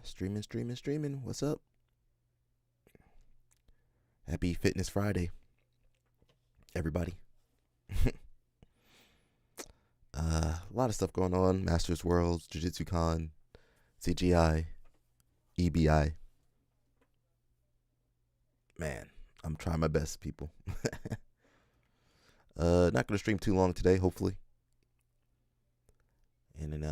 Streaming. What's up? Happy Fitness Friday, everybody. A lot of stuff going on. Masters Worlds, Jiu-Jitsu Con, CGI, EBI. Man, I'm trying my best, people. Not gonna stream too long today, hopefully. And then,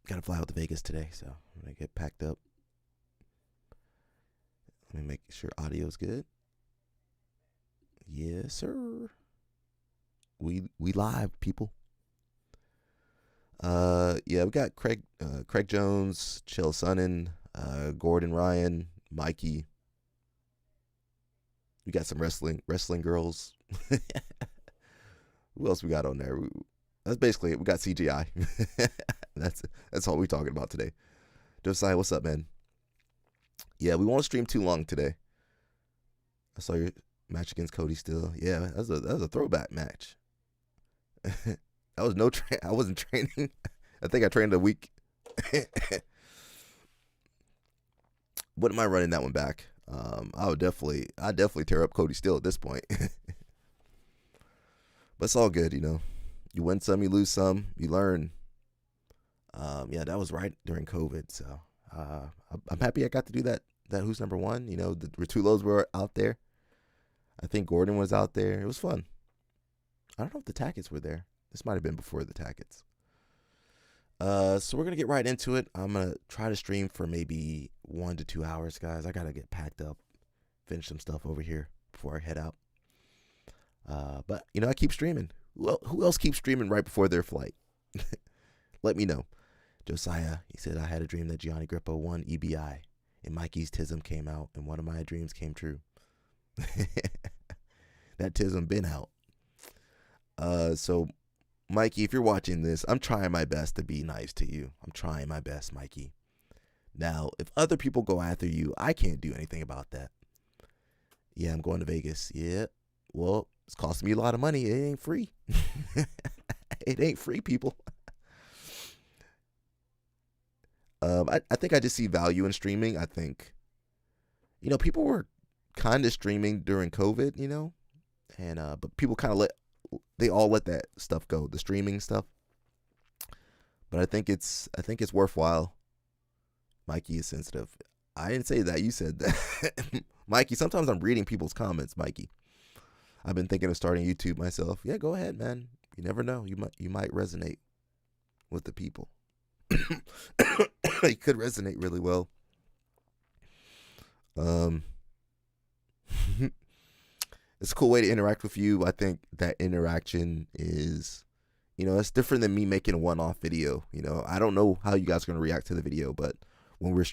gotta fly out to Vegas today, so I'm gonna get packed up. Let me make sure audio's good. Yes, sir. We live, people. Yeah, we got Craig Jones, Chael Sonnen, Gordon Ryan, Mikey. We got some wrestling girls. Who else we got on there? That's basically it. We got CGI. That's all we're talking about today. Josiah, what's up, man? Yeah, we won't stream too long today. I saw your match against Cody still. Yeah, that was a throwback match. I wasn't training. I think I trained a week. What am I running that one back? I'd definitely tear up Cody still at this point. But it's all good, You win some, you lose some, you learn. Yeah, that was right during COVID, so I'm happy I got to do that Who's Number One. The Rotulos were out there. I think Gordon was out there. It was fun. I don't know if the Tackets were there. This might have been before the Tackets. So we're going to get right into it. I'm going to try to stream for maybe 1 to 2 hours, guys. I got to get packed up, finish some stuff over here before I head out. But, I keep streaming. Who else keeps streaming right before their flight? Let me know. Josiah, he said, I had a dream that Gianni Grippo won EBI, and Mikey's Tism came out, and one of my dreams came true. That Tism been out. So, Mikey, if you're watching this, I'm trying my best to be nice to you. I'm trying my best, Mikey. Now, if other people go after you, I can't do anything about that. Yeah, I'm going to Vegas. Yeah, well, it's costing me a lot of money. It ain't free. It ain't free, people. I think I just see value in streaming. I think, people were kind of streaming during COVID, and but people kind of let that stuff go, the streaming stuff. But I think it's worthwhile. Mikey is sensitive. I didn't say that. You said that. Mikey, sometimes I'm reading people's comments, Mikey. I've been thinking of starting YouTube myself. Yeah, go ahead, man. You never know. You might resonate with the people. It could resonate really well. It's a cool way to interact with you. I think that interaction is, it's different than me making a one-off video. I don't know how you guys are going to react to the video, but when we're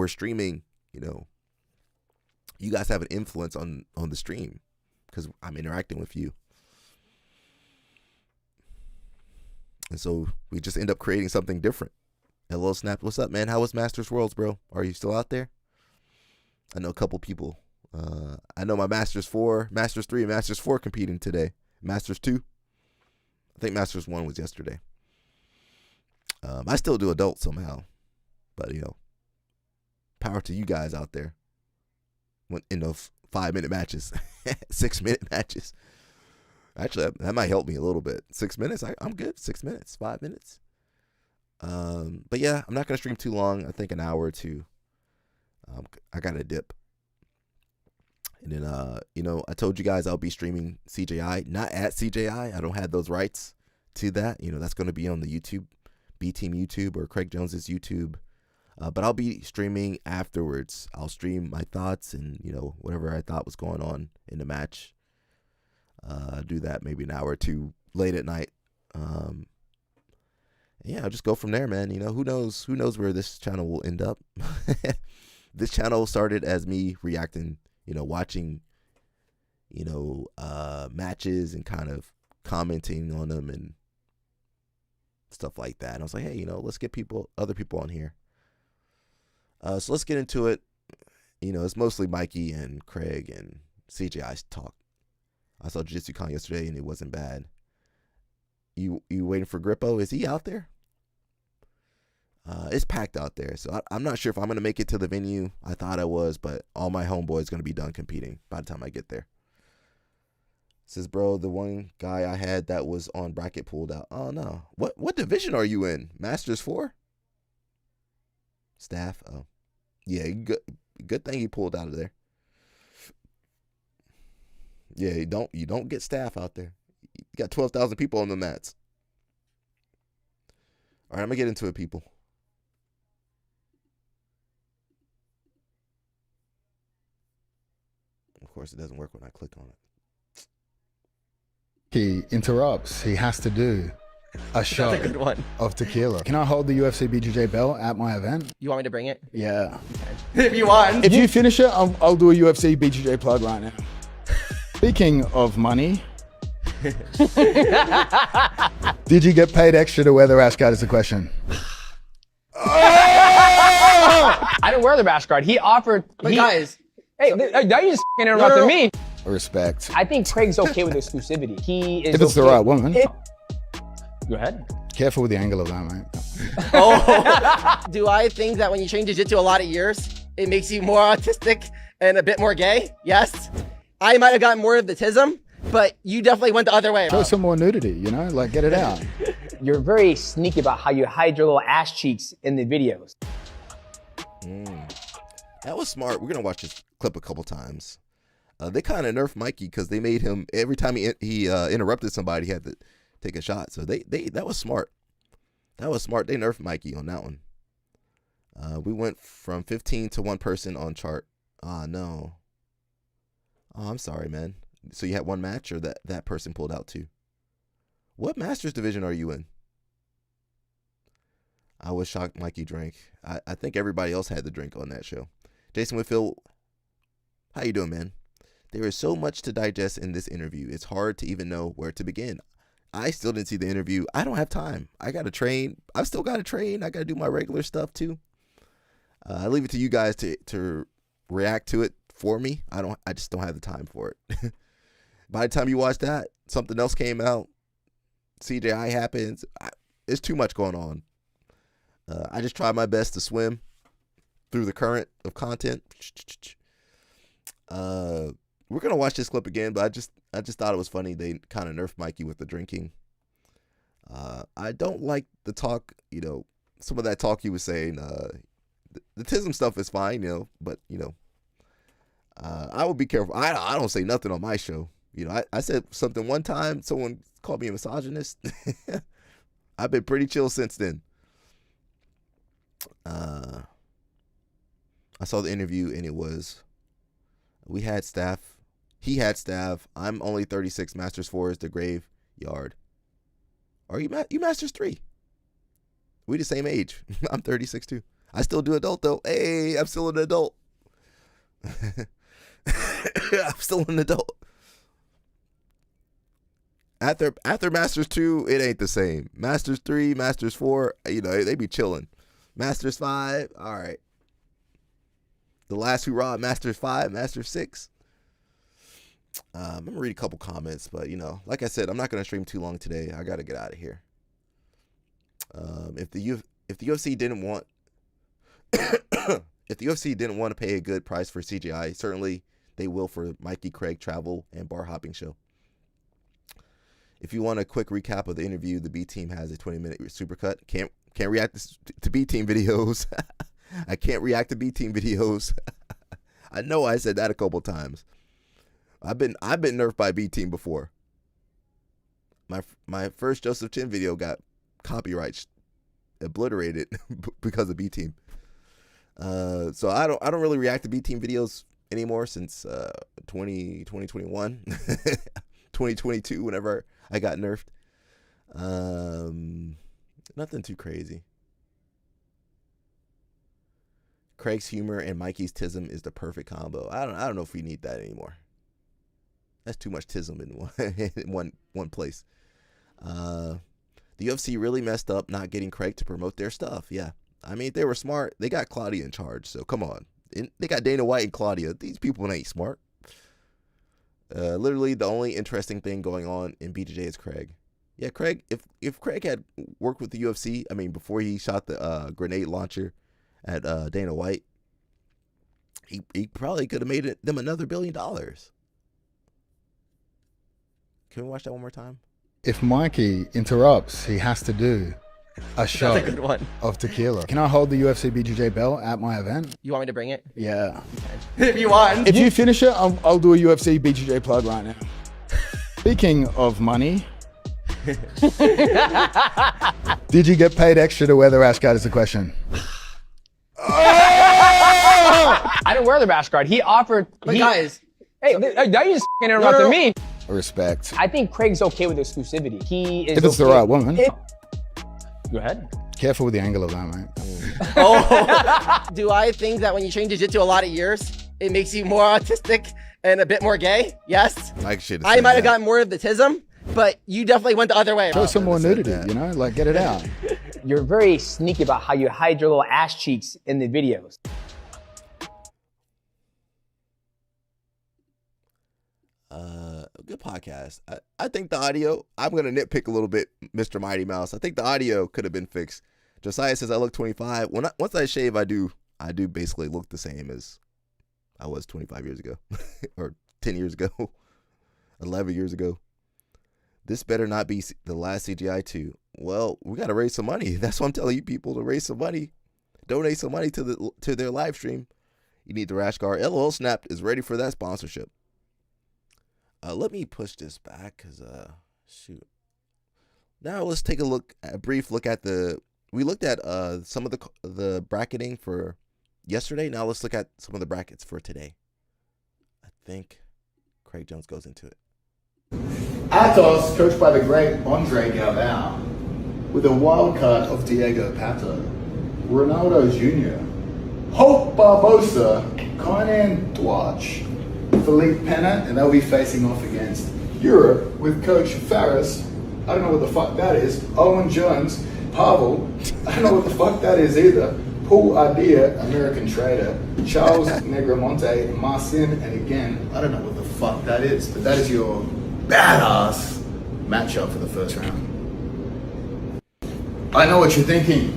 streaming, you guys have an influence on the stream because I'm interacting with you. And so we just end up creating something different. Hello, Snap. What's up, man? How was Masters Worlds, bro? Are you still out there? I know a couple people. I know my Masters 4, Masters 3, and Masters 4 competing today. Masters 2. I think Masters 1 was yesterday. I still do adult somehow. But, power to you guys out there. In those 5-minute matches. 6-minute matches. Actually, that might help me a little bit. 6 minutes, I'm good. 6 minutes, 5 minutes. But yeah, I'm not going to stream too long. I think an hour or two. I got to dip. And then, I told you guys I'll be streaming CJI, not at CJI. I don't have those rights to that. That's going to be on the YouTube, B-Team YouTube or Craig Jones's YouTube. But I'll be streaming afterwards. I'll stream my thoughts and, whatever I thought was going on in the match. Do that maybe an hour or two late at night. Yeah, I'll just go from there, man. Who knows where this channel will end up. This channel started as me reacting, watching, matches and kind of commenting on them and stuff like that. And I was like, hey, let's get other people on here. So let's get into it. It's mostly Mikey and Craig and CJI's talk. I saw Jiu-Jitsu Con yesterday and it wasn't bad. You waiting for Grippo? Is he out there? It's packed out there, so I'm not sure if I'm going to make it to the venue. I thought I was, but all my homeboys going to be done competing by the time I get there. Says, bro, the one guy I had that was on bracket pulled out. Oh, no. What division are you in? Masters 4? Staff? Oh. Yeah, good thing he pulled out of there. Yeah, you don't get staff out there. You got 12,000 people on the mats. All right, I'm going to get into it, people. Of course, it doesn't work when I click on it. He interrupts. He has to do a shot That's a good one. of tequila. Can I hold the UFC BJJ belt at my event? You want me to bring it? Yeah. If you want. If you finish it, I'll do a UFC BJJ plug right now. Speaking of money, did you get paid extra to wear the rash guard is the question. I didn't wear the rash guard. He offered. Guys. Hey, now you just interrupted me. Respect. I think Craig's okay with exclusivity. He is. If it's the right woman. Go ahead. Careful with the angle of that, mate. Oh. Do I think that when you train jiu-jitsu a lot of years, it makes you more autistic and a bit more gay? Yes. I might have gotten more of the tism, but you definitely went the other way. Show some more nudity, you know? Like, get it out. You're very sneaky about how you hide your little ass cheeks in the videos. That was smart. We're going to watch this clip a couple times. They kind of nerfed Mikey because they made him, every time he interrupted somebody, he had to take a shot. So that was smart. That was smart. They nerfed Mikey on that one. We went from 15 to one person on chart. Ah, no. Oh, I'm sorry, man. So you had one match, or that person pulled out too? What Masters division are you in? I was shocked Mikey drank. I think everybody else had the drink on that show. Jason Whitfield, how you doing, man? There is so much to digest in this interview. It's hard to even know where to begin. I still didn't see the interview. I don't have time. I got to train. I've still got to train. I got to do my regular stuff too. I leave it to you guys to react to it for me. I just don't have the time for it. By the time you watch that, something else came out. CJI happens. It's too much going on. I just try my best to swim through the current of content. We're gonna watch this clip again, but I just thought it was funny. They kind of nerfed Mikey with the drinking. I don't like the talk. You know, some of that talk he was saying. The tism stuff is fine, you know, but you know, I would be careful. I don't say nothing on my show. You know, I said something one time. Someone called me a misogynist. I've been pretty chill since then. I saw the interview and it was, we had staff. He had staff. I'm only 36. Masters 4 is the graveyard. Are you Masters 3? We the same age. I'm 36 too. I still do adult though. Hey, I'm still an adult. I'm still an adult. After Masters 2, it ain't the same. Masters 3, Masters 4, you know, they be chilling. Masters 5, all right. The last hurrah, Masters 5, Masters 6. I'm going to read a couple comments, but, you know, like I said, I'm not going to stream too long today. I got to get out of here. If the UFC didn't want if the UFC didn't want to pay a good price for CGI, certainly they will for Mikey Craig travel and bar hopping show. If you want a quick recap of the interview, the B team has a 20-minute supercut. Can't react to B team videos. I can't react to B team videos. I know I said that a couple times. I've been nerfed by B team before. My first Joseph Chin video got copyright obliterated because of B team. So I don't really react to B team videos anymore since 2021, 2022. Whenever I got nerfed, nothing too crazy. Craig's humor and Mikey's tism is the perfect combo. I don't know if we need that anymore. That's too much tism in one place. The UFC really messed up not getting Craig to promote their stuff. Yeah. I mean, if they were smart, they got Claudia in charge. So come on. They got Dana White and Claudia. These people ain't smart. Literally the only interesting thing going on in BJJ is Craig. Yeah, Craig. If Craig had worked with the UFC, I mean, before he shot the grenade launcher at Dana White, he probably could have made them another $1 billion. Can we watch that one more time? If Mikey interrupts, he has to do a shot That's a good one. of tequila. Can I hold the UFC BJJ belt at my event? You want me to bring it? Yeah. If you want. If you finish it, I'll do a UFC BJJ plug right now. Speaking of money, did you get paid extra to wear the rash guard is the question. I didn't wear the rash guard. He offered. But guys. Hey, now you just interrupted me. Respect. I think Craig's okay with exclusivity. He is. If it's the right woman. Go ahead. Careful with the angle of that, mate. Do I think that when you train jiu-jitsu a lot of years, it makes you more autistic and a bit more gay? Yes. Mike should. I might have gotten more of the tism, but you definitely went the other way. Show some more said nudity, that. you know? Like, get it out. You're very sneaky about how you hide your little ass cheeks in the videos. Good podcast. I think the audio, I'm going to nitpick a little bit, Mr. Mighty Mouse. I think the audio could have been fixed. Josiah says I look 25. Once I shave, I do basically look the same as I was 25 years ago or 10 years ago, 11 years ago. This better not be the last CGI too. Well, we got to raise some money. That's what I'm telling you people, to raise some money. Donate some money to their live stream. You need the rash guard. LOL Snapped is ready for that sponsorship. Let me push this back because, shoot. Now let's take a brief look at we looked at some of the bracketing for yesterday. Now let's look at some of the brackets for today. I think Craig Jones goes into it. Atos, coached by the great Andre Galvao, with a wild card of Diego Pato, Ronaldo Jr., Hope Barbosa, Kainan Dwach, Philippe Pena, and they'll be facing off against Europe with Coach Faris. I don't know what the fuck that is. Owen Jones, Pavel. I don't know what the fuck that is either. Paul Adia, American trader. Charles Negromonte, Marcin, and again, I don't know what the fuck that is, but that is your badass matchup for the first round. I know what you're thinking.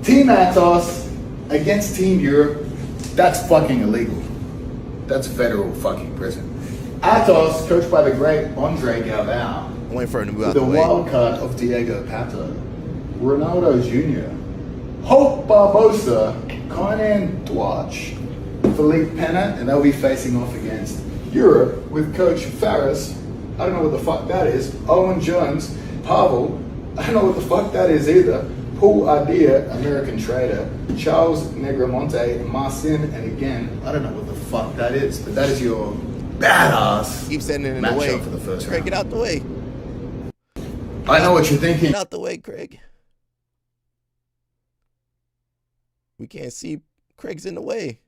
Team Atos against Team Europe. That's fucking illegal. That's federal fucking prison. Atos, coached by the great Andre Galvao, I'm waiting for him to move out with the a way. wild card of Diego Pato, Ronaldo Jr., Hope Barbosa, Kainan Dwach, Philippe Pena, and they'll be facing off against Europe with Coach Faris. I don't know what the fuck that is. Owen Jones, Pavel. I don't know what the fuck that is either. Paul Adia, American trader. Charles Negromonte, Marcin, and again, I don't know what the fuck that is, but that is your badass Keep sending it in the way. matchup for the first Craig, round. get out the way. I know what you're thinking. Get out the way, Craig. We can't see. Craig's in the way.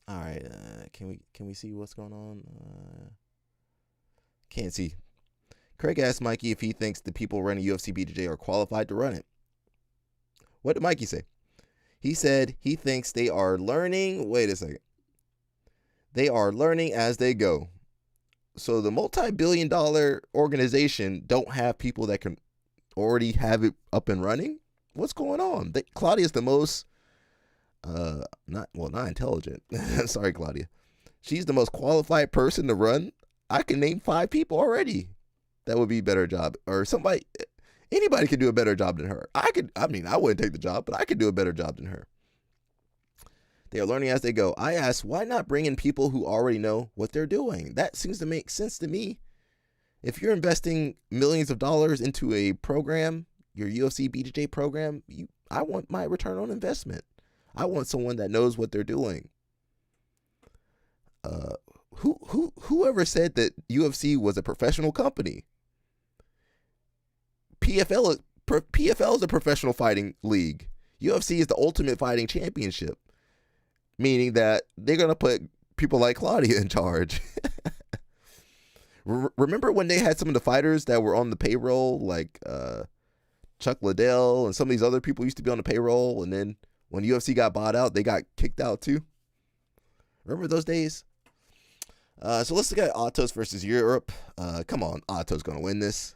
All right. Can we see what's going on? Can't see. Craig asked Mikey if he thinks the people running UFC BJJ are qualified to run it. What did Mikey say? He said he thinks they are learning. Wait a second. They are learning as they go. So the multi-billion-dollar organization don't have people that can already have it up and running? What's going on? Claudia's the most not intelligent. Sorry, Claudia. She's the most qualified person to run. I can name 5 people already that would be a better job, or anybody could do a better job than her. I wouldn't take the job, but I could do a better job than her. They are learning as they go. I asked, why not bring in people who already know what they're doing? That seems to make sense to me. If you're investing millions of dollars into a program, your UFC BJJ program, I want my return on investment. I want someone that knows what they're doing. Whoever said that UFC was a professional company? PFL is a professional fighting league. UFC is the Ultimate Fighting Championship, meaning that they're going to put people like Claudia in charge. Remember when they had some of the fighters that were on the payroll, like Chuck Liddell and some of these other people used to be on the payroll, and then when UFC got bought out, they got kicked out too? Remember those days? So let's look at Atos versus Europe. Come on, Atos gonna win this.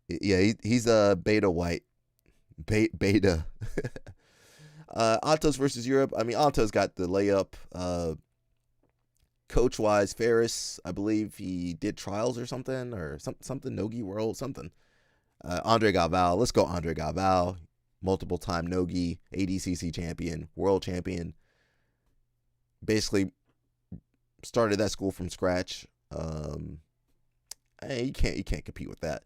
Yeah, he's beta white. Beta. Atos versus Europe. I mean, Atos got the layup. Coach-wise, Ferris, I believe he did trials or something, something Nogi World, something. Andre Galvao. Let's go Andre Galvao. Multiple-time Nogi, ADCC champion, world champion. Basically started that school from scratch. You can't compete with that.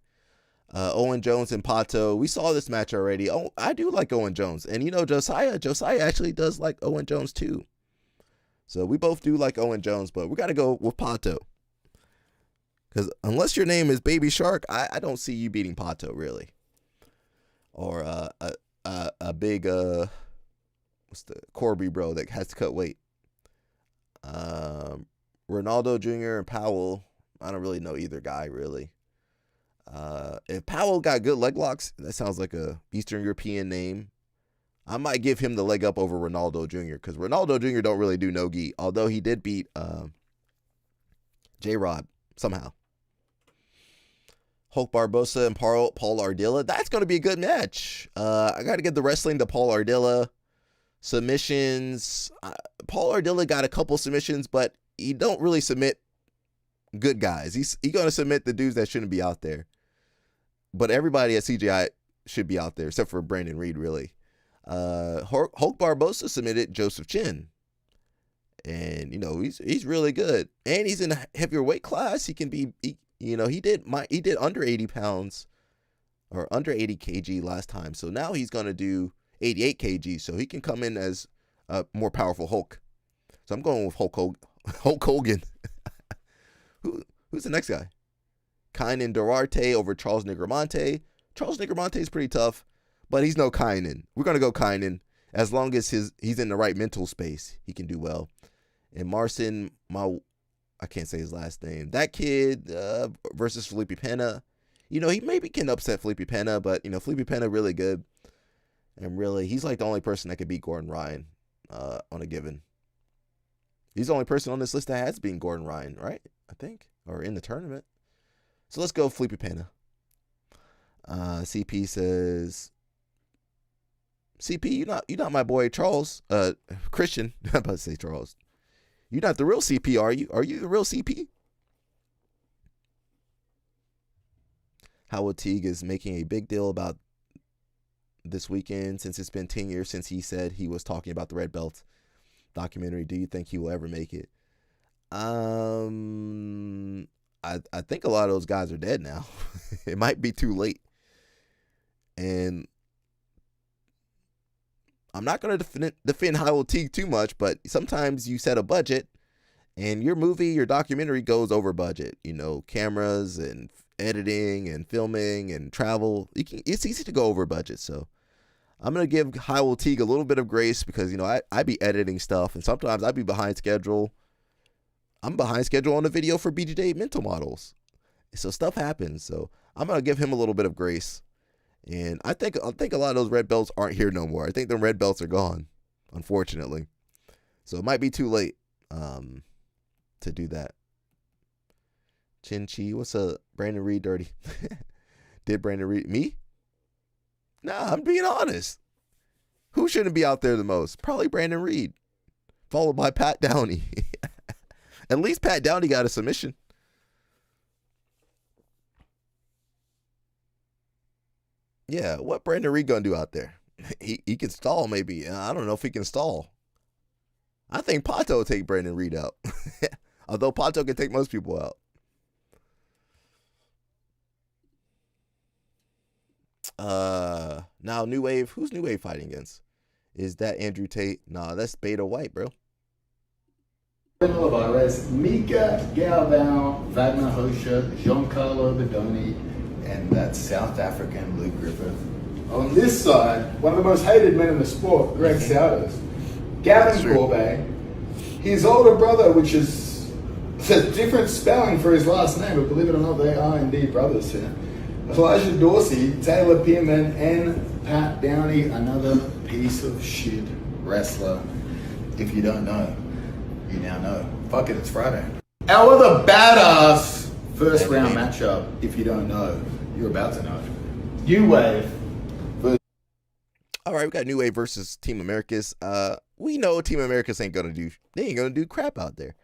Owen Jones and Pato. We saw this match already. Oh, I do like Owen Jones. And Josiah actually does like Owen Jones too. So we both do like Owen Jones, but we got to go with Pato. Because unless your name is Baby Shark, I don't see you beating Pato, really. Or a big, what's the Corby bro that has to cut weight. Ronaldo Jr. and Powell, I don't really know either guy, really. If Powell got good leg locks, that sounds like a Eastern European name. I might give him the leg up over Ronaldo Jr. because Ronaldo Jr. don't really do no-gi, although he did beat J-Rod somehow. Hulk Barbosa and Paul Ardilla. That's going to be a good match. I got to give the wrestling to Paul Ardilla. Submissions. Paul Ardilla got a couple submissions, but he don't really submit good guys. He's going to submit the dudes that shouldn't be out there. But everybody at CGI should be out there, except for Brandon Reed, really. Hulk Barbosa submitted Joseph Chin. And, he's really good. And he's in a heavier weight class. He can be, he did under 80 pounds or under 80 kg last time. So now he's going to do 88 kg. So he can come in as a more powerful Hulk. So I'm going with Hulk Hogan. Who's the next guy? Kainan Duarte over Charles Negromonte. Charles Negromonte is pretty tough, but he's no Kainan. We're going to go Kainan. As long as he's in the right mental space, he can do well. And Marcin, I can't say his last name. That kid versus Felipe Pena. He maybe can upset Felipe Pena, but, Felipe Pena really good. And really, he's like the only person that could beat Gordon Ryan on a given. He's the only person on this list that has beaten Gordon Ryan, right? I think. Or in the tournament. So let's go Felipe Pena. CP says, CP, you're not my boy Charles. Christian. I'm about to say Charles. You're not the real CP, are you? Are you the real CP? Howard Teague is making a big deal about this weekend since it's been 10 years since he said he was talking about the Red Belt documentary. Do you think he will ever make it? I think a lot of those guys are dead now. It might be too late. And I'm not going to defend Howell Teague too much, but sometimes you set a budget and your movie, your documentary goes over budget. Cameras and editing and filming and travel. It's easy to go over budget. So I'm going to give Howell Teague a little bit of grace because, I be editing stuff and sometimes I be behind schedule. I'm behind schedule on the video for BJJ mental models. So stuff happens. So I'm going to give him a little bit of grace. And I think a lot of those red belts aren't here no more. I think the red belts are gone, unfortunately. So it might be too late to do that. Chin Chi, what's up? Brandon Reed dirty. Did Brandon Reed me? Nah, I'm being honest. Who shouldn't be out there the most? Probably Brandon Reed, followed by Pat Downey. At least Pat Downey got a submission. Yeah, what Brandon Reed gonna do out there? He can stall maybe. I don't know if he can stall. I think Pato will take Brandon Reed out. Although Pato can take most people out. Now New Wave. Who's New Wave fighting against? Is that Andrew Tate? Nah, that's Beta White, bro. Alvarez, Mika Galvao, Wagner Hosha, Giancarlo Bedoni, and that South African Luke Griffith. On this side, one of the most hated men in the sport, Greg Souders. Gavin Corbett, his older brother, which is a different spelling for his last name, but believe it or not, they are indeed brothers here. Elijah Dorsey, Taylor Pearman, and Pat Downey, another piece of shit wrestler. If you don't know, you now know. Fuck it, it's Friday. Our other badass first round matchup, if you don't know, you're about to know. New Wave. All right, we got New Wave versus Team Americas. We know Team Americas ain't gonna do crap out there.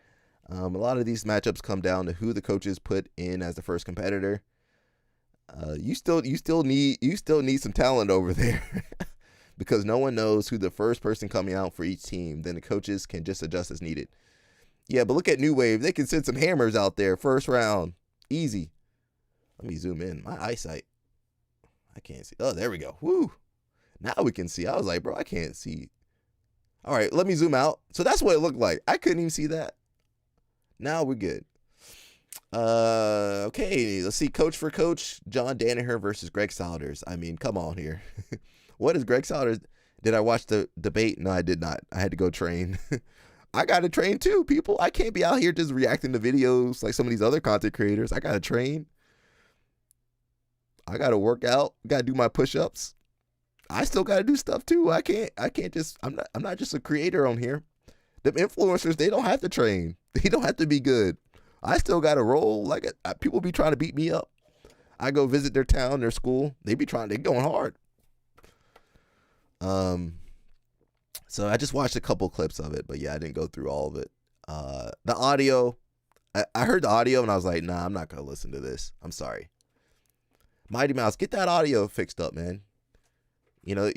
A lot of these matchups come down to who the coaches put in as the first competitor. You still need some talent over there because no one knows who the first person coming out for each team. Then the coaches can just adjust as needed. Yeah, but look at New Wave. They can send some hammers out there first round, easy. Let me zoom in. My eyesight, I can't see. Oh, there we go. Woo! Now we can see. I was like, bro, I can't see. All right, let me zoom out. So that's what it looked like. I couldn't even see that. Now we're good. Okay, let's see. Coach for coach, John Danaher versus Greg Souders. I mean, come on here. What is Greg Souders? Did I watch the debate? No, I did not. I had to go train. I got to train too, people. I can't be out here just reacting to videos like some of these other content creators. I got to train. I got to work out. Got to do my push-ups. I still got to do stuff too. I can't just, I'm not just a creator on here. Them influencers, they don't have to train. They don't have to be good. I still got to roll. Like people be trying to beat me up. I go visit their town, their school. They going hard. So I just watched a couple clips of it, but yeah, I didn't go through all of it. The audio, I heard the audio and I was like, nah, I'm not going to listen to this. I'm sorry. Mighty Mouse, get that audio fixed up, man. You know,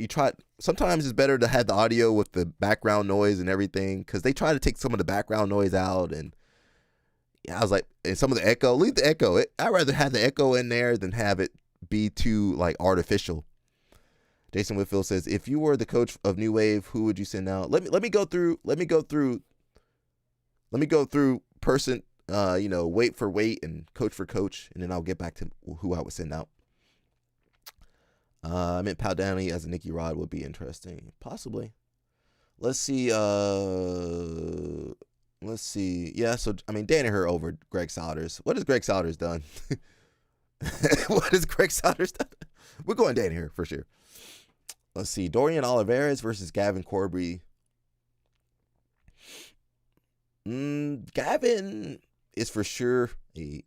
sometimes it's better to have the audio with the background noise and everything because they try to take some of the background noise out. And yeah, I was like, and some of the echo, leave the echo. I'd rather have the echo in there than have it be too like artificial. Jason Whitfield says, if you were the coach of New Wave, who would you send out? Let me go through person, weight for weight and coach for coach, and then I'll get back to who I would send out. I meant Pal Downey as a Nicky Rod would be interesting. Possibly. Let's see. Yeah, so, I mean, Danaher over Greg Souders. What has Greg Souders done? What has Greg Souders done? We're going Danaher for sure. Let's see. Dorian Olivares versus Gavin Corbry. Gavin is for sure a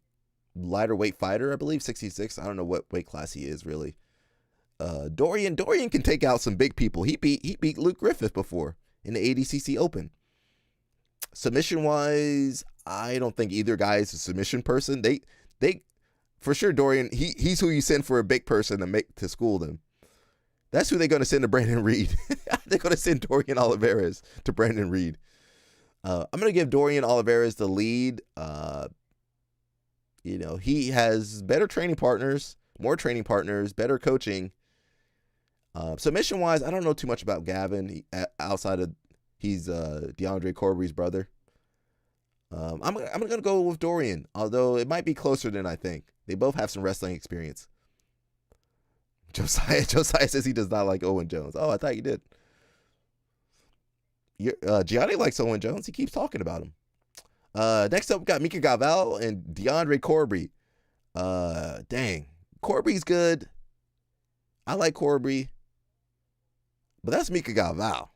lighter weight fighter, I believe, 66. I don't know what weight class he is, really. Dorian can take out some big people. He beat Luke Griffith before in the ADCC Open. Submission wise, I don't think either guy is a submission person. They for sure Dorian, he's who you send for a big person to school them. That's who they're going to send to Brandon Reed. They're going to send Dorian Olivares to Brandon Reed. I'm going to give Dorian Olivares the lead. He has better training partners, more training partners, better coaching. Submission wise, I don't know too much about Gavin outside of he's DeAndre Corbry's brother. I'm gonna go with Dorian, although it might be closer than I think. They both have some wrestling experience. Josiah says he does not like Owen Jones. Oh, I thought you did. Gianni likes Owen Jones. He keeps talking about him. Next up, we got Mika Gaval and DeAndre Corbry. Dang, Corbry's good. I like Corbry. But that's Mika Gaval.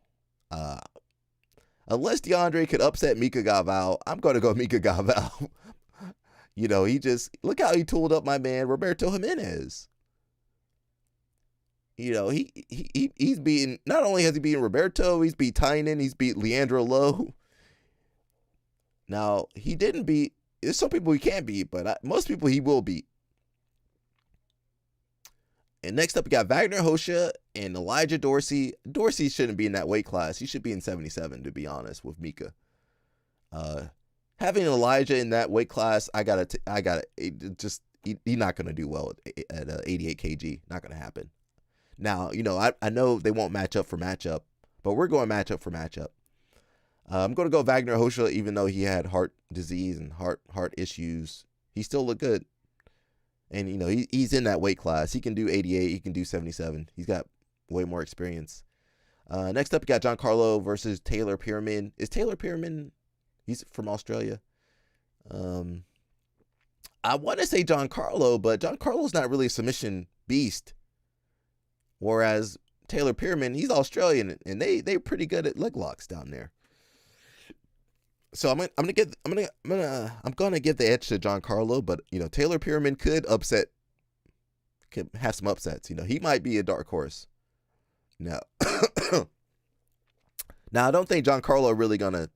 Unless DeAndre could upset Mika Gaval, I'm going to go Mika Gaval. Look how he tooled up my man, Roberto Jimenez. He's beaten, not only has he beaten Roberto, he's beat Tynan, he's beat Leandro Lowe. Now, he didn't beat, there's some people he can't beat, but most people he will beat. And next up, we got Wagner Hosha and Elijah Dorsey. Dorsey shouldn't be in that weight class. He should be in 77, to be honest, with Mika. Having Elijah in that weight class, he's not going to do well at 88 kg. Not going to happen. Now, I know they won't match up for matchup, but we're going matchup for matchup. I'm going to go Wagner Hosha, even though he had heart disease and heart issues. He still looked good. And, he's in that weight class. He can do 88. He can do 77. He's got way more experience. Next up, we got Giancarlo versus Taylor Pearman. Is Taylor Pearman, he's from Australia. I want to say Giancarlo, but Giancarlo's not really a submission beast. Whereas Taylor Pearman, he's Australian, and they're pretty good at leg locks down there. So I'm gonna give the edge to Giancarlo, but Taylor Pyramid could have some upsets. He might be a dark horse. Now, now I don't think Giancarlo really gonna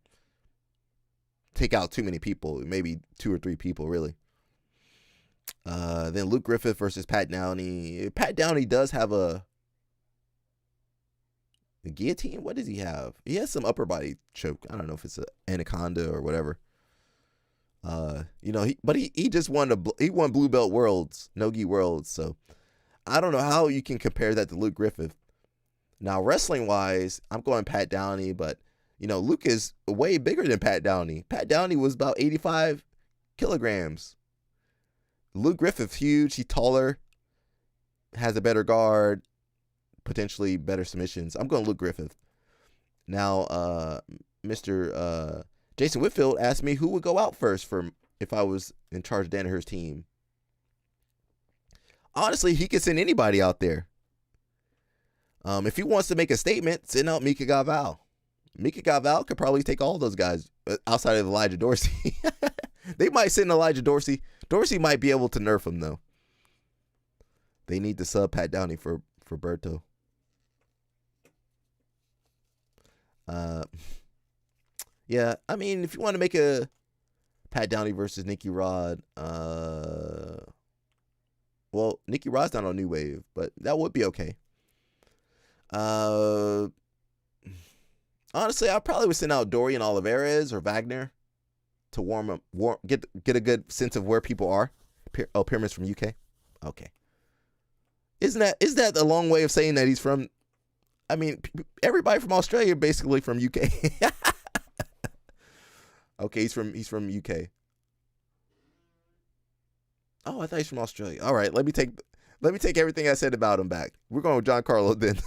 take out too many people. Maybe 2 or 3 people really. Then Luke Griffith versus Pat Downey. Pat Downey does have a guillotine. What does he have? He has some upper body choke. I don't know if it's an anaconda or whatever. He just won won blue belt worlds, no-gi worlds. So I don't know how you can compare that to Luke Griffith. Now wrestling wise, I'm going Pat Downey, but Luke is way bigger than Pat Downey. Pat Downey was about 85 kilograms. Luke Griffith's huge. He's taller, has a better guard, potentially better submissions. I'm going Luke Griffith. Now, Mr. Jason Whitfield asked me who would go out first if I was in charge of Danaher's team. Honestly, he could send anybody out there. If he wants to make a statement, send out Mika Galval. Mika Galval could probably take all those guys outside of Elijah Dorsey. They might send Elijah Dorsey. Dorsey might be able to nerf him, though. They need to sub Pat Downey for Berto. Yeah, I mean, if you want to make a Pat Downey versus Nicky Rod, well, Nicky Rod's not on New Wave, but that would be okay. Honestly, I probably would send out Dorian Olivares or Wagner to warm up, get a good sense of where people are. Oh, Pyramid's from UK. Okay. Is that a long way of saying that he's from? I mean, everybody from Australia basically from UK. Okay, he's from UK. Oh, I thought he's from Australia. All right, let me take everything I said about him back. We're going with Giancarlo then.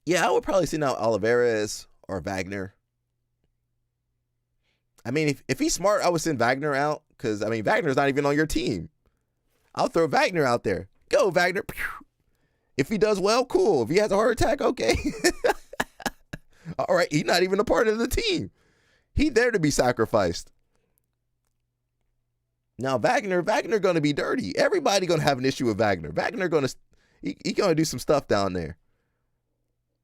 Yeah, I would probably send out Olivares or Wagner. I mean, if he's smart, I would send Wagner out because, I mean, Wagner's not even on your team. I'll throw Wagner out there. Go, Wagner. If he does well, cool. If he has a heart attack, okay. All right, he's not even a part of the team. He's there to be sacrificed. Now, Wagner going to be dirty. Everybody going to have an issue with Wagner. Wagner going to do some stuff down there.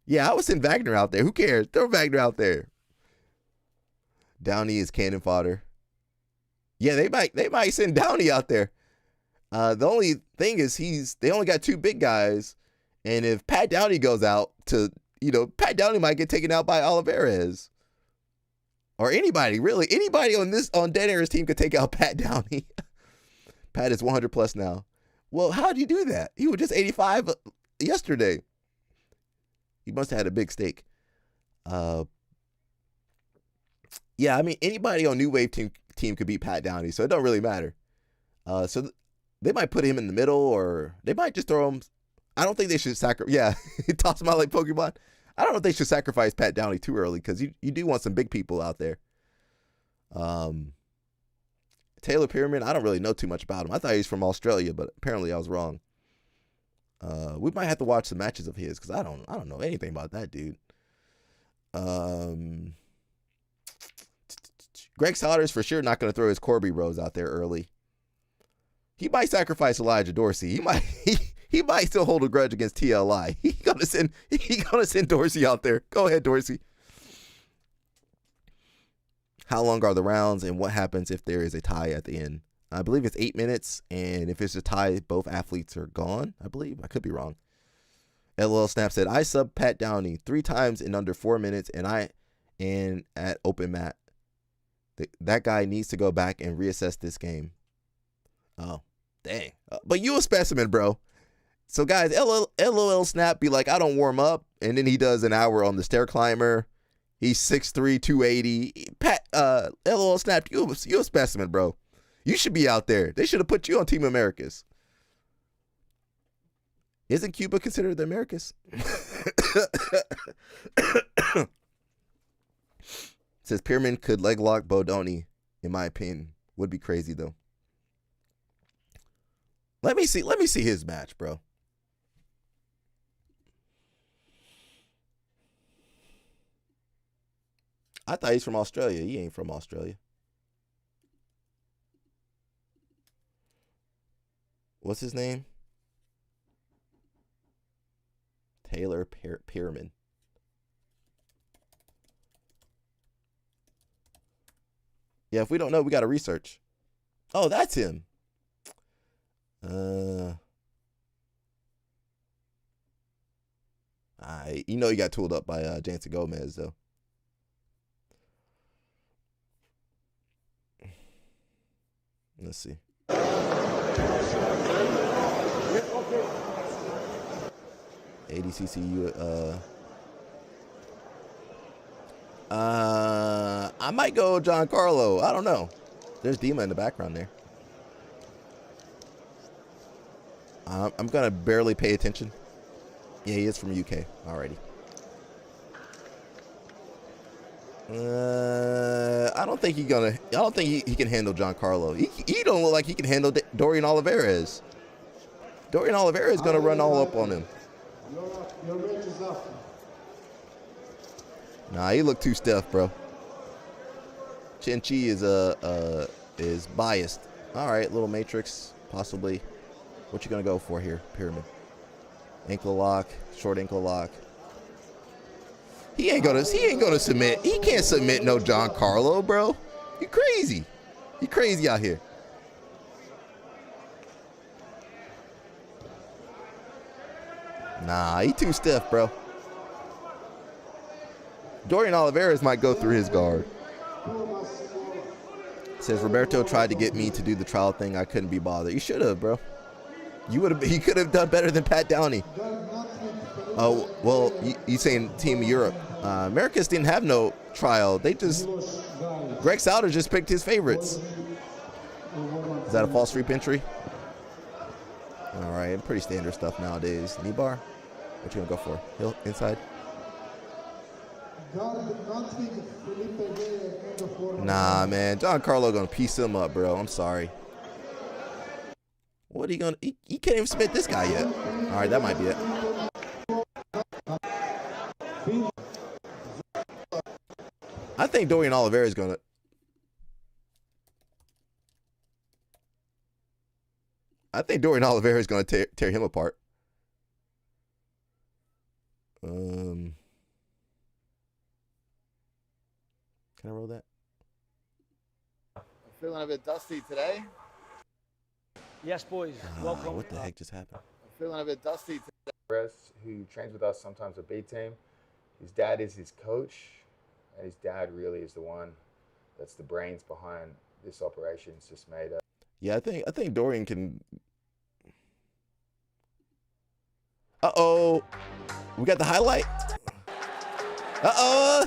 Yeah, I would send Wagner out there. Who cares? Throw Wagner out there. Downey is cannon fodder. Yeah, they might send Downey out there. The only thing is they only got 2 big guys, and if Pat Downey goes out Pat Downey might get taken out by Olivares. Or anybody, really. Anybody on Danaher's team could take out Pat Downey. Pat is 100 plus now. Well, how did you do that? He was just 85 yesterday. He must have had a big stake. Yeah, I mean, anybody on New Wave team could beat Pat Downey, so it don't really matter. So they might put him in the middle, or they might just throw him. I don't think they should sacrifice. Yeah, toss him out like Pokemon. I don't know if they should sacrifice Pat Downey too early because you do want some big people out there. Taylor Pyramid, I don't really know too much about him. I thought he was from Australia, but apparently I was wrong. We might have to watch some matches of his because I don't know anything about that dude. Greg Sauter's for sure not going to throw his Corby Rose out there early. He might sacrifice Elijah Dorsey. He might still hold a grudge against TLI. He gonna send Dorsey out there. Go ahead, Dorsey. How long are the rounds, and what happens if there is a tie at the end? I believe it's 8 minutes, and if it's a tie, both athletes are gone. I believe. I could be wrong. LOL Snap said, I sub Pat Downey 3 times in under 4 minutes, and at open mat. That guy needs to go back and reassess this game. Oh, dang. But you a specimen, bro. So, guys, LOL Snap be like, I don't warm up. And then he does an hour on the stair climber. He's 6'3", 280. Pat, LOL Snap, you a specimen, bro. You should be out there. They should have put you on Team Americas. Isn't Cuba considered the Americas? Says Pyramid could leg lock Bodoni, in my opinion. Would be crazy, though. Let me see his match, bro. I thought he's from Australia. He ain't from Australia. What's his name? Taylor Pearman. Yeah, if we don't know, we got to research. Oh, that's him. You know he got tooled up by Jansen Gomez, though. Let's see. ADCC. I might go Giancarlo. I don't know. There's Dima in the background there. I'm gonna barely pay attention. Yeah, he is from UK. Alrighty. I don't think he can handle Giancarlo. He don't look like he can handle Dorian Oliveira. Dorian Oliveira is gonna run all up on him. Your match is up. Nah, he looked too stiff, bro. Chen Chi is biased. All right, little matrix, possibly. What you gonna go for here, Pyramid? Ankle lock, short ankle lock. He ain't gonna submit. He can't submit no Giancarlo, bro. You crazy. You crazy out here. Nah, he too stiff, bro. Dorian Oliveira might go through his guard. Says Roberto tried to get me to do the trial thing. I couldn't be bothered. You should have, bro. He could have done better than Pat Downey. Oh, well, you saying Team Europe. Americas didn't have no trial. Greg Souter just picked his favorites. Is that a false reap entry? All right, pretty standard stuff nowadays. Knee bar? What you gonna go for? Heel, inside? Nah, man. Giancarlo gonna piece him up, bro. I'm sorry. What are you gonna... He can't even submit this guy yet. All right, that might be it. I think Dorian Oliveira is gonna... tear him apart. Can I roll that? I'm feeling a bit dusty today. Yes, boys. Welcome. What the heck just happened? I'm feeling a bit dusty today. Who trains with us sometimes at B Team. His dad is his coach, and his dad really is the one that's the brains behind this operation. It's just made up. Yeah, I think Dorian can. Uh-oh. We got the highlight. Uh-oh.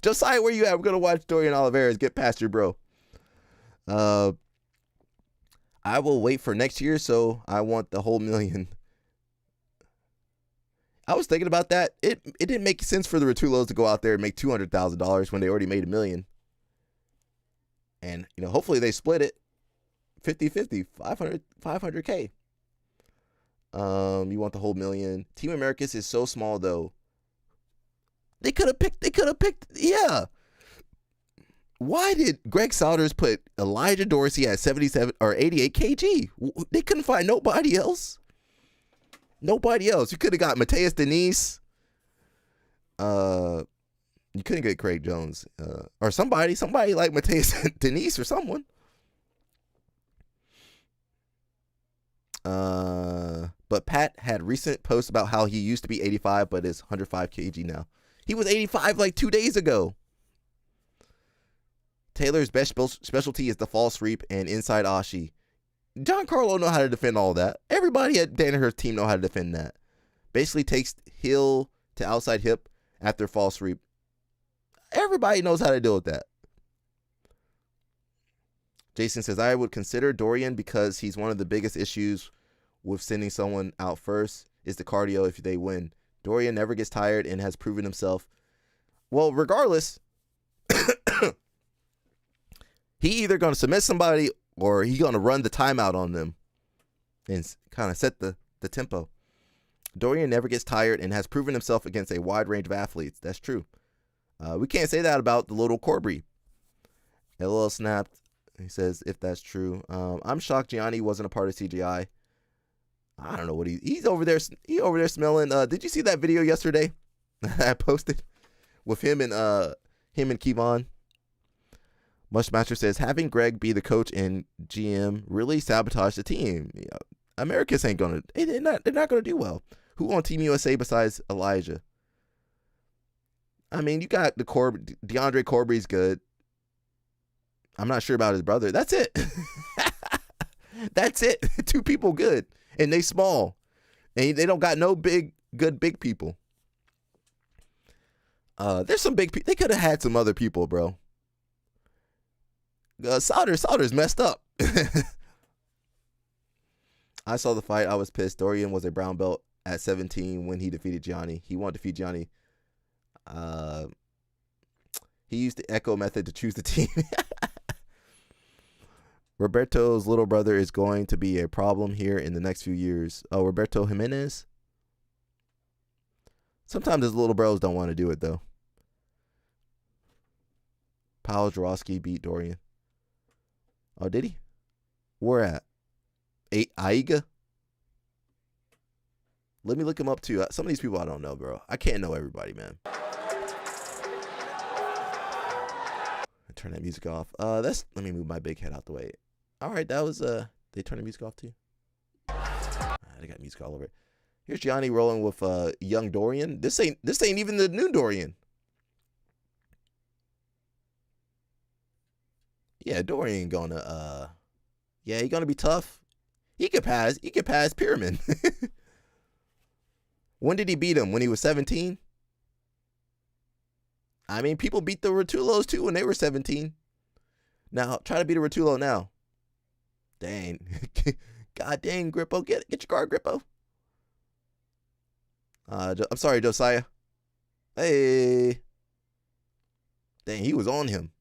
Josiah, where you at? We're going to watch Dorian Oliveira get past your bro. I will wait for next year, so I want the whole million. I was thinking about that. It didn't make sense for the Rotulos to go out there and make $200,000 when they already made $1 million. And, hopefully they split it 50-50, 500K. You want the whole $1 million. Team Americas is so small, though. They could have picked, yeah. Why did Greg Souders put Elijah Dorsey at 77 or 88 kg? They couldn't find nobody else. Nobody else. You could have got Mateus Denise. You couldn't get Craig Jones. Or somebody like Mateus Denise or someone. But Pat had recent posts about how he used to be 85 but is 105 kg now. He was 85 like 2 days ago. Taylor's best specialty is the false reap and inside ashi. Giancarlo know how to defend all that. Everybody at Danaher's team know how to defend that. Basically takes heel to outside hip after false reap. Everybody knows how to deal with that. Jason says, I would consider Dorian because he's one of the biggest issues with sending someone out first is the cardio if they win. Dorian never gets tired and has proven himself. Well, regardless, he either going to submit somebody or he going to run the timeout on them and kind of set the tempo. Dorian never gets tired and has proven himself against a wide range of athletes. That's true. We can't say that about the little Corbry. LL snapped. He says, if that's true. I'm shocked Gianni wasn't a part of CGI. I don't know what he's over there. He over there smelling. Did you see that video yesterday I posted with him and Kevon? Mushmaster says, having Greg be the coach and GM really sabotaged the team. Yeah, Americans ain't gonna. They're not gonna do well. Who on Team USA besides Elijah? I mean, you got the DeAndre Corbry's good. I'm not sure about his brother. That's it. That's it. 2 people good, and they small, and they don't got no big people. There's some big people. They could have had some other people, bro. Sauter's messed up. I saw the fight. I was pissed. Dorian was a brown belt at 17 when he defeated Gianni. He wanted to defeat Gianni. He used the echo method to choose the team. Roberto's little brother is going to be a problem here in the next few years. Oh, Roberto Jimenez? Sometimes his little bros don't want to do it, though. Paul Jarosky beat Dorian. Oh, did he? Where at? Aiga? Let me look him up, too. Some of these people I don't know, bro. I can't know everybody, man. Turn that music off. Let me move my big head out the way. All right, that was they turn the music off too. They got music all over it. Here's Gianni rolling with young Dorian. This ain't even the new Dorian. Yeah, Dorian gonna he gonna be tough. He could pass Pyramid. When did he beat him? When he was 17? I mean, people beat the Rotulos too when they were 17. Now, try to beat a Rotulo now. Dang. God dang, Grippo. Get your guard, Grippo. I'm sorry, Josiah. Hey. Dang, he was on him.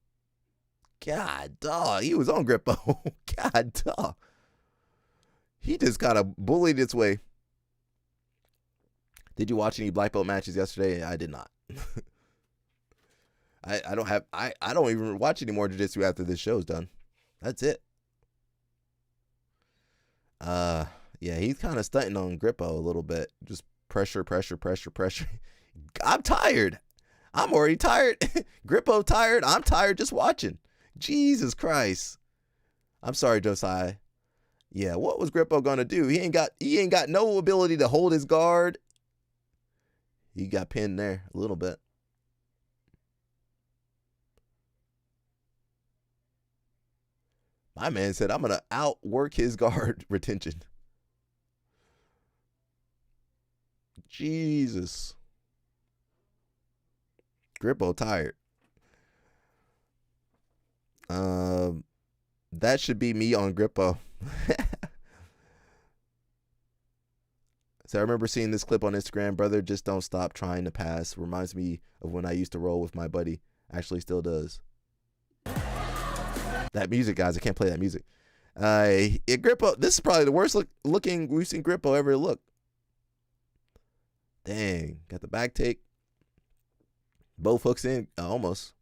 God, dog. He was on Grippo. God, dog. He just kind of bullied its way. Did you watch any black belt matches yesterday? I did not. I don't even watch any more jiu-jitsu after this show's done. That's it. Yeah, he's kind of stunting on Grippo a little bit. Just pressure. I'm tired. I'm already tired. Grippo tired. I'm tired just watching. Jesus Christ. I'm sorry, Josiah. Yeah, what was Grippo gonna do? He ain't got no ability to hold his guard. He got pinned there a little bit. My man said, I'm going to outwork his guard retention. Jesus. Grippo tired. That should be me on Grippo. So I remember seeing this clip on Instagram. Brother, just don't stop trying to pass. Reminds me of when I used to roll with my buddy. Actually still does. That music, guys. I can't play that music. Grippo, this is probably the worst looking we've seen Grippo ever look. Dang. Got the back take. Both hooks in. Almost.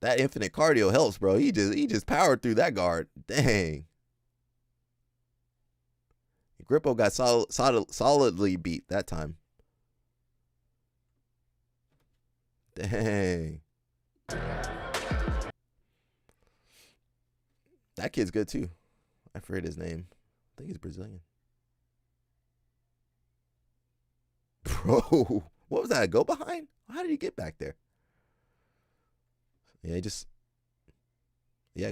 That infinite cardio helps, bro. He just powered through that guard. Dang. Grippo got solidly beat that time. Dang. That kid's good too. I forget his name. I think he's Brazilian. Bro, what was that? A go behind? How did he get back there? Yeah,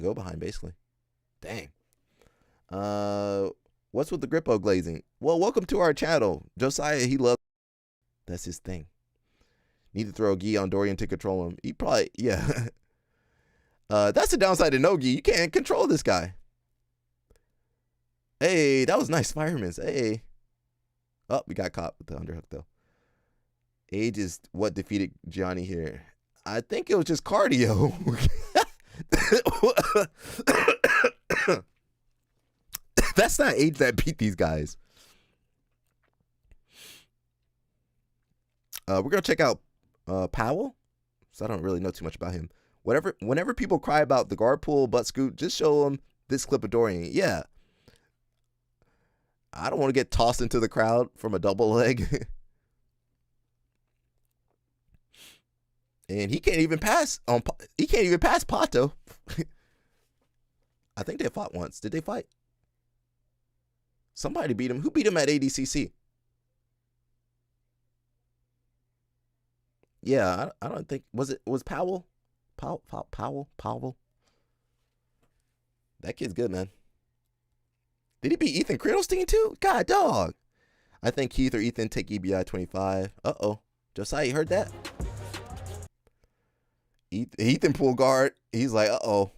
go behind basically. Dang. What's with the Grippo glazing? Well, welcome to our channel. Josiah, he loves. That's his thing. Need to throw a gi on Dorian to control him. He probably, yeah. That's the downside to no gi. You can't control this guy. Hey, that was nice fireman's. Hey. Oh, we got caught with the underhook though. Age is what defeated Gianni here. I think it was just cardio. That's not age that beat these guys. We're gonna check out Powell. So I don't really know too much about him. Whenever people cry about the guard pull, butt scoot, just show them this clip of Dorian. Yeah. I don't want to get tossed into the crowd from a double leg. And he can't even pass Pato. I think they fought once. Did they fight? Somebody beat him. Who beat him at ADCC? Yeah, I don't think was Powell? Powell. That kid's good, man. Did he beat Ethan Cradlestein too? God, dog. I think Keith or Ethan take EBI 25. Uh-oh. Josiah, you heard that? Ethan pull guard. He's like, uh-oh.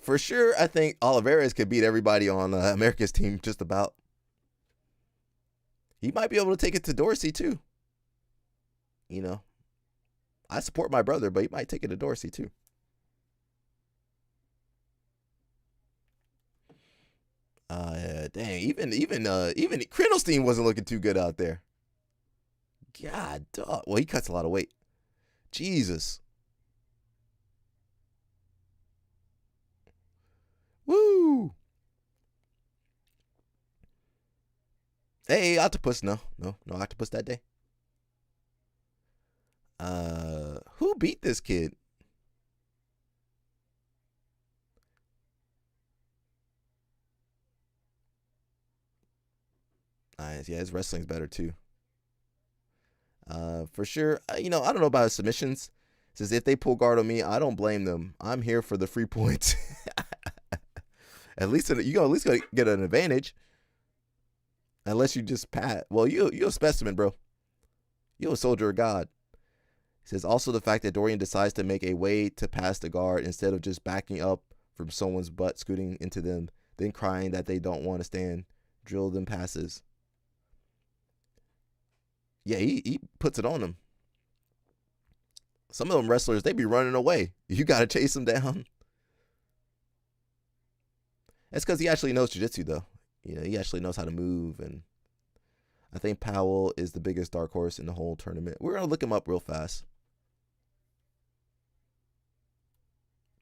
For sure, I think Oliveras could beat everybody on America's team just about. He might be able to take it to Dorsey too. You know, I support my brother, but he might take it to Dorsey too. Dang, even Cradlestein wasn't looking too good out there. God, dog. Well, he cuts a lot of weight. Jesus. Woo. Hey, octopus. No octopus that day. Who beat this kid? Nice. Yeah, his wrestling's better too. For sure. I don't know about his submissions. It says if they pull guard on me, I don't blame them. I'm here for the free points. At least you at least get an advantage. Unless you just pat. Well, you're a specimen, bro. You're a soldier of God. It says also the fact that Dorian decides to make a way to pass the guard instead of just backing up from someone's butt, scooting into them, then crying that they don't want to stand, drill them passes. Yeah, he puts it on them. Some of them wrestlers, they be running away. You got to chase them down. That's because he actually knows jiu-jitsu, though. He actually knows how to move. And I think Powell is the biggest dark horse in the whole tournament. We're going to look him up real fast.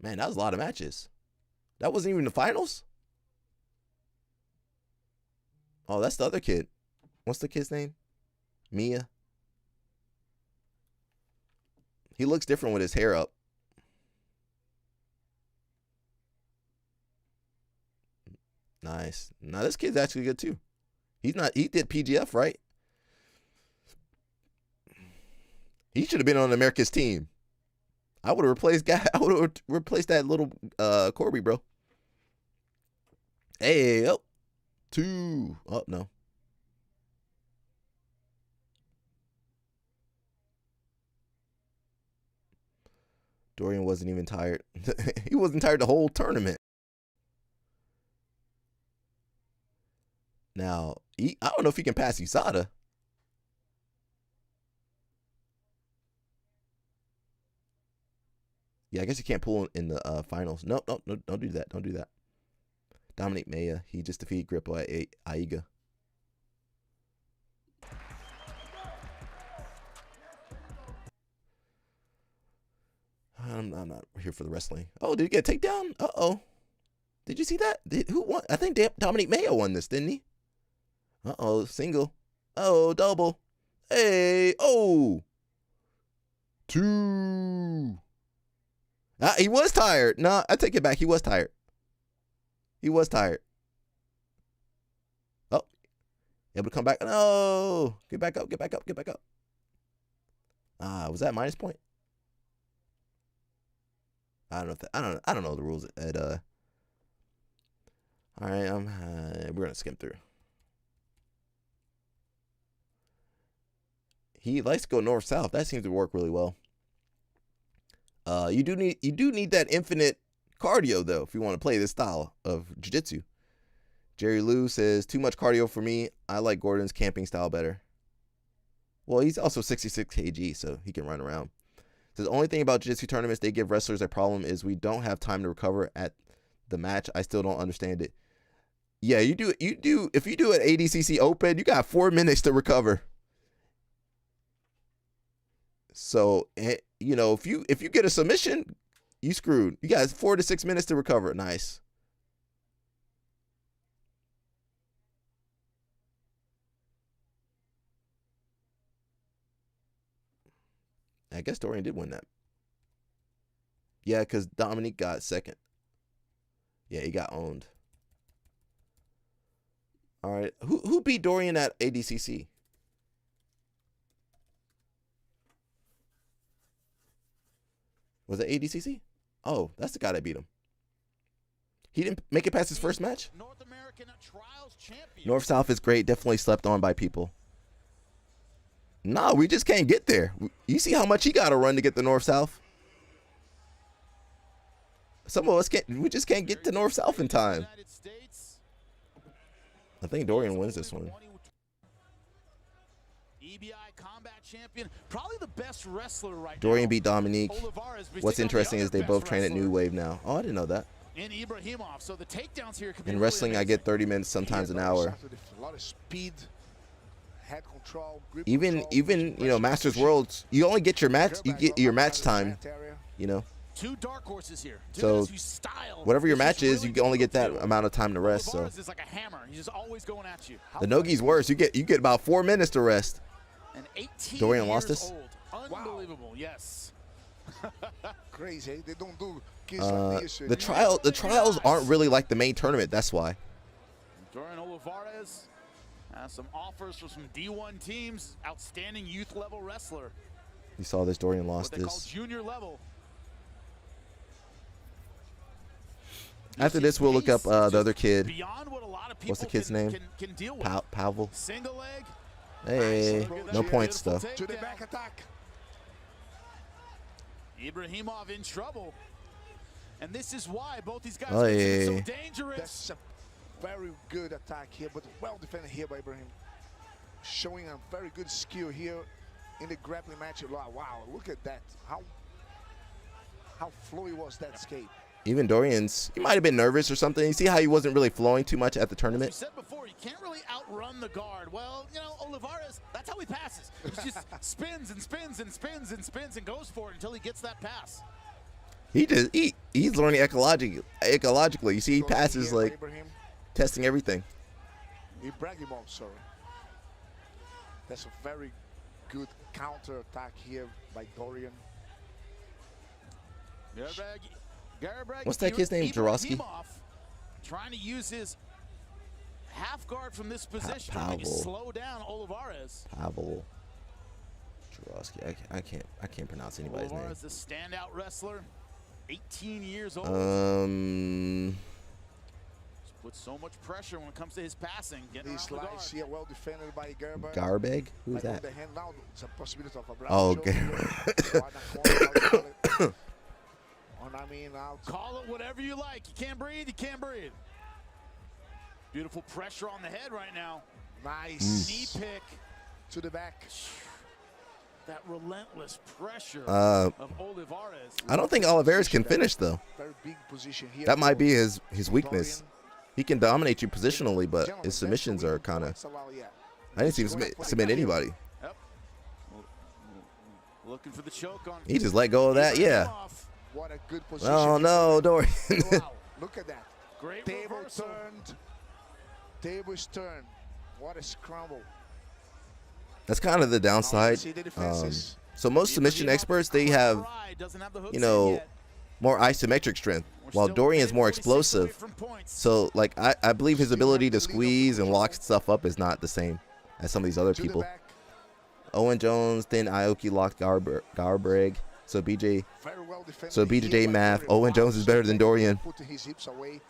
Man, that was a lot of matches. That wasn't even the finals? Oh, that's the other kid. What's the kid's name? Mia. He looks different with his hair up. Nice. Now this kid's actually good too. He did PGF, right? He should have been on America's team. I would have replaced that little Corby, bro. Hey, oh. 2. Oh, no. Dorian wasn't even tired. He wasn't tired the whole tournament. Now, I don't know if he can pass USADA. Yeah, I guess you can't pull in the finals. No, don't do that. Don't do that. Dominic Maya, he just defeated Grippo at Aiga. I'm not here for the wrestling. Oh, did he get a takedown? Uh-oh. Did you see that? Who won? I think Dominic Mayo won this, didn't he? Uh-oh, single. Oh, double. Hey, oh. 2. He was tired. No, I take it back. He was tired. He was tired. Oh. Able to come back. No. Get back up, get back up, get back up. Was that minus point? I don't know if that, I don't know the rules at all right, we're gonna skim through. He likes to go north south. That seems to work really well. You do need that infinite cardio though if you want to play this style of jiu-jitsu. Jerry Lou says too much cardio for me. I like Gordon's camping style better. Well, he's also 66 kg, so he can run around. So the only thing about jiu-jitsu tournaments they give wrestlers a problem is we don't have time to recover at the match. I still don't understand it. Yeah, if you do an ADCC Open, you got 4 minutes to recover. So, you know, if you get a submission, you screwed. You got 4 to 6 minutes to recover. Nice. I guess Dorian did win that. Yeah, because Dominique got second. Yeah, he got owned. All right. Who beat Dorian at ADCC? Was it ADCC? Oh, that's the guy that beat him. He didn't make it past his first match? North American Trials champion. North-South is great. Definitely slept on by people. No, we just can't get there. You see how much he got to run to get to North-South? Some of us can't. We just can't get to North-South in time. I think Dorian wins this one. EBI combat champion, probably the best wrestler right Dorian now. beat Dominique. Olivares, we What's take on the interesting other is they best both train at wrestler New Wave now. Oh, I didn't know that. in Ibrahimov. So the takedowns here could be In really wrestling, I get amazing. 30 minutes, sometimes an hour. A lot of speed, head control, grip Even control, you know, Masters Worlds, you only get your match. You get your match time. You know. Two dark horses here. So, Dudes whose style whatever your is just match is, really you only get that difficult to amount of time to rest. So Olivares is like a hammer. He's just always going at you. the Nogi's worse. You get about 4 minutes to rest. And 18 Dorian lost years this? old. Unbelievable. Yes. Crazy. They don't do The trials aren't really like the main tournament. That's why. Dorian Olivares has some offers from some D1 teams. Outstanding youth level wrestler. You saw this. Dorian What lost they call this. junior level. After this, we'll look up the other kid. Beyond what a lot of people What's the kid's name? Can deal with. Pavel. Single leg. Hey, Look at no that points beautiful though. To the takedown. back attack. Ibrahimov in trouble. And this is why both these guys Oh, are yeah. so dangerous. That's a very good attack here, but well defended here by Ibrahim. Showing a very good skill here in the grappling match. Wow, look at that. How fluid was that skate? Even Dorian's, he might have been nervous or something. You see how he wasn't really flowing too much at the As we tournament? said before, you can't really outrun the guard. Well, you know, Olivares, that's how he passes. He just spins and spins and spins and spins and goes for it until he gets that pass. He's learning ecologically. You see, he passes Here by like Ibrahim. testing everything. Ibrahimov, sorry. That's a very good counter attack here by Dorian. What's that kid's name? Jarosky? Ibrahimov trying to use his half guard from this position to maybe Pavel. slow down Olivares. Pavel. Jarosky. I can't pronounce anybody's name. Olivares, the standout wrestler, 18 years old. Just puts so much pressure when it comes to his passing. Getting These around the guard. slides here well defended by Gerber. Garbeg? Who's Like that? on the hand now, it's a possibility of a brown Oh, shoulder okay. here. Right in the corner, how you call it. I mean, out. Call it whatever you like. You can't breathe, you can't breathe. Beautiful pressure on the head right now. Nice. Knee pick. To the back. That relentless pressure Uh, of Olivares. I don't think Olivares can finish though. Very big position here. That might for be his weakness. Dorian. He can dominate you positionally, but Gentlemen, his submissions that's are what we kind do of. once in a while, yeah. I didn't see him Going up for the submit kill. anybody. Yep. Looking for the choke on. He just let go of that. Yeah. What a good position. Oh here. no, Dorian. Wow, look at that. Great Table reversal. turned. Table is turned. What a scramble. That's kind of the downside. See the defenses. So most submission experts, they have, you know, more isometric strength, while Dorian's more explosive. So like I believe his ability to squeeze and lock stuff up is not the same as some of these other To the people. back. Owen Jones, then Aoki locked Garbreg. So Very well defended So here BJJ by math, Dorian. Owen Jones is better than Dorian. Putting his hips away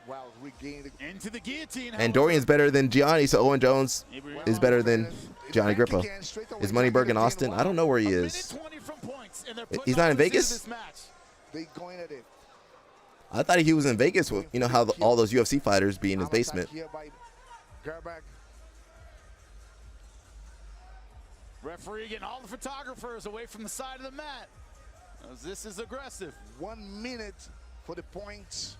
while regaining the Into the guillotine. And Dorian's better than Gianni, so Owen Jones is better than Johnny Back Grippo. again, straight away, Is Moneyberg in back Austin? again. I don't know where he A is. minute 20 from points, and they're He's putting not all in this into Vegas? this match. They going at it. I thought he was in Vegas with, you know, how all those UFC fighters be in his Now attack basement. here by Gerbach. Referee getting all the photographers away from the side of the mat. As this is aggressive. 1 minute for the points.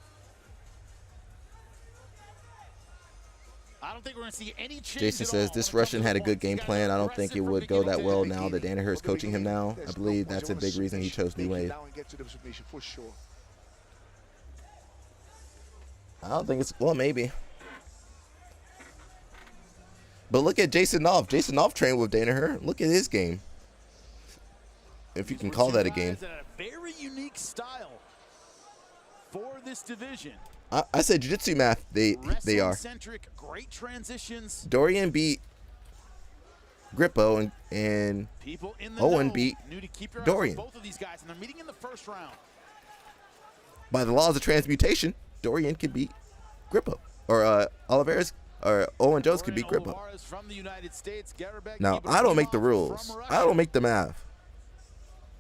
don't think we're going to see any change. Jason says this Russian had a good game plan. I don't think it would go that well now that Danaher is coaching him now. I believe that's a big reason he chose New Wave. I don't think it's, well, maybe. But look at Jason Knopf. Jason Knopf trained with Danaher. Look at his game. If you can call that a game. A very unique style for this division. I said jiu-jitsu math. They are. Great transitions. Dorian beat Grippo and Owen beat Dorian. Both of these guys, and they're meeting in the first round. By the laws of transmutation, Dorian could beat Grippo, or Oliveira's, or Owen Jones could beat Grippo. Now I don't make the rules. I don't make the math.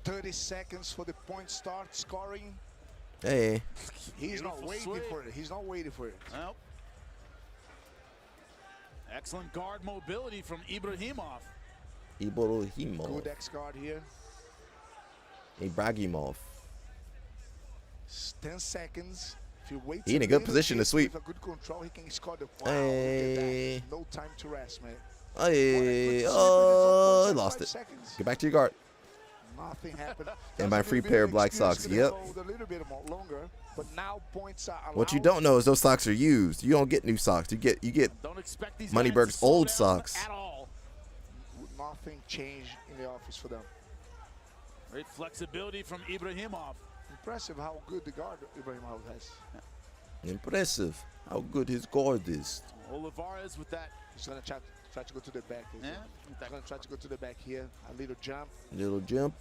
30 seconds for the point start scoring. Hey. He's not waiting for it. He's not waiting for it. Well, excellent guard mobility from Ibrahimov. Good X guard here. Ibrahimov. 10 seconds. If he waits he in a good position to sweep. With a good control, he can score the wow, hey. No time to rest, man. Hey. Oh, lost it. Get back to your guard. Nothing happened. And my free pair of black socks. Yep. A little bit longer, but now points are allowed. What you don't know is those socks are used. You don't get new socks. You get Moneyberg's old socks. At all. Nothing changed in the office for them. Great flexibility from Ibrahimov. Impressive how good the guard Ibrahimov has. Impressive how good his guard is. Olivares with that. He's gonna try to go to the back. Yeah. He's gonna try to go to the back here. A little jump. Little jump.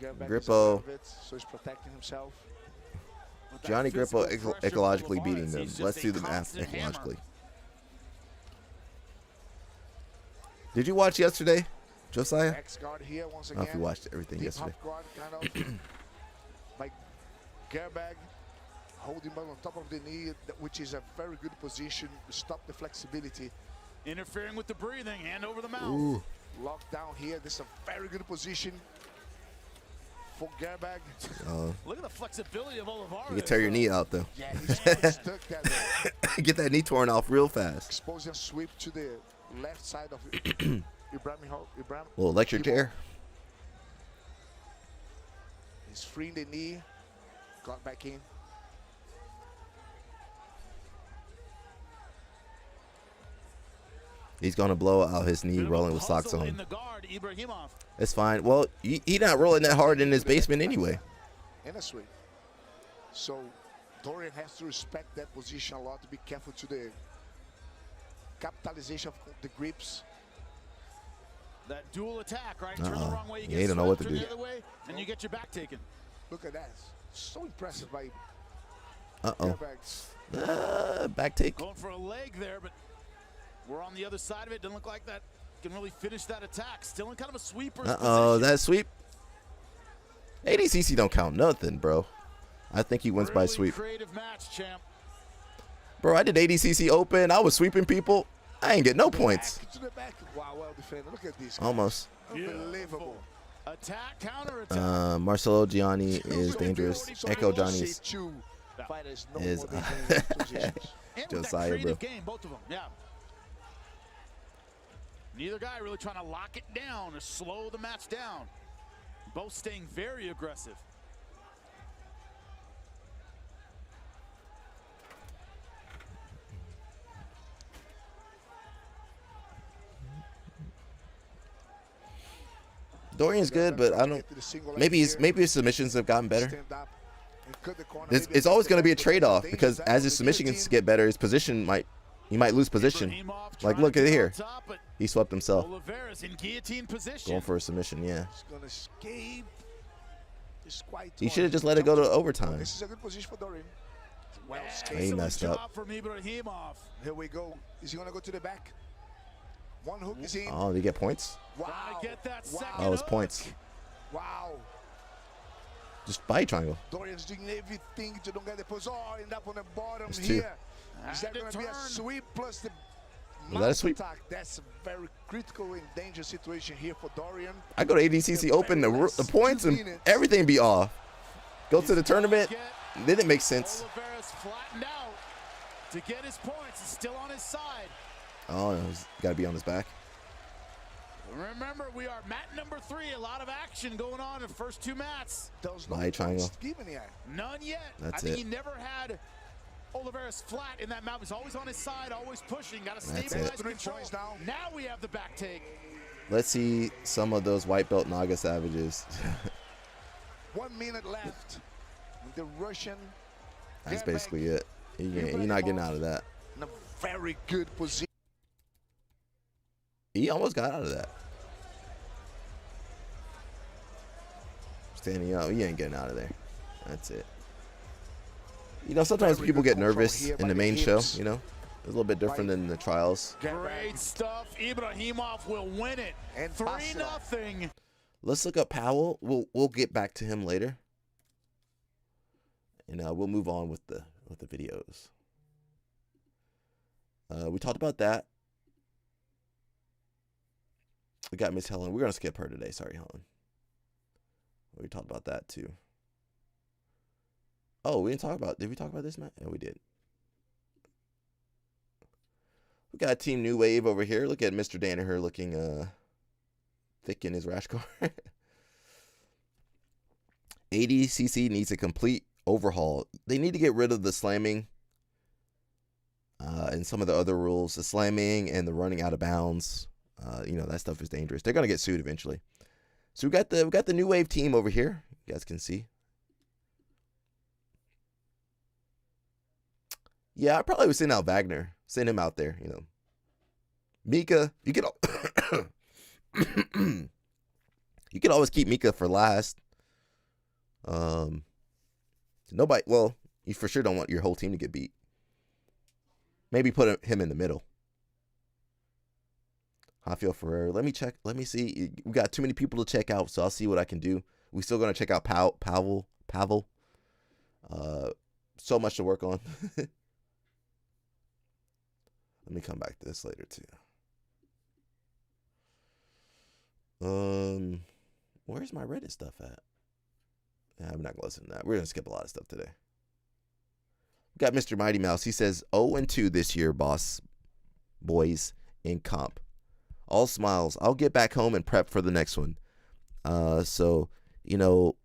Grippo. So he's protecting himself. Johnny Grippo ecologically beating them. Let's do the math ecologically. Did you watch yesterday, Josiah? X-guard here once I don't know again. if you watched everything yesterday. Guard, kind of like Gerbag holding him on top of the knee, which is a very good position to stop the flexibility. Interfering with the breathing, hand over the mouth. Ooh. Locked down here. This is a very good position for Gerbag. Look at the flexibility of Olivares. You can tear your knee out though. Yeah, he's stuck that Get that knee torn off real fast. Exposing a sweep to the left side of Ibrahim. Little electric chair. He's freeing the knee. Got back in. He's gonna blow out his knee rolling with socks on. In the guard, Ibrahimov. It's fine. Well, he not rolling that hard in his basement anyway. In a sweep. So Dorian has to respect that position a lot, to be careful to the capitalization of the grips. That dual attack, right? Turn the wrong way, you He get don't know what to turn do. the other way, and you get your back taken. Look at that. So impressive by Back take. Going for a leg there, but we're on the other side of it. Doesn't look like that can really finish that attack. Still in kind of a sweeper's position. That sweep. ADCC don't count nothing, bro. I think he wins by sweep. Creative match, champ. Bro, I did ADCC Open. I was sweeping people. I ain't get no points. To the back. Wow, well defended. Look at this. Almost. Unbelievable. Attack, counter attack. Marcelo Gianni is dangerous. Echo Johnny is Josiah, bro. Game, both of them. Yeah. Neither guy really trying to lock it down or slow the match down. Both staying very aggressive. Dorian's good, but I don't. Maybe his submissions have gotten better. It's always going to be a trade-off because as his submissions get better, his position he might lose position. Like look at here, he swept himself. Going for a submission, yeah. He should have just let it go to overtime. This is a good position for Dorian. Well, he messed up. Here we go. Is he going to go to the back? One hook is in. Oh, did he get points? Wow. Oh, it's points. Wow. Just body triangle. Dorian's doing everything to don't get the post. Oh, end up on the bottom That's here. Is that going to be a sweep plus the Was that a sweep? attack? That's a very critical and dangerous situation here for Dorian. I go to ADCC Open, the points and everything be off. Go to the tournament, didn't make sense. to get his points. He's still on his side. Oh, no, he's got to be on his back. Remember, we are mat number 3. A lot of action going on in the first 2 mats. There's Light triangle. given yet. None yet. That's I think it. he never had Oliveira's flat in that mount. He's always on his side, always pushing. Got to That's stabilize it. control. Now we have the back take. Let's see some of those white belt Naga savages. 1 minute left. The Russian. That's Gerbeck basically it. You're not getting out of that. in a very good position. He almost got out of that. Standing up, he ain't getting out of there. That's it. You know, sometimes Very people good get control nervous here in by the the main show, hips. you know? It's a little bit different than the trials. Great stuff. Ibrahimov will win it. And 3-0. Let's look up Powell. We'll get back to him later. And we'll move on with the videos. We talked about that. We got Miss Helen. We're gonna skip her today. Sorry, Helen. We talked about that too. Oh, we didn't talk about. Did we talk about this, Matt? Yeah, we did. We got Team New Wave over here. Look at Mr. Danaher looking thick in his rash car. ADCC needs a complete overhaul. They need to get rid of the slamming and some of the other rules. The slamming and the running out of bounds. You know, that stuff is dangerous. They're gonna get sued eventually. So we got the New Wave team over here. You guys can see. Yeah, I probably would send out Wagner. Send him out there, you know. Mika, you could you could always keep Mika for last. Nobody, well, you for sure don't want your whole team to get beat. Maybe put him in the middle. Rafael Ferrer. Let me check. Let me see. We got too many people to check out, so I'll see what I can do. We still gonna check out Pavel. So much to work on. Let me come back to this later too. Where's my Reddit stuff at? Yeah, I'm not gonna listen to that. We're gonna skip a lot of stuff today. We got Mr. Mighty Mouse. He says 0-2 this year, boys in comp. All smiles. I'll get back home and prep for the next one. So, you know,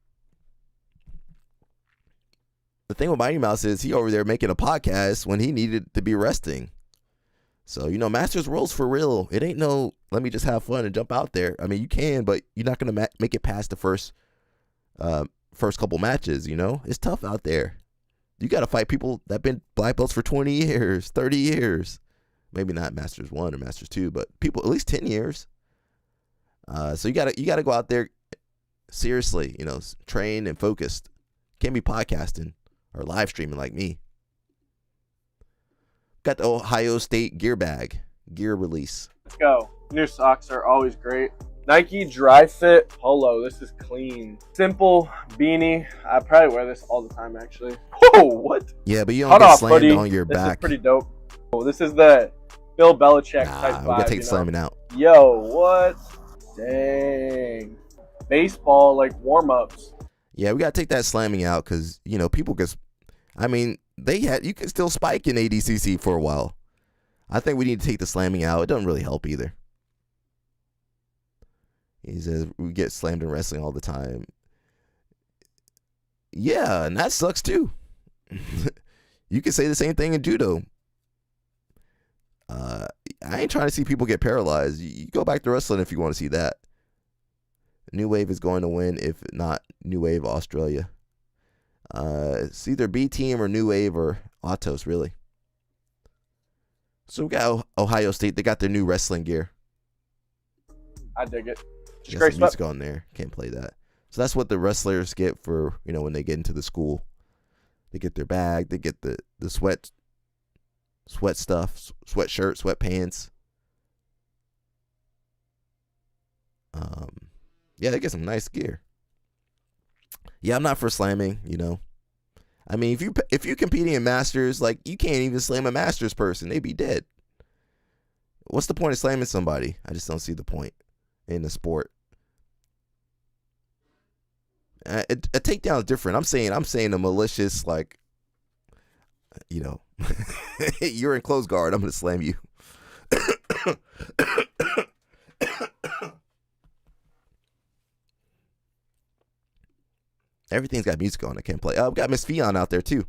the thing with Mighty Mouse is he over there making a podcast when he needed to be resting. So, you know, Masters World's for real. It ain't no, let me just have fun and jump out there. I mean, you can, but you're not going to make it past the first couple matches, you know? It's tough out there. You got to fight people that been black belts for 20 years, 30 years. Maybe not Masters 1 or Masters 2, but people at least 10 years. So you gotta go out there seriously, you know, trained and focused. Can't be podcasting or live streaming like me. Got the Ohio State gear release. Let's go. New socks are always great. Nike Dry Fit Polo. This is clean. Simple beanie. I probably wear this all the time, actually. Whoa, what? Yeah, but you don't Cut get off, slammed buddy. on your This back. is pretty dope. Oh, this is the Bill Belichick type we vibe. gotta take you the know? slamming out. Yo, what? Dang. Baseball, like warm-ups. Yeah, we gotta take that slamming out because, you know, people just, I mean, you can still spike in ADCC for a while. I think we need to take the slamming out. It doesn't really help either. He says we get slammed in wrestling all the time. Yeah, and that sucks too. You can say the same thing in judo. I ain't trying to see people get paralyzed. You go back to wrestling if you want to see that. New Wave is going to win, if not New Wave Australia. It's either B Team or New Wave or Autos, really. So we got Ohio State. They got their new wrestling gear. I dig it. Just Got great some stuff. music on there. Can't play that. So that's what the wrestlers get for, you know, when they get into the school. They get their bag. They get the sweat stuff, sweatshirt, sweatpants. Yeah, they get some nice gear. Yeah, I'm not for slamming, you know. I mean, if you competing in Masters, like, you can't even slam a Masters person. They'd be dead. What's the point of slamming somebody? I just don't see the point in the sport. A takedown is different. I'm saying a malicious, like, you know, You're in close guard. I'm gonna slam you. Everything's got music on. I can't play. We got Miss Fion out there too.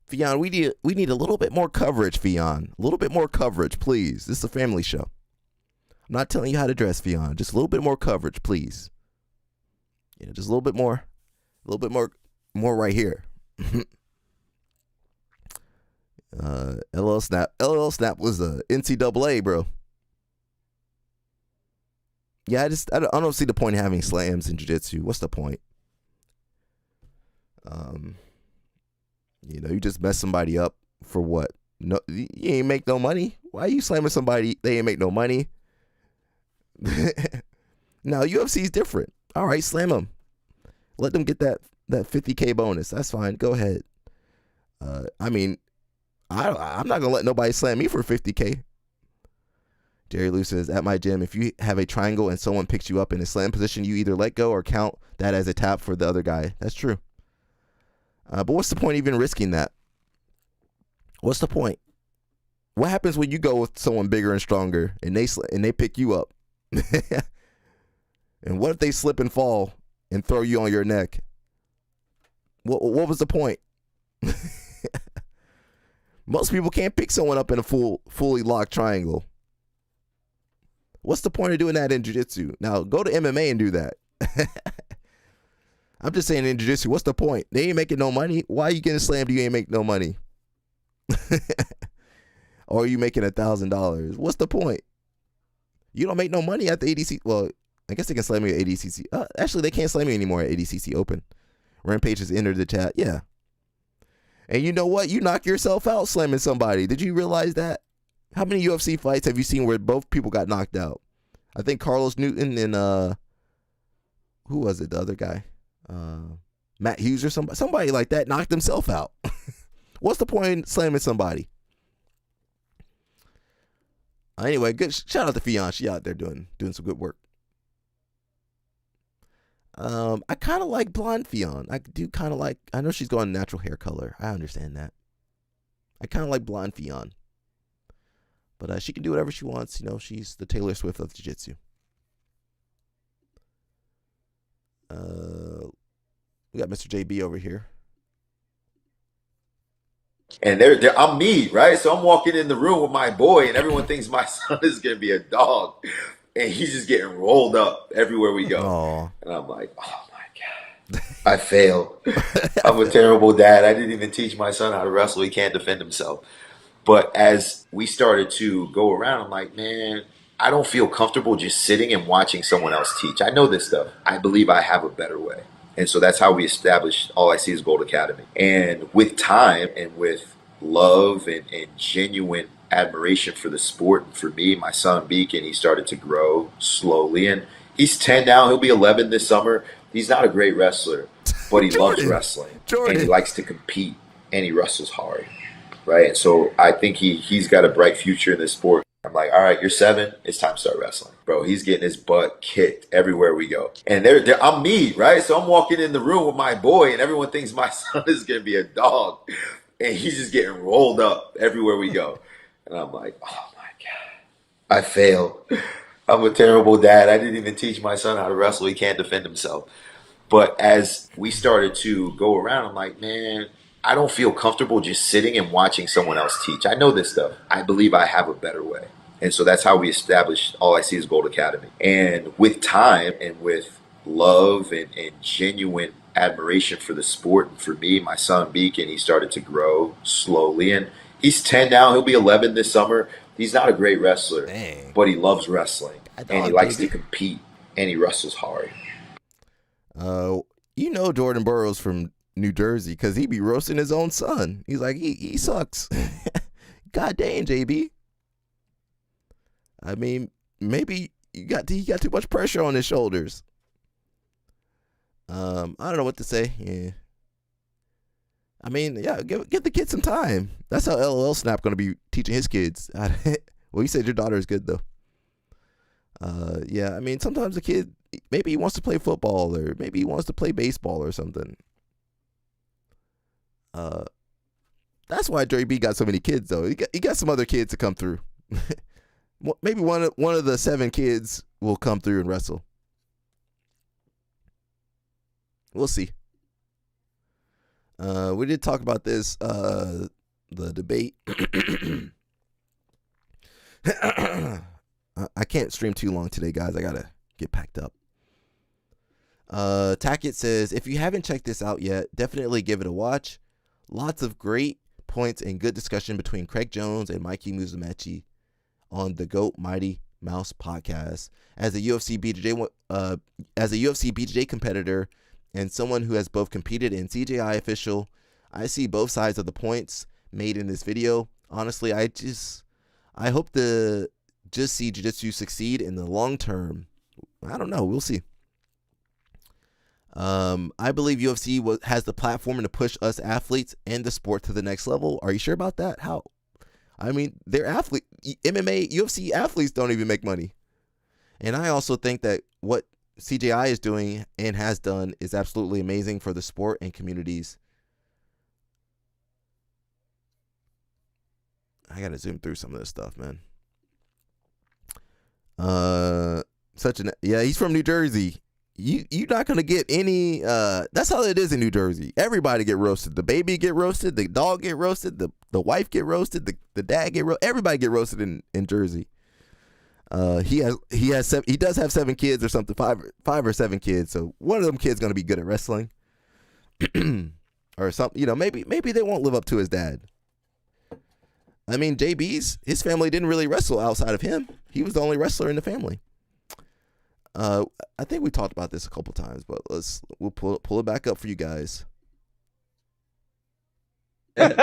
Fion, we need a little bit more coverage, Fion. A little bit more coverage, please. This is a family show. I'm not telling you how to dress, Fion. Just a little bit more coverage, please. Yeah, just a little bit more right here. LL Snap was a NCAA, bro. Yeah, I don't see the point of having slams in jiu-jitsu. What's the point? You just mess somebody up for what? No, you ain't make no money. Why are you slamming somebody? They ain't make no money. Now UFC's different. All right, slam them. Let them get that $50K bonus. That's fine. Go ahead. I'm not gonna let nobody slam me for $50K. Jerry Lou says, at my gym, if you have a triangle and someone picks you up in a slam position, you either let go or count that as a tap for the other guy. That's true. But what's the point even risking that? What's the point? What happens when you go with someone bigger and stronger and they pick you up? And what if they slip and fall and throw you on your neck? What was the point? Most people can't pick someone up in a fully locked triangle. What's the point of doing that in jiu-jitsu? Now, go to MMA and do that. I'm just saying in jiu-jitsu, what's the point? They ain't making no money. Why are you getting slammed? You ain't make no money. Or are you making $1,000? What's the point? You don't make no money at the ADCC. Well, I guess they can slam you at ADCC. Actually, they can't slam you anymore at ADCC Open. Rampage has entered the chat. Yeah. And you know what? You knock yourself out slamming somebody. Did you realize that? How many UFC fights have you seen where both people got knocked out? I think Carlos Newton and who was it? The other guy, Matt Hughes or somebody like that knocked himself out. What's the point in slamming somebody? Anyway, good shout out to Fion. She out there doing some good work. I kind of like blonde Fion. I know she's going natural hair color. I understand that. I kind of like blonde Fion. But she can do whatever she wants. You know, she's the Taylor Swift of jiu-jitsu. We got Mr. JB over here. And I'm me, right? So I'm walking in the room with my boy, and everyone thinks my son is going to be a dog. And he's just getting rolled up everywhere we go. Aww. And I'm like, oh, my God. I failed. I'm a terrible dad. I didn't even teach my son how to wrestle. He can't defend himself. But as we started to go around, I'm like, man, I don't feel comfortable just sitting and watching someone else teach. I know this stuff. I believe I have a better way. And so that's how we established All I See is Gold Academy. And with time and with love and genuine admiration for the sport, and for me, my son Beacon, he started to grow slowly. And he's 10 now. He'll be 11 this summer. He's not a great wrestler, but he loves wrestling. And he likes to compete, and he wrestles hard. Right. And so I think he's got a bright future in this sport. I'm like, all right, you're 7. It's time to start wrestling. Bro, he's getting his butt kicked everywhere we go. And I'm me, right? So I'm walking in the room with my boy, and everyone thinks my son is going to be a dog. And he's just getting rolled up everywhere we go. And I'm like, oh, my God. I failed. I'm a terrible dad. I didn't even teach my son how to wrestle. He can't defend himself. But as we started to go around, I'm like, man, I don't feel comfortable just sitting and watching someone else teach. I know this stuff. I believe I have a better way. And so that's how we established All I See is Gold Academy. And with time and with love and genuine admiration for the sport, and for me, my son Beacon, he started to grow slowly. And he's 10 now. He'll be 11 this summer. He's not a great wrestler, Dang. but he loves wrestling. And he likes to compete. And he wrestles hard. You know Jordan Burroughs from New Jersey because he be roasting his own son. He's like, he sucks. God dang, JB. I mean, maybe he got too much pressure on his shoulders. I don't know what to say. Yeah. I mean, yeah, give the kid some time. That's how LOL Snap going to be teaching his kids. Well, you said your daughter is good though. Yeah, I mean, sometimes the kid, maybe he wants to play football or maybe he wants to play baseball or something. That's why JB got so many kids though. He got some other kids to come through. Maybe one of the 7 kids will come through and wrestle. We'll see. We did talk about this, the debate. I can't stream too long today, guys. I gotta get packed up. Tackett says, if you haven't checked this out yet, definitely give it a watch. Lots of great points and good discussion between Craig Jones and Mikey Musumeci on the GOAT Mighty Mouse podcast. As a UFC BJJ competitor and someone who has both competed in CJI official, I see both sides of the points made in this video. Honestly, I hope to just see jiu-jitsu succeed in the long term. I don't know. We'll see. I believe UFC has the platform to push us athletes and the sport to the next level. Are you sure about that? How? I mean, they're MMA, UFC athletes don't even make money. And I also think that what CJI is doing and has done is absolutely amazing for the sport and communities. I gotta zoom through some of this stuff, man. He's from New Jersey. You're not gonna get any. That's how it is in New Jersey. Everybody get roasted. The baby get roasted. The dog get roasted. The wife get roasted. The dad get roasted. Everybody get roasted in Jersey. He does have 7 kids or something, 5 or 7 kids. So one of them kids gonna be good at wrestling, or something. You know, maybe they won't live up to his dad. I mean, his family didn't really wrestle outside of him. He was the only wrestler in the family. I think we talked about this a couple times, but we'll pull it back up for you guys. I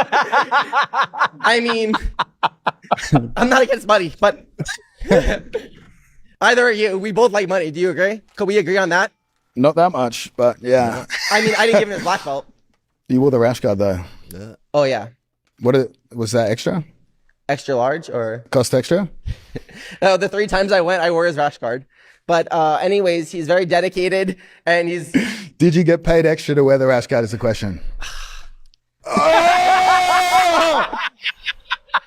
mean, I'm not against money, but either are you. We both like money. Do you agree? Could we agree on that? Not that much, but yeah. I mean, I didn't give him his black belt. You wore the rash guard though. Yeah. Oh yeah. Was that extra? Extra large or cost extra? No, the 3 times I went, I wore his rash guard. But anyways, he's very dedicated, and he's. Did you get paid extra to wear the rash guard? Is the question. Oh!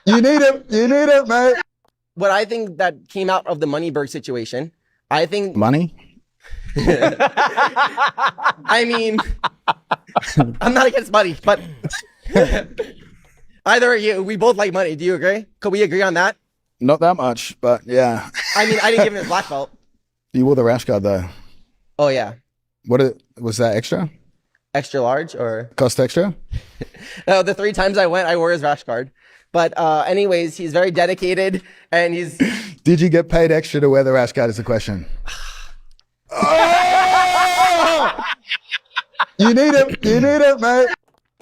You need it, mate. What I think that came out of the Moneyberg situation, I think money. I mean, I'm not against money, but either are you. We both like money. Do you agree? Could we agree on that? Not that much, but yeah. I mean, I didn't give him his black belt. You wore the rash guard though. Oh yeah. Was that extra? Extra large or cost extra? No, the 3 times I went, I wore his rash guard. But anyways, he's very dedicated, and he's. Did you get paid extra to wear the rash guard? Is the question. Oh! You need it, mate.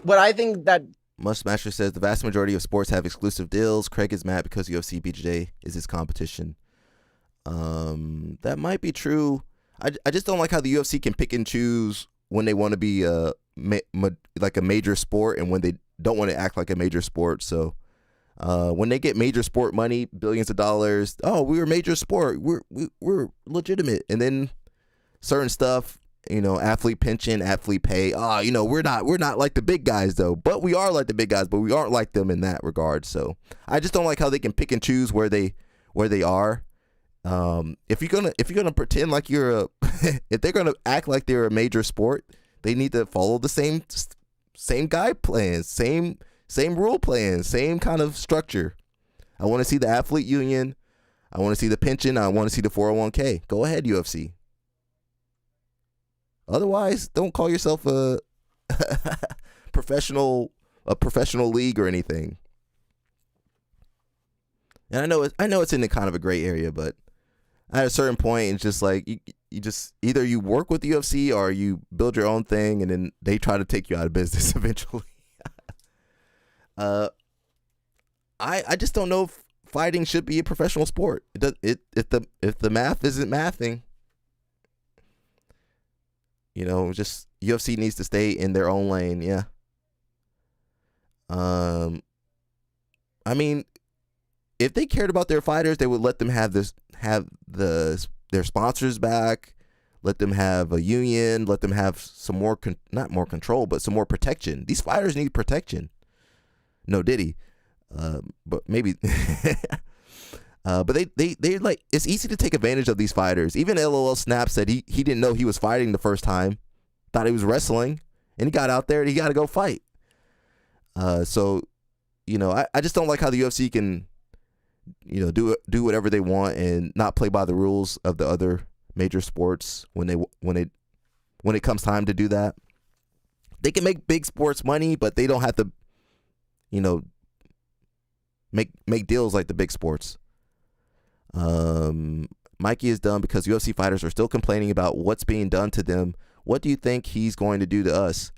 What I think that. Mushmaster says the vast majority of sports have exclusive deals. Craig is mad because UFC BJJ is his competition. That might be true. I just don't like how the UFC can pick and choose when they want to be like a major sport and when they don't want to act like a major sport. So when they get major sport money, billions of dollars, oh, we're a major sport, we're legitimate, and then certain stuff, you know, athlete pension, athlete pay, we're not like the big guys though, but we are like the big guys, but we aren't like them in that regard. So I just don't like how they can pick and choose where they are. If you're gonna pretend like you're if they're gonna act like they're a major sport, they need to follow the same guide plans, same rule plans, same kind of structure. I want to see the athlete union. I want to see the pension. I want to see the 401k. Go ahead, UFC. Otherwise, don't call yourself a professional league or anything. And I know it's in a kind of a gray area, but at a certain point, it's just like you just either you work with the UFC or you build your own thing, and then they try to take you out of business eventually. I just don't know if fighting should be a professional sport. If the math isn't mathing, just UFC needs to stay in their own lane. Yeah. I mean, if they cared about their fighters, they would let them have their sponsors back, let them have a union, let them have some more not more control, but some more protection. These fighters need protection. No Diddy. But maybe but they like, it's easy to take advantage of these fighters. Even LOL Snap said he didn't know he was fighting the first time, thought he was wrestling, and he got out there and he got to go fight. So I just don't like how the UFC can do whatever they want and not play by the rules of the other major sports when it comes time to do that. They can make big sports money, but they don't have to make deals like the big sports. Mikey is done because UFC fighters are still complaining about what's being done to them. What do you think he's going to do to us?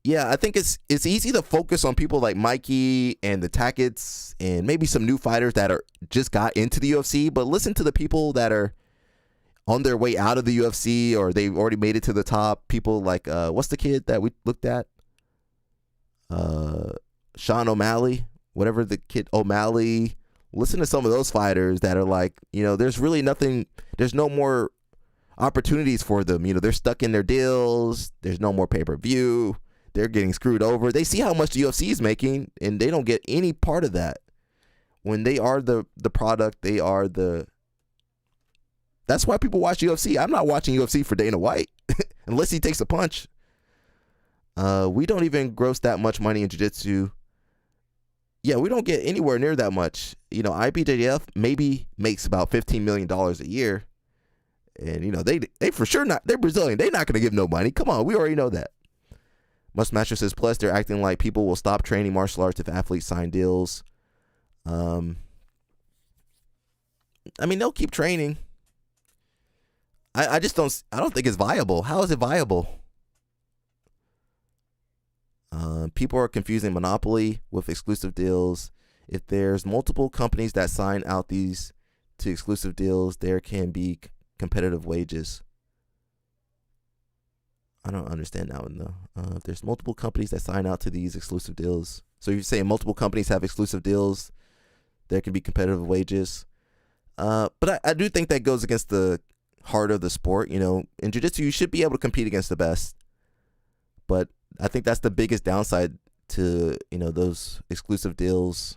Yeah, I think it's easy to focus on people like Mikey and the Tackets and maybe some new fighters that are just got into the UFC, but listen to the people that are on their way out of the UFC or they've already made it to the top. People like what's the kid that we looked at? Sean O'Malley, whatever the kid O'Malley. Listen to some of those fighters that are like, there's really nothing, there's no more opportunities for them. They're stuck in their deals. There's no more pay-per-view. They're getting screwed over. They see how much the UFC is making, and they don't get any part of that. When they are the product, they are the... That's why people watch UFC. I'm not watching UFC for Dana White, unless he takes a punch. We don't even gross that much money in jiu-jitsu. Yeah, we don't get anywhere near that much. IBJJF maybe makes about $15 million a year. And, they for sure not... They're Brazilian. They're not going to give no money. Come on, we already know that. Mustmaster says, plus they're acting like people will stop training martial arts if athletes sign deals. I mean, they'll keep training. I don't think it's viable. How is it viable? People are confusing monopoly with exclusive deals. If there's multiple companies that sign out these to exclusive deals, there can be competitive wages. I don't understand that one though. If there's multiple companies that sign out to these exclusive deals, so you're saying multiple companies have exclusive deals, there can be competitive wages. But I do think that goes against the heart of the sport. In jiu-jitsu, you should be able to compete against the best. But I think that's the biggest downside to those exclusive deals.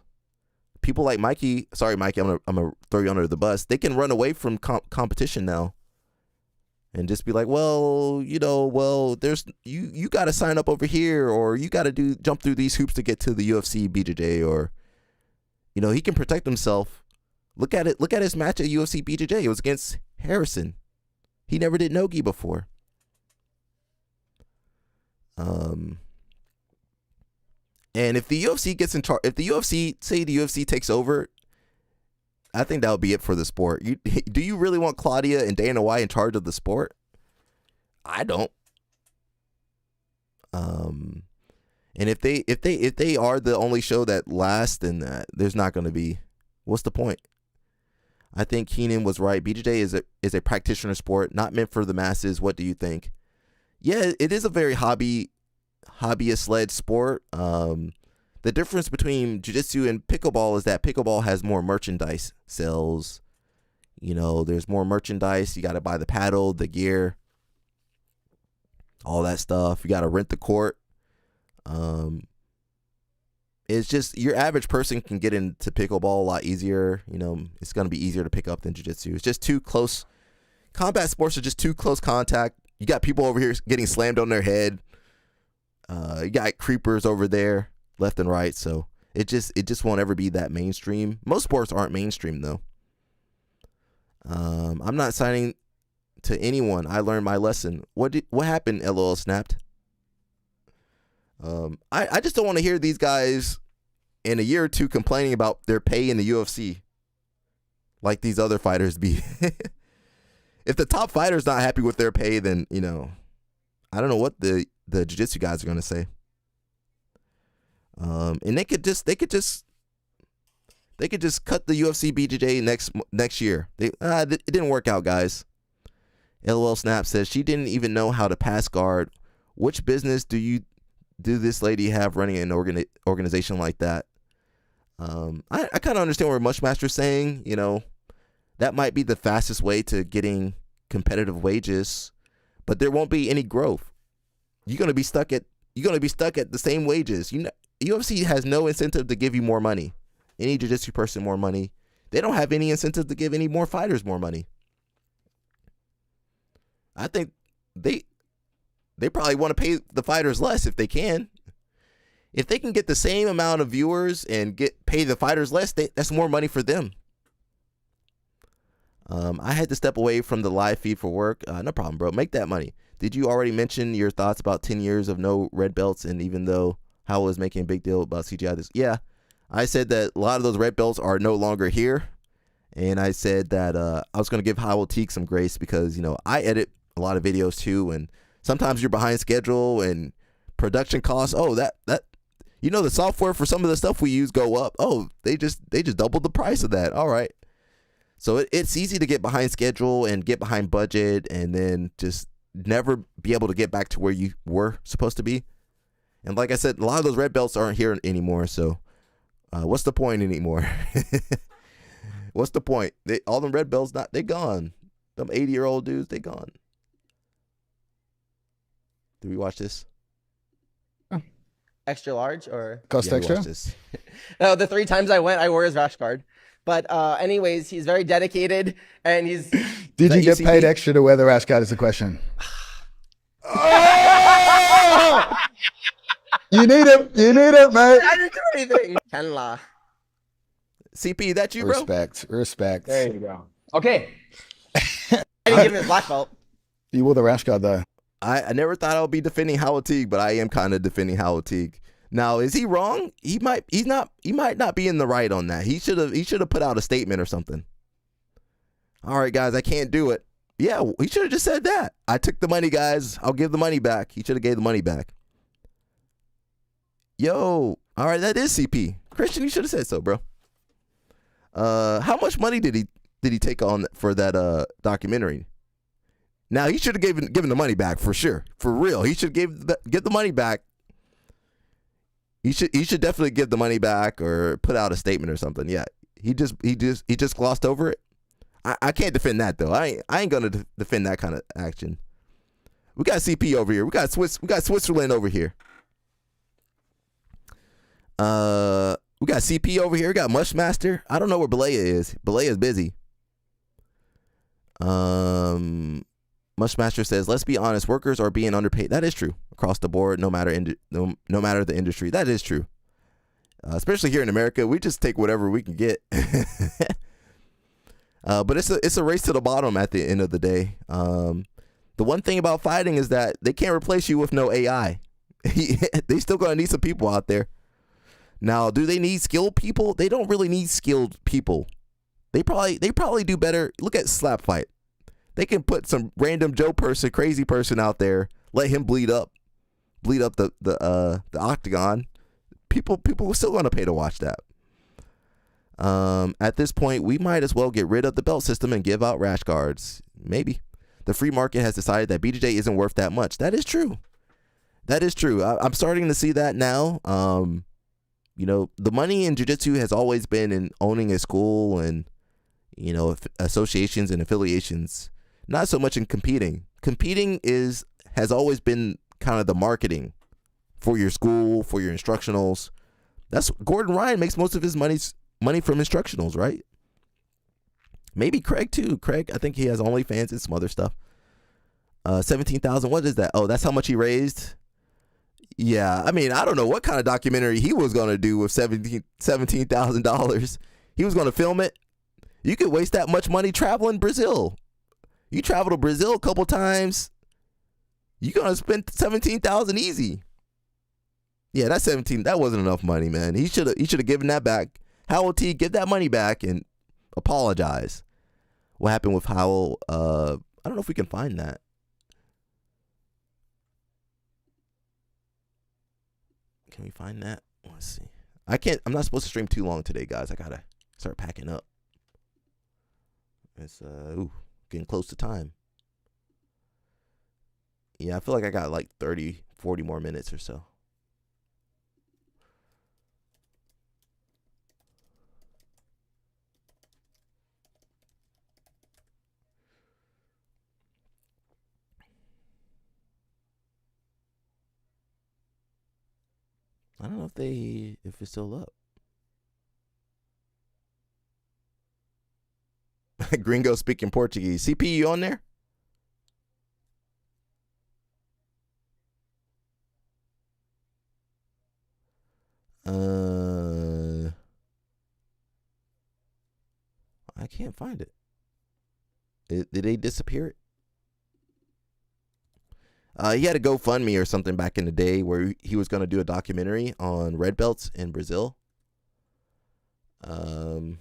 People like Mikey, sorry Mikey, I'm gonna throw you under the bus. They can run away from competition now. And just be like, there's you got to sign up over here, or you got to jump through these hoops to get to the UFC BJJ, or he can protect himself. Look at it. Look at his match at UFC BJJ. It was against Harrison. He never did no-gi before. And if the UFC gets in charge, if the UFC takes over, I think that would be it for the sport. Do you really want Claudia and Dana White in charge of the sport? I don't. And if they are the only show that lasts, then there's not going to be. What's the point? I think Keenan was right. BJJ is a practitioner sport, not meant for the masses. What do you think? Yeah, it is a very hobbyist-led sport. The difference between jiu-jitsu and pickleball is that pickleball has more merchandise sales. There's more merchandise. You got to buy the paddle, the gear, all that stuff. You got to rent the court. It's just your average person can get into pickleball a lot easier. It's going to be easier to pick up than jiu-jitsu. It's just too close. Combat sports are just too close contact. You got people over here getting slammed on their head. You got creepers over there, left and right. So it just won't ever be that mainstream. Most sports aren't mainstream though. I'm not signing to anyone. I learned my lesson. What happened? LOL snapped. I just don't want to hear these guys in a year or two complaining about their pay in the UFC like these other fighters be. If the top fighter's not happy with their pay, then, you know, I don't know what the jiu-jitsu guys are going to say. And they could just cut the UFC BJJ next year. It didn't work out, guys. LOL Snap says she didn't even know how to pass guard. Which business do this lady have running an organization like that? I kind of understand what Mushmaster's saying. You know, that might be the fastest way to getting competitive wages, but there won't be any growth. You're gonna be stuck at the same wages. You know, UFC has no incentive to give you more money. Any jiu-jitsu person more money. They don't have any incentive to give any more fighters more money. I think they probably want to pay the fighters less if they can. If they can get the same amount of viewers and pay the fighters less, that's more money for them. I had to step away from the live feed for work. No problem, bro. Make that money. Did you already mention your thoughts about 10 years of no red belts? And even though Howell was making a big deal about CGI, yeah, I said that a lot of those red belts are no longer here. And I said that I was going to give Howell Teague some grace because, you know, I edit a lot of videos too. And sometimes you're behind schedule and production costs. Oh, that you know, the software for some of the stuff we use go up. Oh, they just doubled the price of that. All right. So it's easy to get behind schedule and get behind budget and then just never be able to get back to where you were supposed to be. And like I said, a lot of those red belts aren't here anymore. So what's the point anymore? What's the point? All them red belts, they gone. Them 80-year-old dudes, they gone. Did we watch this? Extra large or? Cost extra? No, the 3 times I went, I wore his rash guard. But anyways, he's very dedicated, and he's... Did you get paid extra to wear the rash guard is the question. Oh! You need it, mate. I didn't do anything. Kenla. CP, that you, bro? Respect. There you go. Okay. I didn't give him his black belt. You wore the rash guard, though. I never thought I would be defending Howell Teague, but I am kind of defending Howell Teague. Now, is he wrong? He might not be in the right on that. He should have put out a statement or something. All right, guys, I can't do it. Yeah, he should have just said that. I took the money, guys. I'll give the money back. He should have gave the money back. Yo, all right, that is CP. Christian, you should have said so, bro. How much money did he take on for that documentary? Now, he should have given the money back for sure. For real. He should give the money back. He should definitely give the money back or put out a statement or something. Yeah. He just glossed over it. I can't defend that though. I ain't gonna defend that kind of action. We got CP over here. We got Switzerland over here. We got CP over here. We got Mushmaster. I don't know where Balea is. Balea is busy. Mushmaster says, let's be honest, workers are being underpaid. That is true across the board, no matter the industry. That is true. Especially here in America, we just take whatever we can get. But it's a race to the bottom at the end of the day. The one thing about fighting is that they can't replace you with no AI. They still gonna need some people out there. Now, do they need skilled people? They don't really need skilled people. They probably do better. Look at Slap Fight. They can put some random Joe person, crazy person out there, let him bleed up the octagon. People are still gonna pay to watch that. At this point, we might as well get rid of the belt system and give out rash guards. Maybe. The free market has decided that BJJ isn't worth that much. That is true. That is true. I'm starting to see that now. You know, the money in jiu-jitsu has always been in owning a school and, you know, associations and affiliations. Not so much in competing. Competing has always been kind of the marketing for your school, for your instructionals. That's Gordon Ryan makes most of his money from instructionals, right? Maybe Craig too. Craig, I think he has OnlyFans and some other stuff. 17,000. What is that? Oh, that's how much he raised. Yeah, I mean, I don't know what kind of documentary he was gonna do with $17,000. He was gonna film it You could waste that much money traveling Brazil. You travel to Brazil a couple times, you're gonna spend 17,000 easy. Yeah, that 17, that wasn't enough money, man. He should have given that back. Howell T, give that money back and apologize. What happened with Howell? I don't know if we can find that. Can we find that? Let's see. I'm not supposed to stream too long today, guys. I gotta start packing up. It's getting close to time. Yeah, I feel like I got like 30, 40 more minutes or so. I don't know if it's still up. Gringo speaking Portuguese. CP, you on there? I can't find it. Did they disappear it? He had a GoFundMe or something back in the day where he was going to do a documentary on red belts in Brazil. Is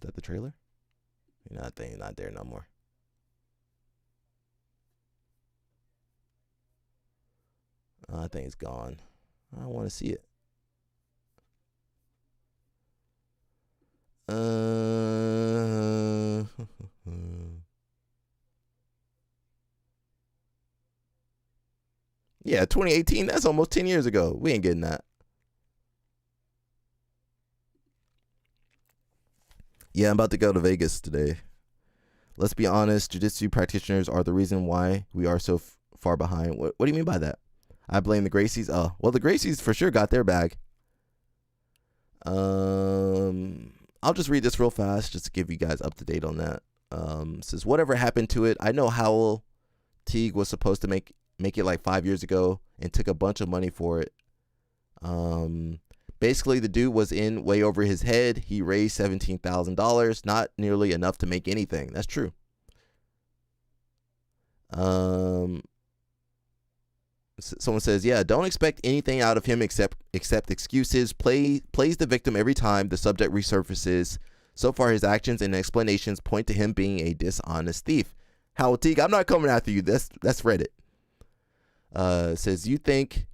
that the trailer? Not there no more. I think it's gone. I don't want to see it. Yeah, 2018, that's almost 10 years ago. We ain't getting that. Yeah, I'm about to go to Vegas today. Let's be honest, jiu-jitsu practitioners are the reason why we are so far behind. What do you mean by that? I blame the Gracies. Oh, well, the Gracies for sure got their bag. I'll just read this real fast just to give you guys up to date on that. Says, whatever happened to it, I know Howell Teague was supposed to make it like 5 years ago and took a bunch of money for it. Basically, the dude was in way over his head. He raised $17,000, not nearly enough to make anything. That's true. Someone says, yeah, don't expect anything out of him except excuses. Plays the victim every time the subject resurfaces. So far, his actions and explanations point to him being a dishonest thief. Howell Teague, I'm not coming after you. That's Reddit. Says you'd think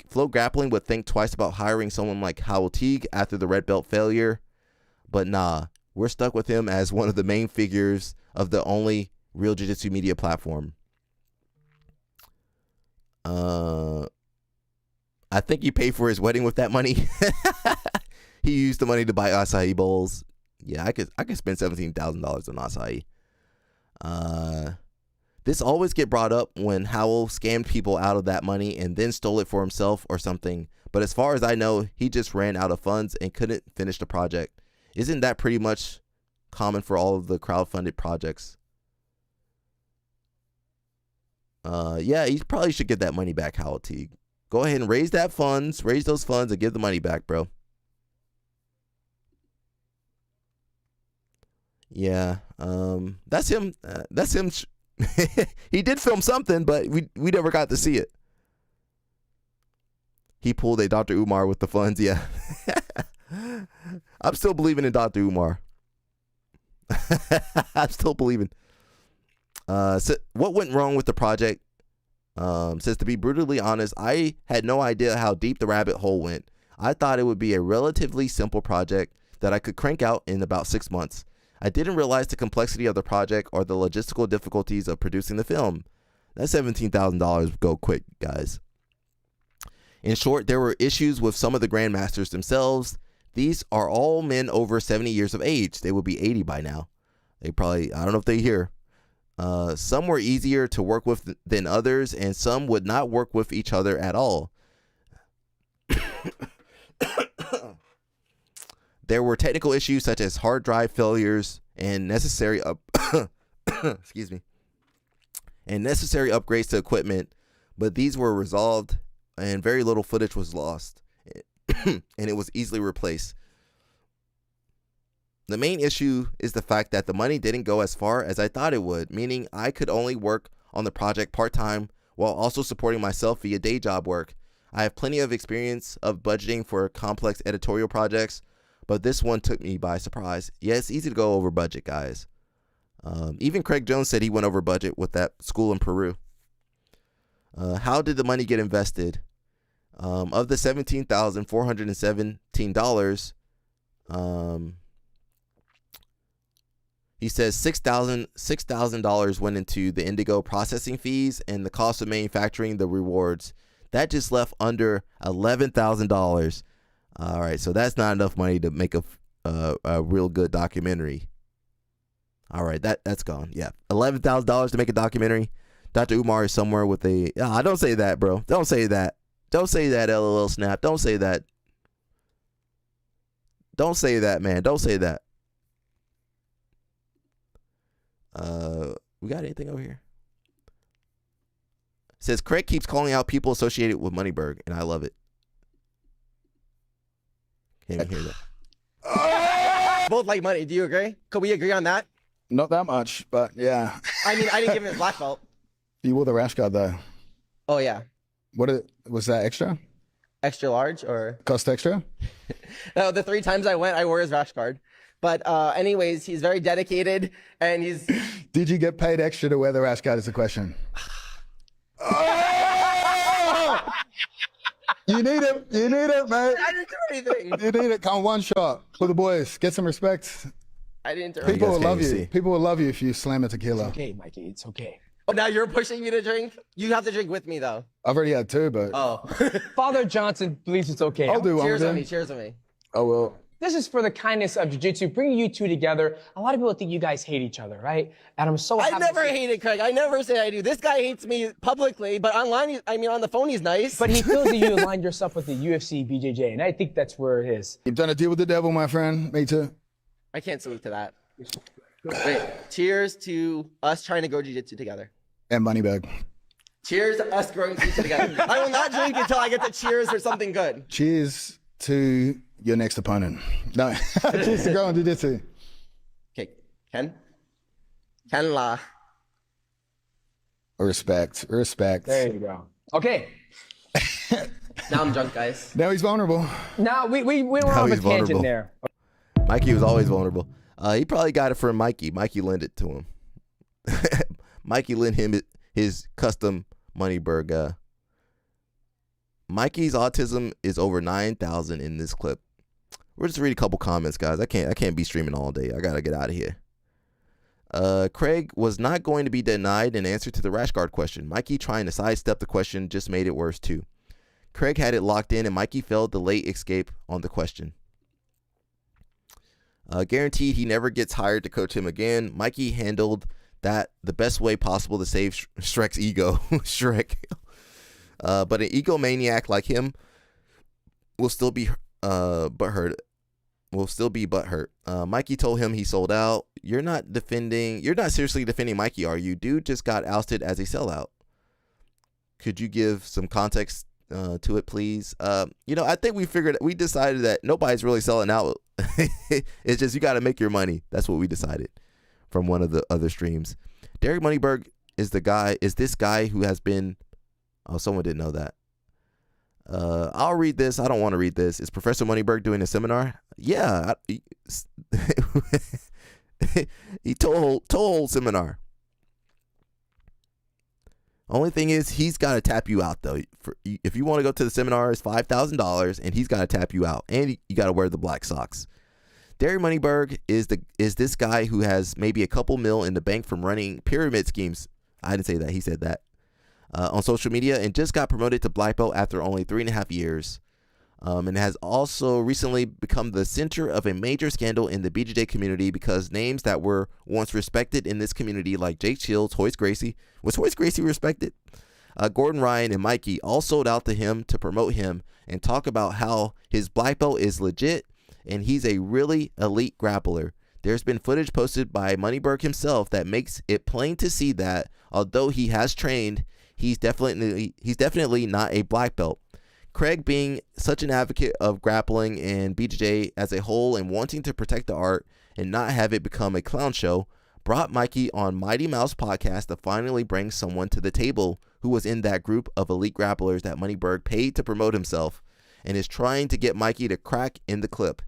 Flow Grappling would think twice about hiring someone like Howell Teague after the red belt failure, but nah, we're stuck with him as one of the main figures of the only real jiu-jitsu media platform. I think he paid for his wedding with that money. He used the money to buy acai bowls. Yeah, I could spend $17,000 on acai. This always get brought up when Howell scammed people out of that money and then stole it for himself or something. But as far as I know, he just ran out of funds and couldn't finish the project. Isn't that pretty much common for all of the crowdfunded projects? Yeah, you probably should get that money back, Howell Teague. Go ahead and raise those funds and give the money back, bro. Yeah, that's him. He did film something, but we never got to see it. He pulled a Dr. Umar with the funds. Yeah. I'm still believing in Dr. Umar. I'm still believing. So what went wrong with the project? Says, to be brutally honest, I had no idea how deep the rabbit hole went. I thought it would be a relatively simple project that I could crank out in about 6 months. I didn't realize the complexity of the project or the logistical difficulties of producing the film. That $17,000 would go quick, guys. In short, there were issues with some of the grandmasters themselves. These are all men over 70 years of age. They would be 80 by now. They probably, I don't know if they're here. Some were easier to work with than others, and some would not work with each other at all. There were technical issues such as hard drive failures and necessary excuse me, and necessary upgrades to equipment, but these were resolved and very little footage was lost. and it was easily replaced. The main issue is the fact that the money didn't go as far as I thought it would, meaning I could only work on the project part-time while also supporting myself via day job work. I have plenty of experience of budgeting for complex editorial projects, but this one took me by surprise. Yeah, it's easy to go over budget, guys. Even Craig Jones said he went over budget with that school in Peru. How did the money get invested? Of the $17,417, he says $6,000 went into the Indigo processing fees and the cost of manufacturing the rewards. That just left under $11,000. All right, so that's not enough money to make a real good documentary. All right, that's gone. Yeah, $11,000 to make a documentary. Dr. Umar is somewhere with a. Don't say that, bro. Don't say that. Don't say that, LOL Snap. Don't say that. Don't say that, man. Don't say that. We got anything over here? It says Craig keeps calling out people associated with Moneyberg, and I love it. Can't even hear that. Both like money. Do you agree? Could we agree on that? Not that much, but yeah. I mean, I didn't give him his black belt. You wore the rash guard though. Oh yeah. Was that extra? Extra large or Cost extra? No, the 3 times I went, I wore his rash guard. But anyways, he's very dedicated, and he's. Did you get paid extra to wear the rash guard? Is the question. You need it. You need it, mate. I didn't do anything. You need it. Come one shot for the boys. Get some respect. I didn't do People will love you. see. People will love you if you slam a tequila. Okay, Mikey, it's okay. Oh, now you're pushing me to drink? You have to drink with me, though. I've already had 2, but Oh. Father Johnson believes it's okay. I'll do one Cheers with on him. me. Cheers on me. I will. This is for the kindness of jiu-jitsu, bringing you two together. A lot of people think you guys hate each other, right? And I'm so happy. I never hated Craig. I never say I do. This guy hates me publicly, but online, on the phone, he's nice. But he feels that you aligned yourself with the UFC, BJJ, and I think that's where it is. You've done a deal with the devil, my friend. Me too. I can't salute to that. Wait, cheers to us trying to go jiu-jitsu together. And Moneybag. Cheers to us growing jiu-jitsu together. I will not drink until I get the cheers or something good. Cheers to your next opponent. No. Cheers to growing jiu-jitsu. Okay, Ken? Ken La. Respect. Respect. There you go. Okay. Now I'm drunk, guys. Now he's vulnerable. Now we went Now off a he's tangent vulnerable. there. Mikey was always vulnerable. He probably got it from Mikey. Mikey lent it to him. Mikey lent him his custom Moneyberg. Mikey's autism is over 9,000 in this clip. We'll just read a couple comments, guys. I can't be streaming all day. I gotta get out of here. Craig was not going to be denied an answer to the rash guard question. Mikey trying to sidestep the question just made it worse too. Craig had it locked in, and Mikey failed the late escape on the question. Guaranteed he never gets hired to coach him again. Mikey handled that the best way possible to save Shrek's ego. Shrek. But an egomaniac like him will still be butthurt. Mikey told him he sold out. You're not seriously defending Mikey, are you? Dude just got ousted as a sellout. Could you give some context to it, please? I think we decided that nobody's really selling out. It's just you got to make your money. That's what we decided from one of the other streams. Derek Moneyberg is this guy who has been. Oh, someone didn't know that. I'll read this. I don't want to read this. Is Professor Moneyberg doing a seminar? Yeah. He told whole seminar. Only thing is, he's got to tap you out, though. If you want to go to the seminar, it's $5,000, and he's got to tap you out. And you got to wear the black socks. Derek Moneyberg is this guy who has maybe a couple mil in the bank from running pyramid schemes. I didn't say that. He said that. On social media, and just got promoted to black belt after only 3.5 years. And has also recently become the center of a major scandal in the BJJ community because names that were once respected in this community, like Jake Shields, Hoist Gracie, was Hoist Gracie respected? Gordon Ryan and Mikey all sold out to him to promote him and talk about how his black belt is legit and he's a really elite grappler. There's been footage posted by Moneyberg himself that makes it plain to see that although he has trained, he's definitely not a black belt. Craig, being such an advocate of grappling and BJJ as a whole and wanting to protect the art and not have it become a clown show, brought Mikey on Mighty Mouse podcast to finally bring someone to the table who was in that group of elite grapplers that Moneyberg paid to promote himself and is trying to get Mikey to crack in the clip.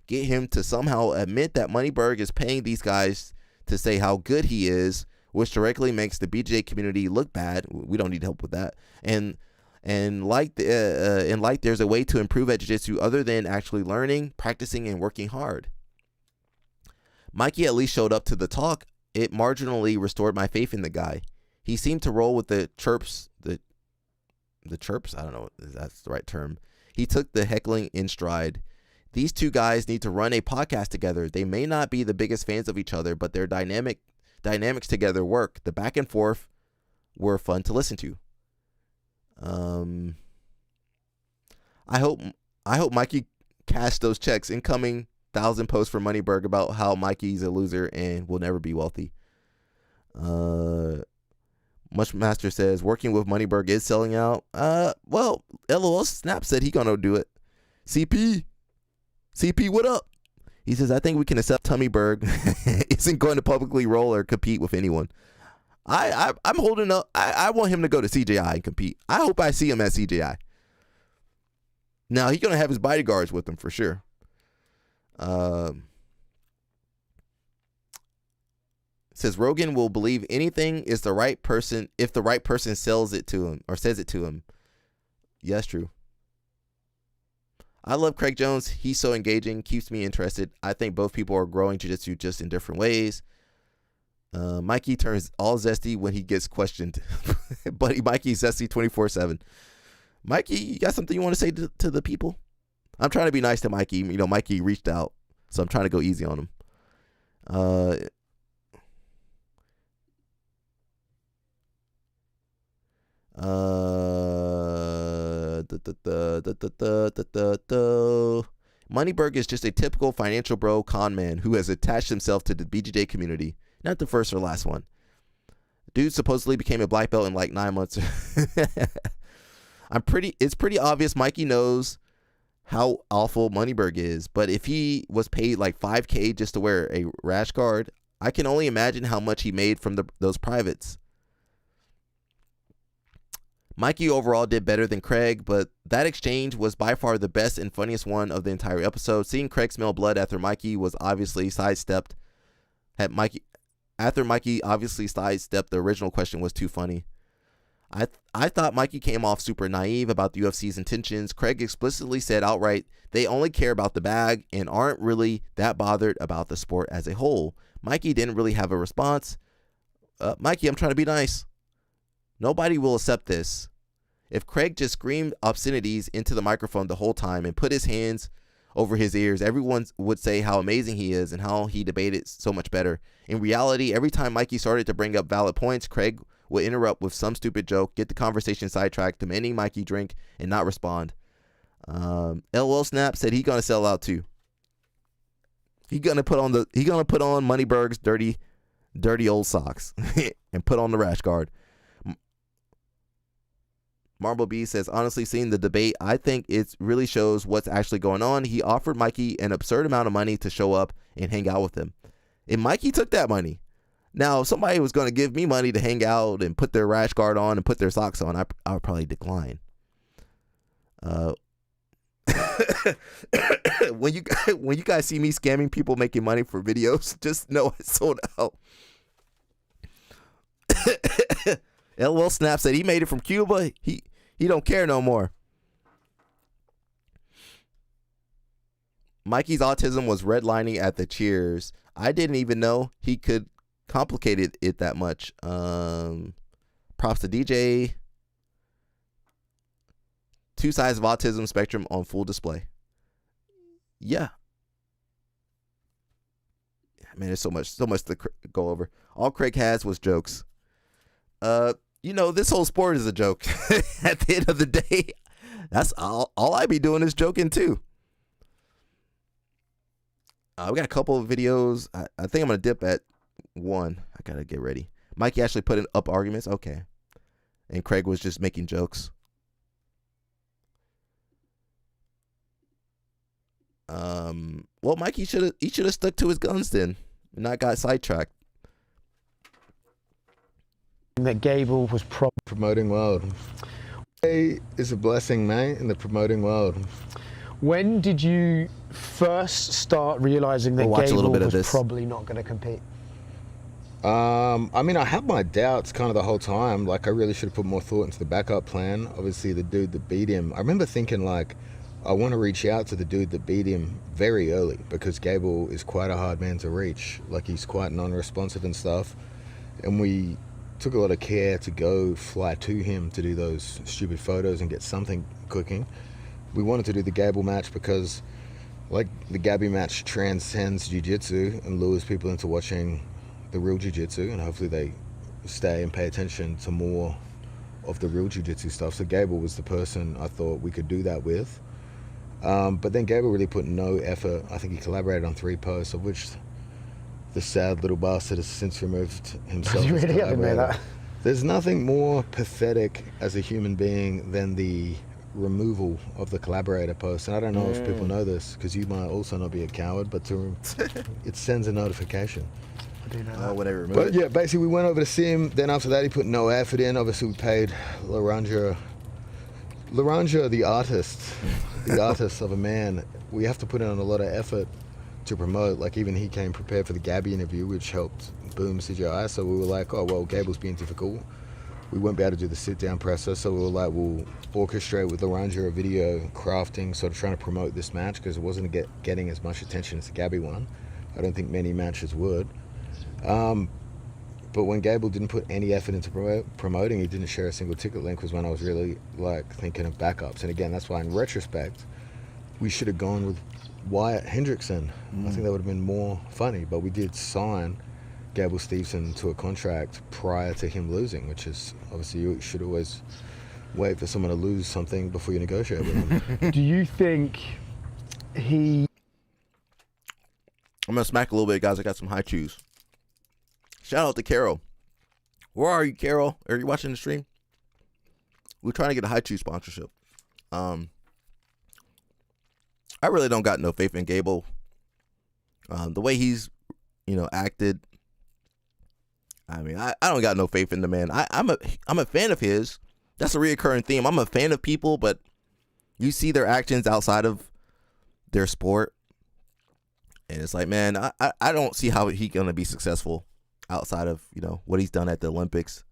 Get him to somehow admit that Moneyberg is paying these guys to say how good he is, which directly makes the BJJ community look bad. We don't need help with that. And like there's a way to improve at jiu-jitsu other than actually learning, practicing, and working hard. Mikey at least showed up to the talk. It marginally restored my faith in the guy. He seemed to roll with the chirps, the chirps. I don't know if that's the right term. He took the heckling in stride. These two guys need to run a podcast together. They may not be the biggest fans of each other, but their dynamics together work. The back and forth were fun to listen to. I hope Mikey cashed those checks. Incoming 1,000 posts from Moneyberg about how Mikey's a loser and will never be wealthy. Mushmaster says working with Moneyberg is selling out. Well, LOL Snap said he gonna do it. CP, what up? He says I think we can accept Tummyberg isn't going to publicly roll or compete with anyone. I'm holding up. I want him to go to CJI and compete. I hope I see him at CJI. Now he's gonna have his bodyguards with him for sure. Says Rogan will believe anything is the right person if the right person sells it to him or says it to him. Yes, true. I love Craig Jones. He's so engaging, keeps me interested. I think both people are growing jiu-jitsu just in different ways. Mikey turns all zesty when he gets questioned. Buddy Mikey's zesty 24/7. Mikey, you got something you want to say to the people? I'm trying to be nice to Mikey. You know, Mikey reached out, so I'm trying to go easy on him. Moneyberg is just a typical financial bro con man who has attached himself to the BJJ community. Not the first or last one. Dude supposedly became a black belt in like 9 months. It's pretty obvious Mikey knows how awful Moneyberg is, but if he was paid like $5,000 just to wear a rash guard, I can only imagine how much he made from those privates. Mikey overall did better than Craig, but that exchange was by far the best and funniest one of the entire episode. Seeing Craig smell blood after Mikey obviously sidestepped the original question was too funny. I thought Mikey came off super naive about the UFC's intentions. Craig explicitly said outright they only care about the bag and aren't really that bothered about the sport as a whole. Mikey didn't really have a response. Mikey, I'm trying to be nice. Nobody will accept this. If Craig just screamed obscenities into the microphone the whole time and put his hands over his ears, everyone would say how amazing he is and how he debated so much better. In reality, every time Mikey started to bring up valid points, Craig would interrupt with some stupid joke, get the conversation sidetracked, demanding Mikey drink and not respond. LOL Snap said he gonna sell out too. He gonna put on Moneyberg's dirty old socks and put on the rash guard. Marble B says, honestly, seeing the debate, I think it really shows what's actually going on. He offered Mikey an absurd amount of money to show up and hang out with him. And Mikey took that money. Now, if somebody was going to give me money to hang out and put their rash guard on and put their socks on, I would probably decline. When you guys see me scamming people making money for videos, just know I sold out. LOL Snap said he made it from Cuba. He don't care no more. Mikey's autism was redlining at the cheers. I didn't even know he could complicate it that much. Props to DJ. Two sides of autism spectrum on full display. Yeah. Man, there's so much to go over. All Craig has was jokes. This whole sport is a joke. At the end of the day, that's all I be doing is joking too. We got a couple of videos. I think I'm going to dip at one. I got to get ready. Mikey actually put up arguments. Okay. And Craig was just making jokes. Well, Mikey should have stuck to his guns then, and not got sidetracked. That Gable was promoting world. Is a blessing, mate, in the promoting world. When did you first start realizing that Gable was probably not going to compete? I mean, I had my doubts kind of the whole time. Like, I really should have put more thought into the backup plan. Obviously, the dude that beat him, I remember thinking, like, I want to reach out to the dude that beat him very early, because Gable is quite a hard man to reach. Like, he's quite non-responsive and stuff. And we took a lot of care to go fly to him to do those stupid photos and get something cooking. We wanted to do the Gable match because, like, the Gabby match transcends jiu-jitsu and lures people into watching the real jiu-jitsu, and hopefully they stay and pay attention to more of the real jiu-jitsu stuff. So Gable was the person I thought we could do that with. But then Gable really put no effort. I think he collaborated on 3 posts, of which the sad little bastard has since removed himself. Really? I didn't know that. There's nothing more pathetic as a human being than the removal of the collaborator post. And I don't know if people know this, because you might also not be a coward, but it sends a notification. I do know that. When they remove But it. yeah, basically we went over to see him. Then after that, he put no effort in. Obviously, we paid Laranja, the artist of a man. We have to put in a lot of effort to promote. Like, even he came prepared for the Gabby interview, which helped boom CGI. So we were like, oh, well, Gable's being difficult. We won't be able to do the sit-down presser. So we were like, we'll orchestrate with Laranja a video crafting, sort of trying to promote this match, because it wasn't getting as much attention as the Gabby one. I don't think many matches would. But when Gable didn't put any effort into promoting, he didn't share a single ticket link, was when I was really, like, thinking of backups. And again, that's why in retrospect, we should have gone with Wyatt Hendrickson. I think that would have been more funny. But we did sign Gable Stevenson to a contract prior to him losing, which is, obviously, you should always wait for someone to lose something before you negotiate with them. Do you think he... I'm going to smack a little bit, guys. I got some high chews. Shout out to Carol. Where are you, Carol? Are you watching the stream? We're trying to get a high chew sponsorship. I really don't got no faith in Gable. The way he's, acted. I mean, I don't got no faith in the man. I'm a fan of his. That's a reoccurring theme. I'm a fan of people, but you see their actions outside of their sport, and it's like, man, I don't see how he's gonna be successful outside of, what he's done at the Olympics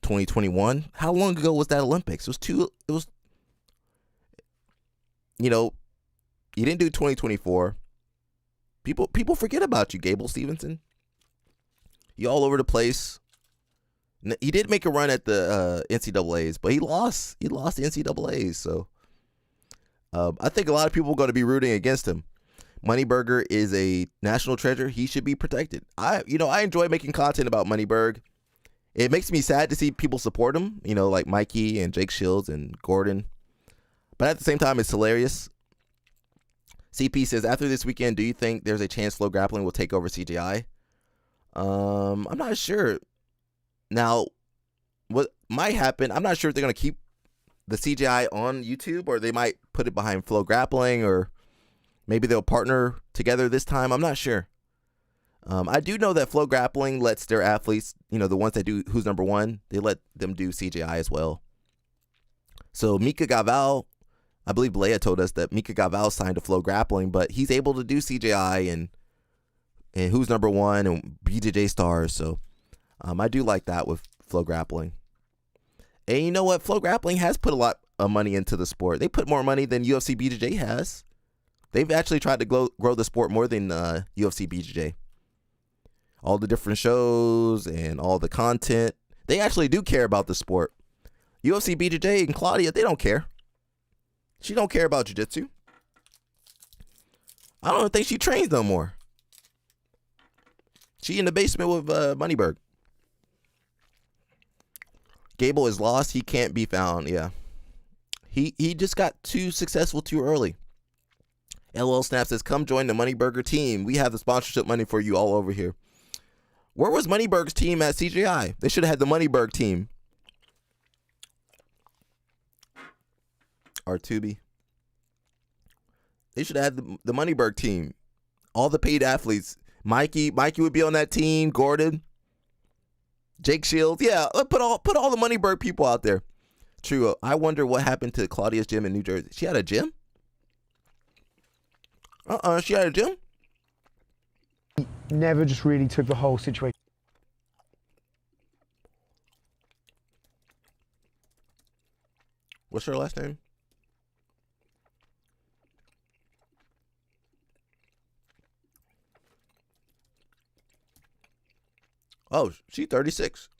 2021. How long ago was that Olympics? You didn't do 2024. People forget about you, Gable Stevenson. You all over the place. He did make a run at the NCAAs, but he lost. He lost the NCAAs, so I think a lot of people are going to be rooting against him. Moneyberger is a national treasure. He should be protected. I enjoy making content about Moneyberg. It makes me sad to see people support him, like Mikey and Jake Shields and Gordon. But at the same time, it's hilarious. CP says, after this weekend, do you think there's a chance Flow Grappling will take over CGI? I'm not sure. Now, what might happen, I'm not sure if they're going to keep the CGI on YouTube, or they might put it behind Flow Grappling, or maybe they'll partner together this time. I'm not sure. I do know that Flow Grappling lets their athletes, the ones that do Who's Number One, they let them do CGI as well. So Mika Gaval, I believe Leia told us that Mika Gaval signed to Flow Grappling, but he's able to do CGI and Who's Number One and BJJ Stars. So I do like that with Flow Grappling. And you know what? Flow Grappling has put a lot of money into the sport. They put more money than UFC BJJ has. They've actually tried to grow the sport more than UFC BJJ. All the different shows and all the content. They actually do care about the sport. UFC BJJ and Claudia, they don't care. She don't care about jiu-jitsu. I don't think she trains no more. She in the basement with Moneyberg. Gable is lost. He can't be found. Yeah. He just got too successful too early. LOL Snap says, come join the Moneyberger team. We have the sponsorship money for you all over here. Where was Moneyberg's team at CGI? They should have had the Moneyberg team. Artubi. They should have had the Moneyberg team. All the paid athletes. Mikey would be on that team. Gordon, Jake Shields. Yeah, put all the Moneyberg people out there. True. I wonder what happened to Claudia's gym in New Jersey. She had a gym? She had a gym? Never just really took the whole situation. What's her last name? Oh, she's 36.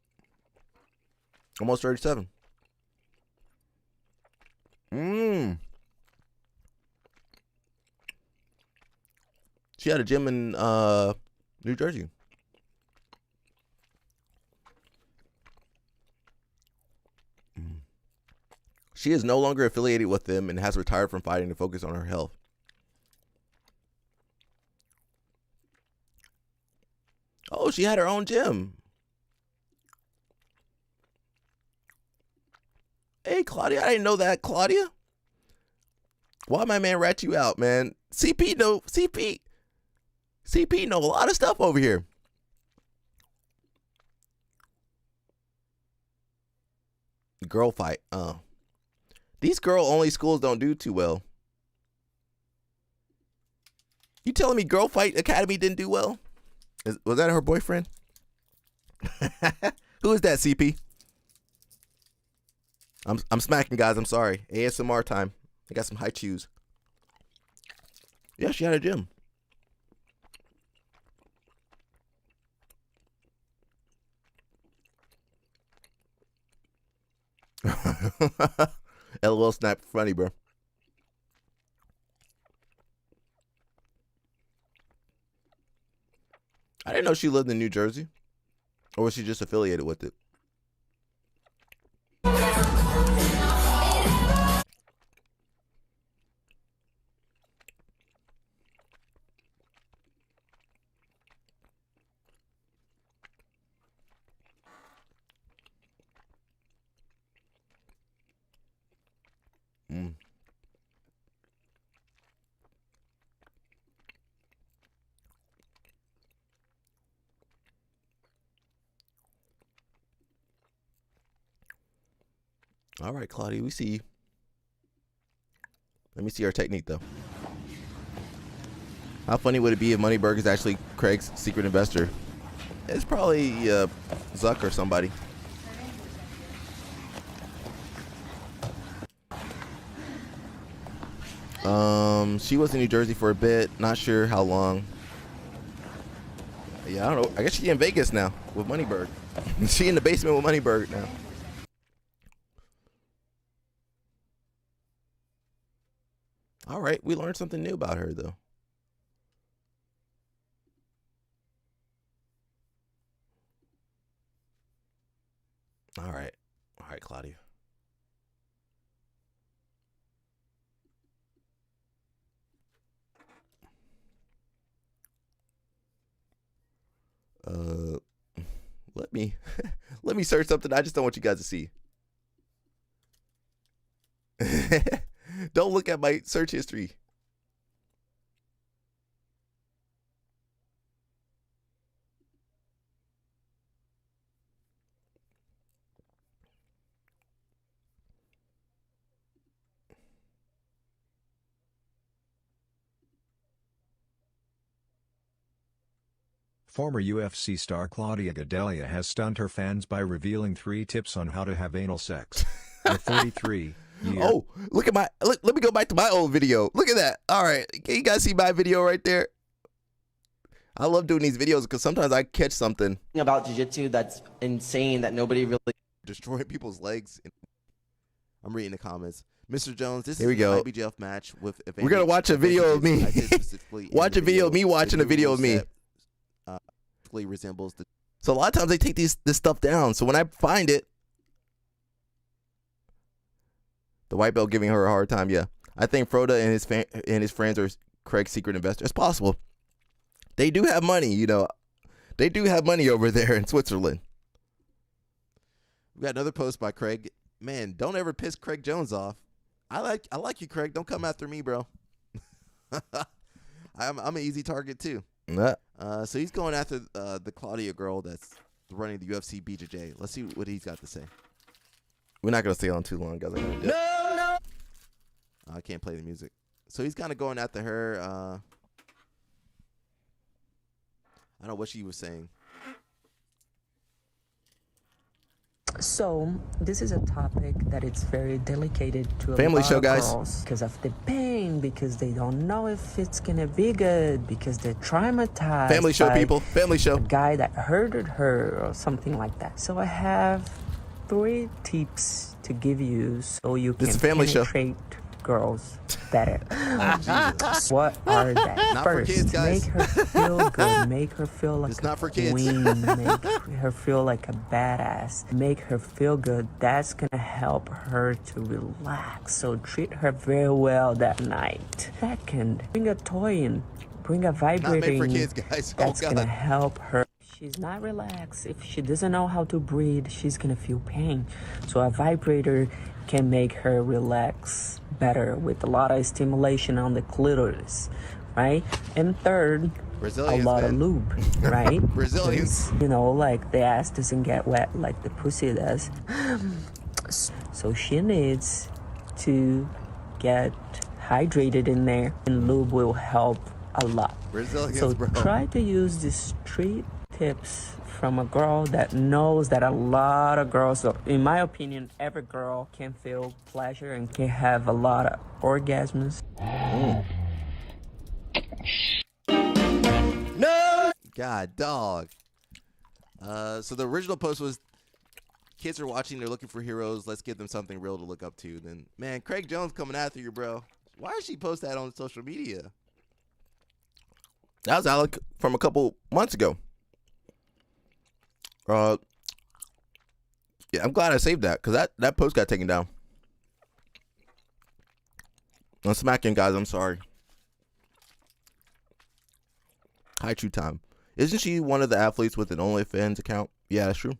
Almost 37. She had a gym in New Jersey. She is no longer affiliated with them and has retired from fighting to focus on her health. Oh, she had her own gym. Hey, Claudia, I didn't know that, Claudia. Why my man rat you out, man? CP know a lot of stuff over here. Girl fight. These girl-only schools don't do too well. You telling me Girl Fight Academy didn't do well? Was that her boyfriend? Who is that, CP? I'm smacking, guys. I'm sorry. ASMR time. I got some high chews. Yeah, she had a gym. LOL snap funny, bro. I didn't know she lived in New Jersey. Or was she just affiliated with it? All right, Claudia, we see you. Let me see her technique, though. How funny would it be if Moneyberg is actually Craig's secret investor? It's probably Zuck or somebody. She was in New Jersey for a bit. Not sure how long. Yeah, I don't know. I guess she's in Vegas now with Moneyberg. She in the basement with Moneyberg now. All right, we learned something new about her, though. All right, Claudia. Let me search something. I just don't want you guys to see. Don't look at my search history. Former UFC star Claudia Gadelha has stunned her fans by revealing 3 tips on how to have anal sex. The 33 Oh, look at let me go back to my old video. Look at that. All right. Can you guys see my video right there? I love doing these videos because sometimes I catch something about jiu-jitsu that's insane that nobody really destroying people's legs. I'm reading the comments. Mr. Jones, this is a IBJF match with. We're gonna watch a video of me. Watch a video of me watching a video of me. Resembles the. So a lot of times they take this stuff down. So when I find it, the white belt giving her a hard time. Yeah, I think Froda and his friends are Craig's secret investor. It's possible. They do have money, you know. They do have money over there in Switzerland. We got another post by Craig. Man, don't ever piss Craig Jones off. I like you, Craig. Don't come after me, bro. I'm an easy target too. So he's going after the Claudia girl that's running the UFC BJJ. Let's see what he's got to say. We're not gonna stay on too long, guys. No. I can't play the music. So he's kind of going after her. I don't know what she was saying. So this is a topic that it's very delicate to a Family lot show, of guys. girls because of the pain, because they don't know if it's gonna be good, because they're traumatized. Family show, by people. Family show. A guy that hurted her or something like that. So I have 3 tips to give you so you can penetrate girls better. What are they? Not First, for kids, guys. make her feel good. Make her feel like It's not for a kids. queen. Make her feel like a badass. Make her feel good. That's gonna help her to relax. So treat her very well that night. Second, bring a toy in. Bring a vibrator Not made for in. kids, guys. That's God. gonna help her. She's not relaxed. If she doesn't know how to breathe, she's gonna feel pain. So a vibrator can make her relax better with a lot of stimulation on the clitoris, right? And third, a lot of lube, right? Brazilians. You know, like the ass doesn't get wet like the pussy does. So she needs to get hydrated in there, and lube will help a lot. Brazilians, so bro. Try to use these 3 tips from a girl that knows that a lot of girls, in my opinion, every girl can feel pleasure and can have a lot of orgasms. No. God, dog. So the original post was, kids are watching, they're looking for heroes. Let's give them something real to look up to. Then, man, Craig Jones coming after you, bro. Why did she post that on social media? That was Alec from a couple months ago. Yeah, I'm glad I saved that because that post got taken down. I'm smacking, guys. I'm sorry. Hi, True Time. Isn't she one of the athletes with an OnlyFans account? Yeah, that's true.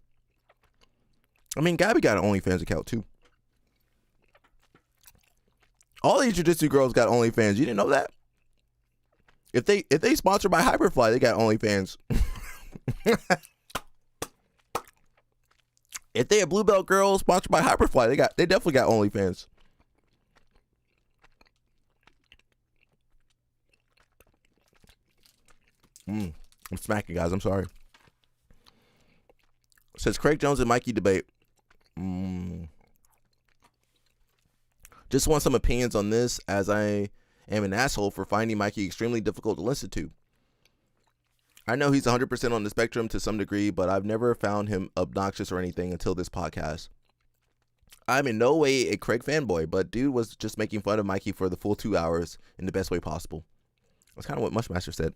I mean, Gabby got an OnlyFans account too. All these jiu-jitsu girls got OnlyFans. You didn't know that? If they sponsored by Hyperfly, they got OnlyFans. If they a blue belt girl sponsored by Hyperfly, they definitely got OnlyFans. I'm smacking, guys. I'm sorry. Says Craig Jones and Mikey debate. Just want some opinions on this, as I am an asshole for finding Mikey extremely difficult to listen to. I know he's 100% on the spectrum to some degree, but I've never found him obnoxious or anything until this podcast. I'm in no way a Craig fanboy, but dude was just making fun of Mikey for the full 2 hours in the best way possible. That's kind of what Mushmaster said.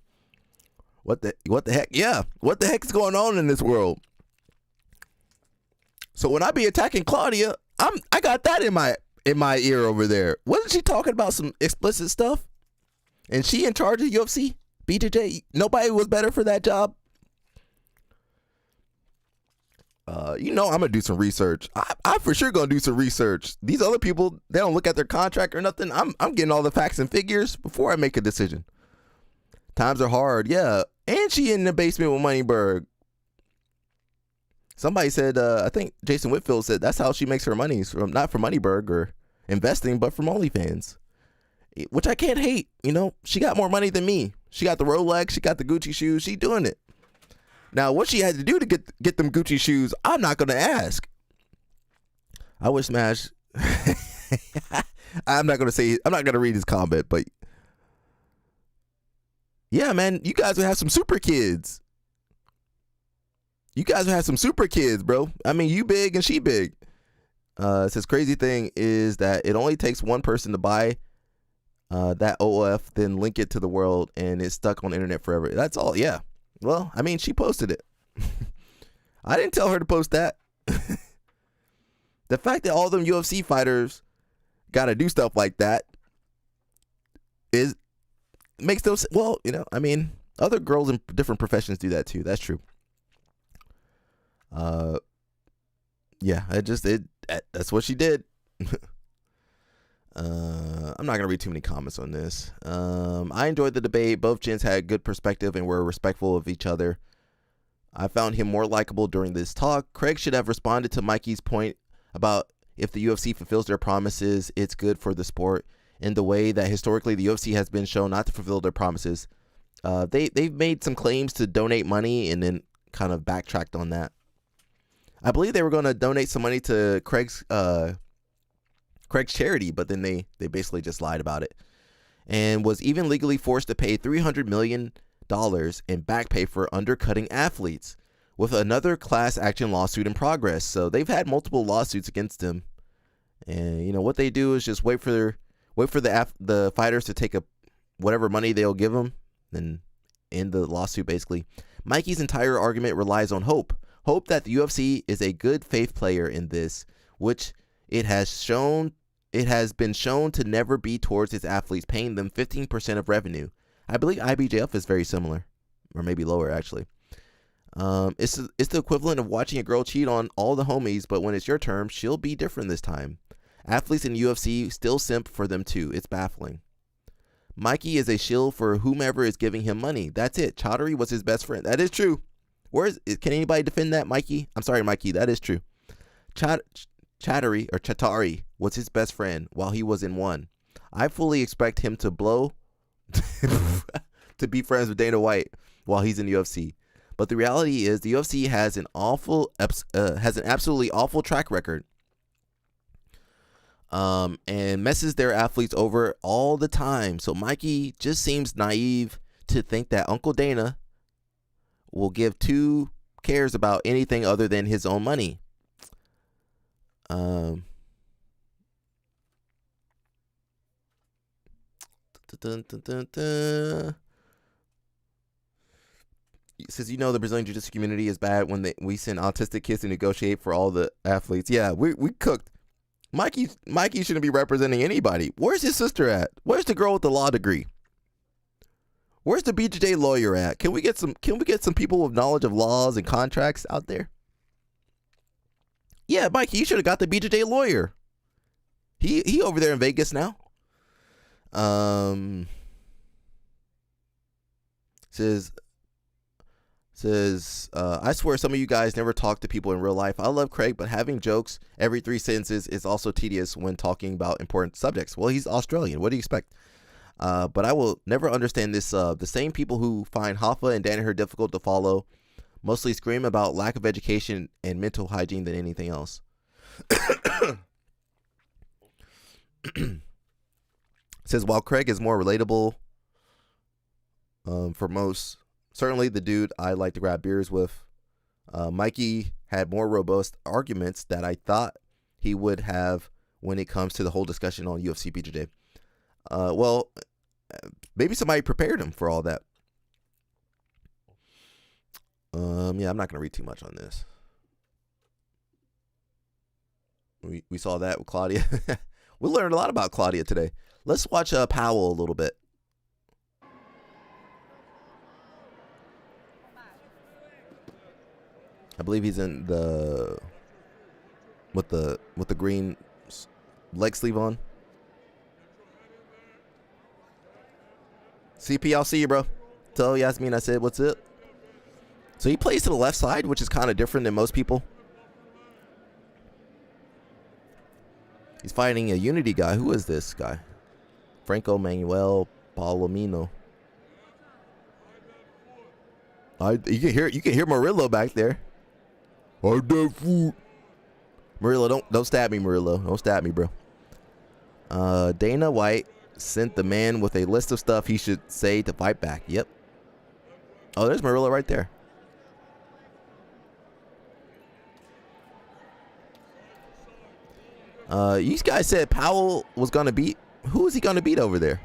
What the heck? Yeah, what the heck is going on in this world? So when I be attacking Claudia, I got that in my ear over there. Wasn't she talking about some explicit stuff? And she in charge of UFC? BJJ? Nobody was better for that job? You know I'm gonna do some research. I for sure gonna do some research. These other people, they don't look at their contract or nothing. I'm getting all the facts and figures before I make a decision. Times are hard, yeah. And she in the basement with Moneyberg. Somebody said, I think Jason Whitfield said that's how she makes her money, from not from Moneyberg or investing, but from OnlyFans. Which I can't hate, you know. She got more money than me. She got the Rolex, she got the Gucci shoes, she doing it. Now, what she had to do to get them Gucci shoes, I'm not gonna ask. I would smash. I'm not gonna read his comment, but yeah, man, you guys would have some super kids. You guys would have some super kids, bro. I mean, you big and she big. It says crazy thing is that it only takes one person to buy that OF, then link it to the world, and it's stuck on the internet forever. That's all. Yeah. Well, I mean, she posted it. I didn't tell her to post that. The fact that all them UFC fighters got to do stuff like that makes those, well, you know, I mean, other girls in different professions do that too. That's true. Yeah, that's what she did. I'm not gonna read too many comments on this. I enjoyed the debate. Both gents had good perspective and were respectful of each other. I found him more likable during this talk. Craig should have responded to Mikey's point about if the UFC fulfills their promises, it's good for the sport, in the way that historically the UFC has been shown not to fulfill their promises. They've made some claims to donate money and then kind of backtracked on that. I believe they were going to donate some money to Craig's charity, but then they basically just lied about it, and was even legally forced to pay $300 million in back pay for undercutting athletes, with another class action lawsuit in progress. So they've had multiple lawsuits against him, and what they do is just wait for the fighters to take whatever money they'll give them, and end the lawsuit basically. Mikey's entire argument relies on hope that the UFC is a good faith player in this, which it has been shown to never be towards its athletes, paying them 15% of revenue. I believe IBJF is very similar, or maybe lower actually. It's the equivalent of watching a girl cheat on all the homies, but when it's your turn, she'll be different this time. Athletes in UFC still simp for them too. It's baffling. Mikey is a shill for whomever is giving him money. That's it. Chaudhary was his best friend. That is true. Can anybody defend that, Mikey? I'm sorry, Mikey. That is true. Chaudhary was his best friend while he was in one. I fully expect him to blow to be friends with Dana White while he's in the UFC. But the reality is the UFC has an absolutely awful track record, and messes their athletes over all the time. So Mikey just seems naive to think that Uncle Dana will give two cares about anything other than his own money. It says, the Brazilian jiu-jitsu community is bad when we send autistic kids to negotiate for all the athletes. Yeah, we cooked. Mikey shouldn't be representing anybody. Where's his sister at? Where's the girl with the law degree? Where's the BJJ lawyer at? Can we get some people with knowledge of laws and contracts out there? Yeah, Mikey, you should have got the BJJ lawyer. He over there in Vegas now. Says, I swear some of you guys never talk to people in real life. I love Craig, but having jokes every 3 sentences is also tedious when talking about important subjects. Well, he's Australian. What do you expect? But I will never understand this. The same people who find Hoffa and Danaher difficult to follow mostly scream about lack of education and mental hygiene than anything else. Says, while Craig is more relatable for most, certainly the dude I like to grab beers with, Mikey had more robust arguments that I thought he would have when it comes to the whole discussion on UFC BJJ. Well, maybe somebody prepared him for all that. Yeah, I'm not going to read too much on this. We saw that with Claudia. We learned a lot about Claudia today. Let's watch Powell a little bit. I believe he's in with the green leg sleeve on. CP, I'll see you, bro. Tell Yasmin I said what's up. So he plays to the left side, which is kind of different than most people. He's fighting a Unity guy. Who is this guy? Franco Manuel Palomino. You can hear Murillo back there. Murillo, don't stab me, Murillo. Don't stab me, bro. Dana White sent the man with a list of stuff he should say to fight back. Yep. Oh, there's Murillo right there. You guys said Powell was gonna beat. Who is he gonna beat over there?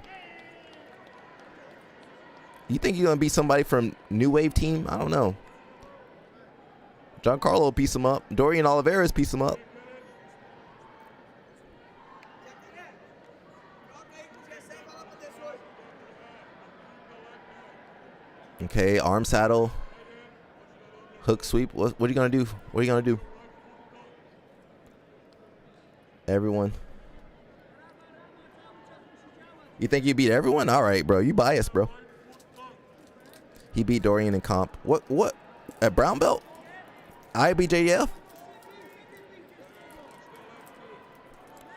You think he's gonna beat somebody from New Wave team? I don't know. Giancarlo piece him up. Dorian Oliveira's piece him up. Okay, arm saddle, hook sweep. What are you gonna do? What are you gonna do? Everyone. You think you beat everyone? All right, bro. You biased, bro. He beat Dorian in comp. What? At brown belt? IBJF?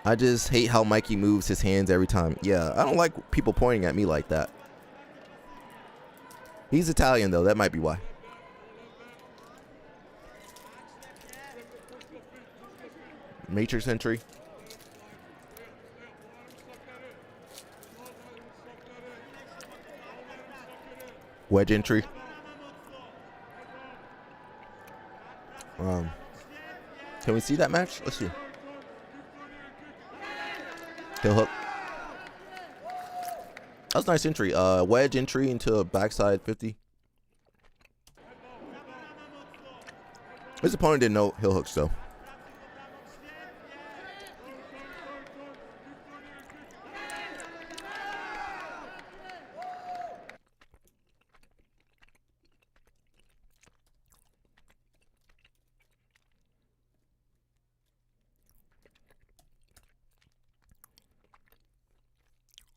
I just hate how Mikey moves his hands every time. Yeah, I don't like people pointing at me like that. He's Italian, though. That might be why. Matrix entry. Wedge entry. Can we see that match? Let's see. Heel hook. That was a nice entry. Wedge entry into a backside 50. His opponent didn't know heel hooks though.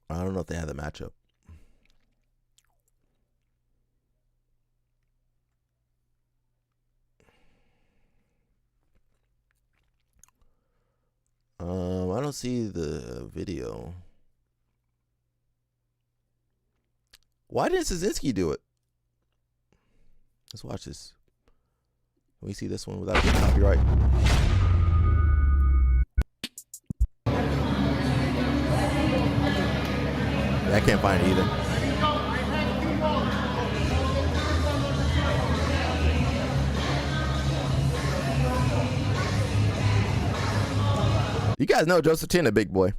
I don't know if they have the matchup. I don't see the video. Why didn't Szynski do it? Let's watch this. Can we see this one without getting copyright? I can't find it either. You guys know Joseph Chin, a big boy.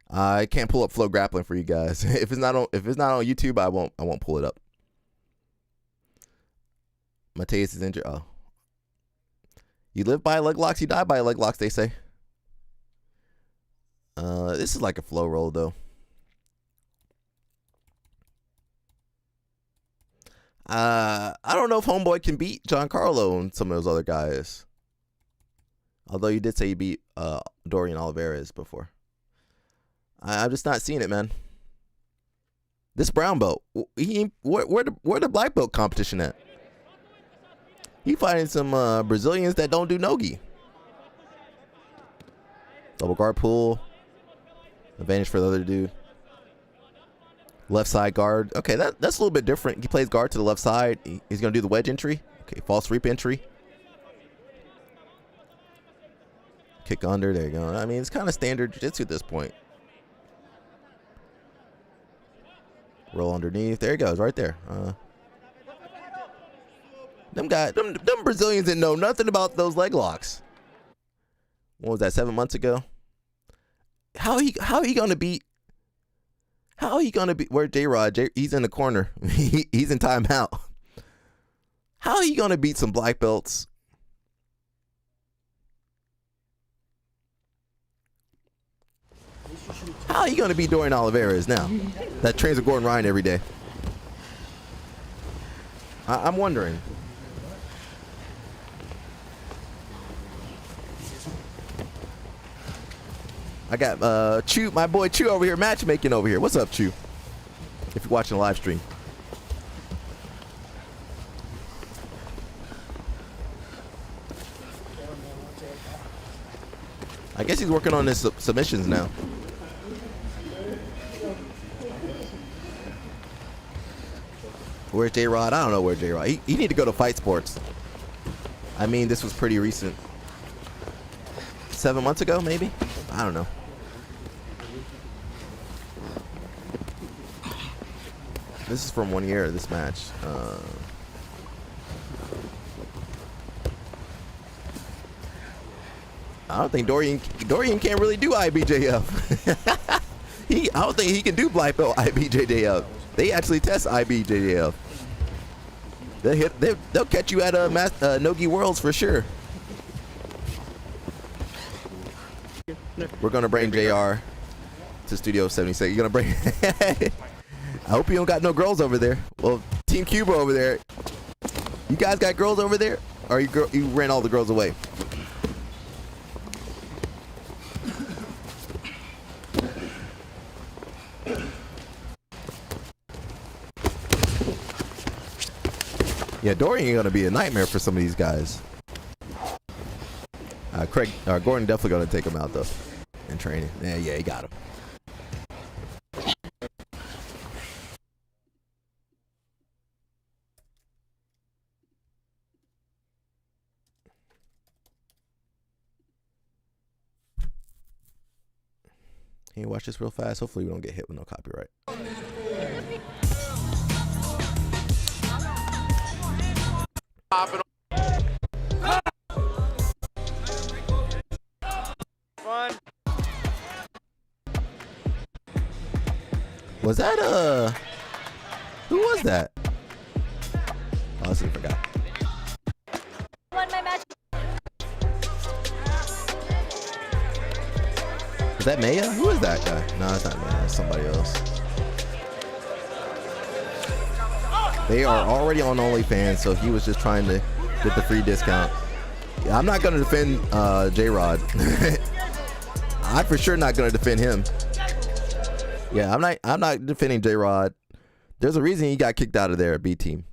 I can't pull up Flow Grappling for you guys. If it's not on YouTube, I won't pull it up. Mateus is injured. Oh. You live by leg locks, you die by leg locks, they say. This is like a flow roll though. I don't know if Homeboy can beat Giancarlo and some of those other guys. Although you did say you beat Dorian Olivares before. I'm just not seeing it, man. This brown belt, where the black belt competition at? He fighting some Brazilians that don't do nogi. Double guard pull. Advantage for the other dude. Left side guard. Okay, that's a little bit different. He plays guard to the left side. He's going to do the wedge entry. Okay, false sweep entry. Kick under. There you go. I mean, it's kind of standard jiu-jitsu at this point. Roll underneath. There he goes, right there. Them Brazilians didn't know nothing about those leg locks. What was that, 7 months ago? How he gonna beat? How he gonna beat? Where's J-Rod? He's in the corner. He's in timeout. How he gonna beat some black belts? How he gonna beat Dorian Olivares now? That trains with Gordon Ryan every day. I'm wondering. I got Chew, my boy Chew over here, matchmaking over here. What's up, Chew? If you're watching the live stream. I guess he's working on his submissions now. Where's J-Rod? I don't know where J-Rod. He need to go to Fight Sports. I mean, this was pretty recent. 7 months ago, maybe? I don't know. This is from 1 year, this match. I don't think Dorian can't really do IBJF. I don't think he can do black belt IBJJF. They actually test IBJJF. They'll catch you at Nogi Worlds for sure. We're gonna bring JR to Studio 76. You're gonna bring. I hope you don't got no girls over there. Well, Team Cuba over there. You guys got girls over there, or you ran all the girls away? Yeah, Dorian gonna be a nightmare for some of these guys. Gordon definitely gonna take him out though in training. Yeah, he got him. Can you watch this real fast? Hopefully we don't get hit with no copyright. Was that who was that? Oh, I forgot. Won my match. Is that Maya? Who is that guy? No, it's not Maya. It's somebody else. They are already on OnlyFans, so he was just trying to get the free discount. Yeah, I'm not gonna defend J-Rod. I'm for sure not gonna defend him. Yeah, I'm not defending J-Rod. There's a reason he got kicked out of there at B team.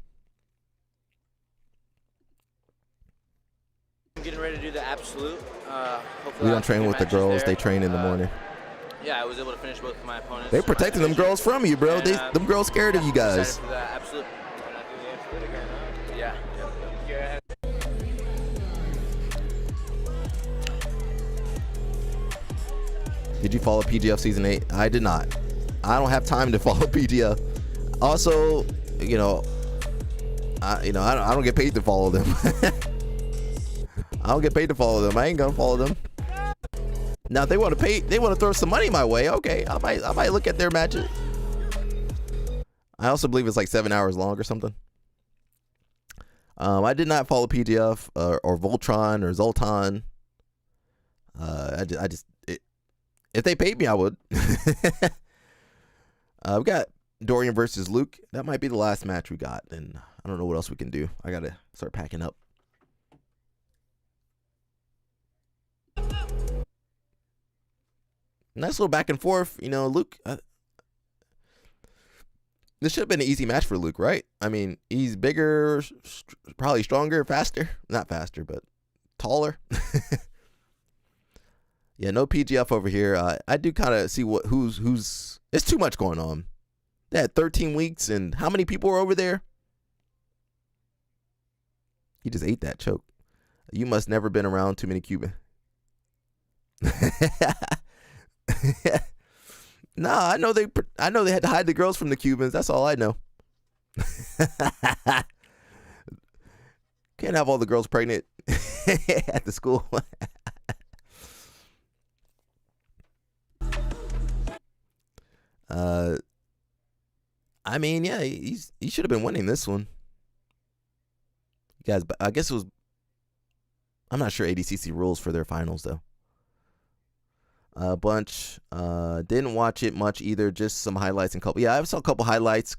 I'm getting ready to do the absolute. We don't train with the girls. They train in the morning. Yeah, I was able to finish both of my opponents. They're protecting them girls from you, bro. Them girls scared of you guys. For the absolute. Can I do the absolute again? Yeah. Did you follow PGF Season 8? I did not. I don't have time to follow PGF. Also, I don't get paid to follow them. I don't get paid to follow them. I ain't gonna follow them. Now, if they want to pay, they want to throw some money my way. Okay, I might look at their matches. I also believe it's like 7 hours long or something. I did not follow PGF or Voltron or Zoltan. If they paid me, I would. We got Dorian versus Luke. That might be the last match we got, and I don't know what else we can do. I gotta start packing up. Nice little back and forth. Luke. This should have been an easy match for Luke, right? I mean, he's bigger, probably stronger, faster. Not faster, but taller. Yeah, no PGF over here. I do kind of see who's. It's too much going on. They had 13 weeks, and how many people were over there? He just ate that choke. You must never been around too many Cuban. Nah, I know they had to hide the girls from the Cubans. That's all I know. Can't have all the girls pregnant at the school. I mean, yeah, he should have been winning this one. Guys, but I guess it was. I'm not sure ADCC rules for their finals though. A bunch. Didn't watch it much either. Just some highlights and couple. Yeah, I saw a couple highlights.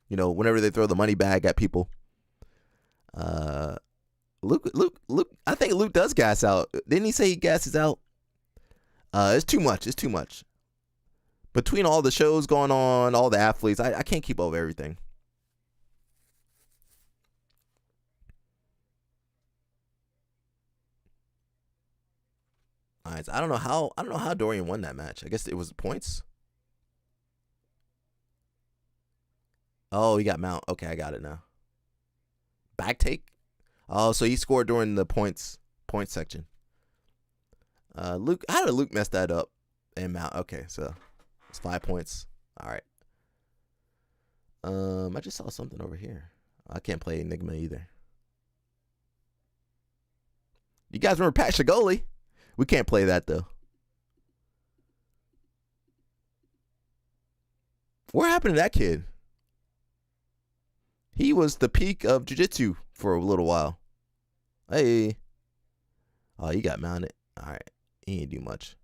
Whenever they throw the money bag at people. Luke. I think Luke does gas out. Didn't he say he gasses out? It's too much. It's too much. Between all the shows going on, all the athletes, I can't keep up with everything. All right, so I don't know how Dorian won that match. I guess it was points. Oh, he got mount. Okay, I got it now. Back take. Oh, so he scored during the points section. Luke, how did Luke mess that up? And mount. Okay, so it's 5 points. All right. I just saw something over here. I can't play Enigma either. You guys remember Pat Shigoli? We can't play that though. What happened to that kid? He was the peak of jiu-jitsu for a little while. Hey. Oh, he got mounted. All right. He didn't do much.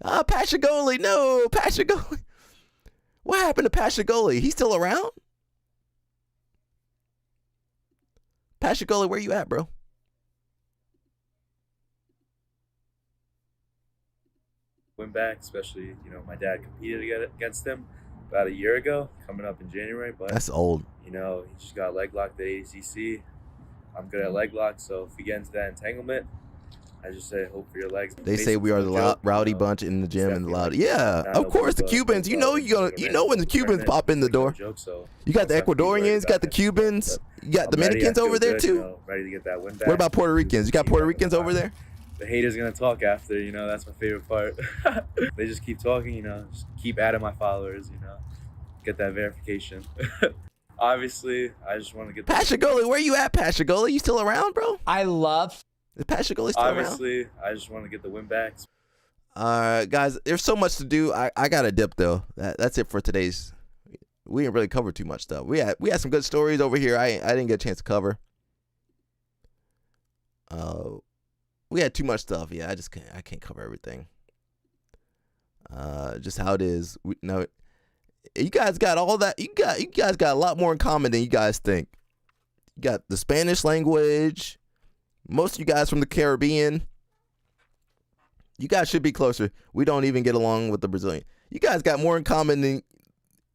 Pat Shigoli. No, Pat Shigoli. What happened to Pat Shigoli? He's still around? Pat Shigoli, where you at, bro? Went back, especially, my dad competed against him. about a year ago, coming up in January. But that's old. You know, he just got leg locked at ADCC. I'm good at leg lock, so if we get into that entanglement, I just say hope for your legs. They say we are the rowdy bunch in the gym and the loud. Yeah, of course the Cubans. You know when the Cubans pop in the door. You got the Ecuadorians, got the Cubans, you got Dominicans over there too. Ready to get that win back. What about Puerto Ricans? You got Puerto Ricans over there? The haters gonna talk after, you know, that's my favorite part. They just keep talking, you know, just keep adding my followers, you know, get that verification. Obviously, I just want to get Pashagoli, where you at, Pashagoli? You still around, bro? I love. Is Pashagoli still Obviously, I just want to get the win back. Guys, there's so much to do. I got a dip though. That's it for today's. We didn't really cover too much stuff. We had some good stories over here. I didn't get a chance to cover. We had too much stuff. Yeah, I can't cover everything. Just how it is. You guys got all that. You guys got a lot more in common than you guys think. You got the Spanish language. Most of you guys from the Caribbean. You guys should be closer. We don't even get along with the Brazilian. You guys got more in common than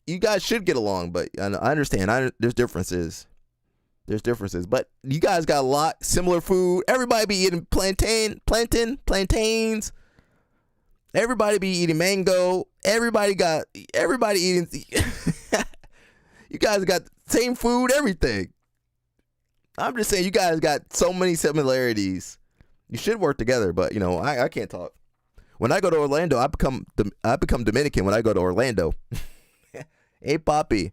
you guys should get along. But I understand. There's differences. But you guys got a lot similar food. Everybody be eating plantains. Everybody be eating mango. Everybody eating. You guys got the same food, everything. I'm just saying you guys got so many similarities. You should work together, but you know, I can't talk. When I go to Orlando, I become Dominican when I go to Orlando. Hey, papi.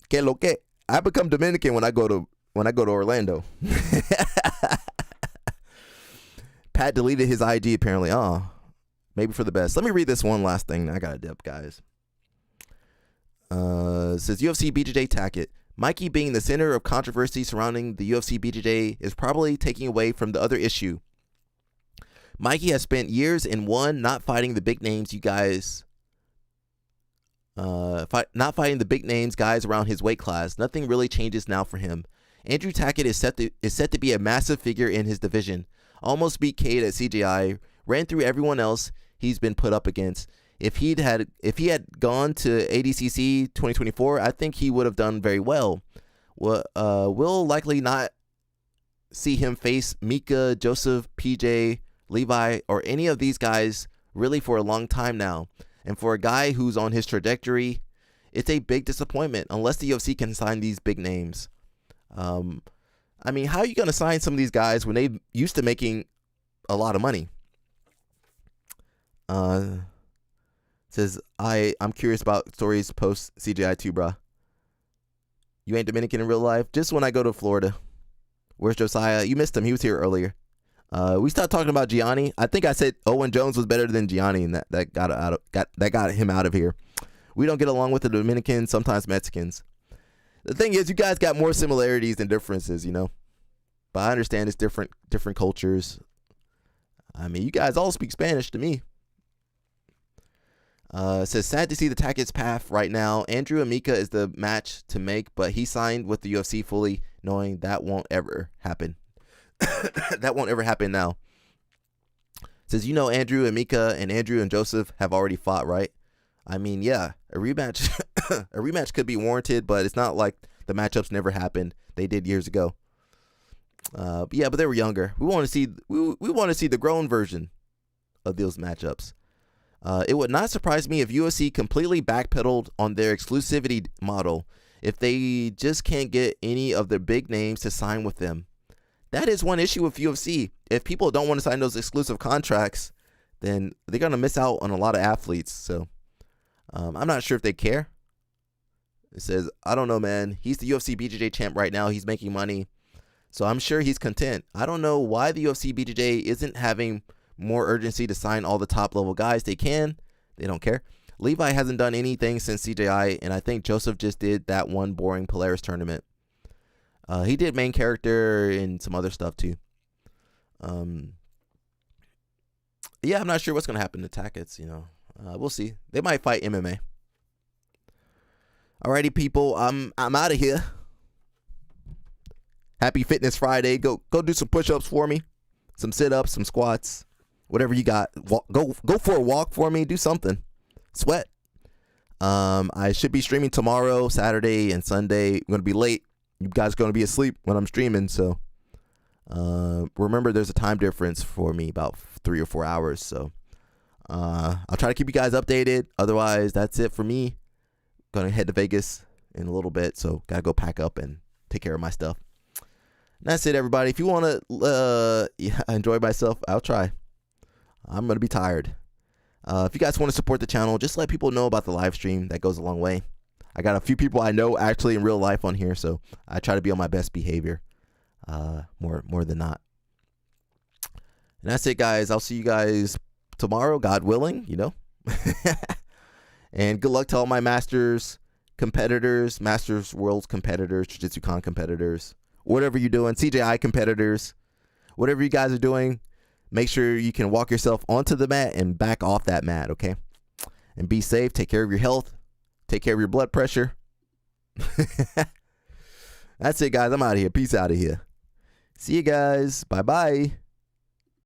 Que lo que? I become Dominican when I go to Orlando. Pat deleted his IG apparently. Oh, maybe for the best. Let me read this one last thing. I got a dip, guys. Says UFC BJJ Tackett. Mikey being the center of controversy surrounding the UFC BJJ is probably taking away from the other issue. Mikey has spent years in not fighting the big names you guys. Not fighting the big names guys around his weight class. Nothing really changes now for him. Andrew Tackett is set to be a massive figure in his division. Almost beat Cade at CGI. Ran through everyone else he's been put up against. If he had gone to ADCC 2024, I think he would have done very well. We'll likely not see him face Mika, Joseph, PJ, Levi, or any of these guys really for a long time now. And for a guy who's on his trajectory, it's a big disappointment unless the UFC can sign these big names. I mean, how are you going to sign some of these guys when they used to making a lot of money? Says, I'm curious about stories post CGI too, bruh. You ain't Dominican in real life? Just when I go to Florida. Where's Josiah? You missed him. He was here earlier. We started talking about Gianni. I think I said Owen Jones was better than Gianni, and that got him out of here. We don't get along with the Dominicans, sometimes Mexicans. The thing is, you guys got more similarities than differences, you know. But I understand it's different cultures. I mean, you guys all speak Spanish to me. It says, sad to see the Tackett's path right now. Andrew and Mika is the match to make, but he signed with the UFC fully knowing that won't ever happen. That won't ever happen now. It says, you know, Andrew and Mika and Andrew and Joseph have already fought, right? I mean, yeah, a rematch a rematch could be warranted, but it's not like the matchups never happened. They did years ago. But they were younger. We want to see the grown version of those matchups. It would not surprise me if UFC completely backpedaled on their exclusivity model if they just can't get any of their big names to sign with them. That is one issue with UFC. If people don't want to sign those exclusive contracts, then they're going to miss out on a lot of athletes. So I'm not sure if they care. It says, I don't know, man. He's the UFC BJJ champ right now. He's making money. So I'm sure he's content. I don't know why the UFC BJJ isn't having more urgency to sign all the top level guys. They can. They don't care. Levi hasn't done anything since CJI, and I think Joseph just did that one boring Polaris tournament. He did main character and some other stuff too. Yeah, I'm not sure what's going to happen to Tackett's, you know. We'll see. They might fight MMA. Alrighty, people. I'm out of here. Happy Fitness Friday. Go do some push-ups for me. Some sit-ups, some squats. whatever you got. Go for a walk for me. Do something. Sweat. I should be streaming tomorrow, Saturday, and Sunday. I'm gonna be late. You guys are gonna be asleep when I'm streaming, so remember there's a time difference for me, about 3 or 4 hours. So I'll try to keep you guys updated. Otherwise, that's it for me. Gonna head to Vegas in a little bit, so gotta go pack up and take care of my stuff. And that's it, everybody. If you want to enjoy myself, I'll try. I'm gonna be tired. If you guys want to support the channel, just let people know about the live stream. That goes a long way. I got a few people I know actually in real life on here, so I try to be on my best behavior, more than not. And that's it, guys. I'll see you guys tomorrow, God willing, you know. And good luck to all my Masters competitors, Masters Worlds competitors, Jiu-Jitsu Con competitors, whatever you're doing, CJI competitors, whatever you guys are doing. Make sure you can walk yourself onto the mat and back off that mat, okay? And be safe. Take care of your health. Take care of your blood pressure. That's it, guys. I'm out of here. Peace out of here. See you guys. Bye-bye.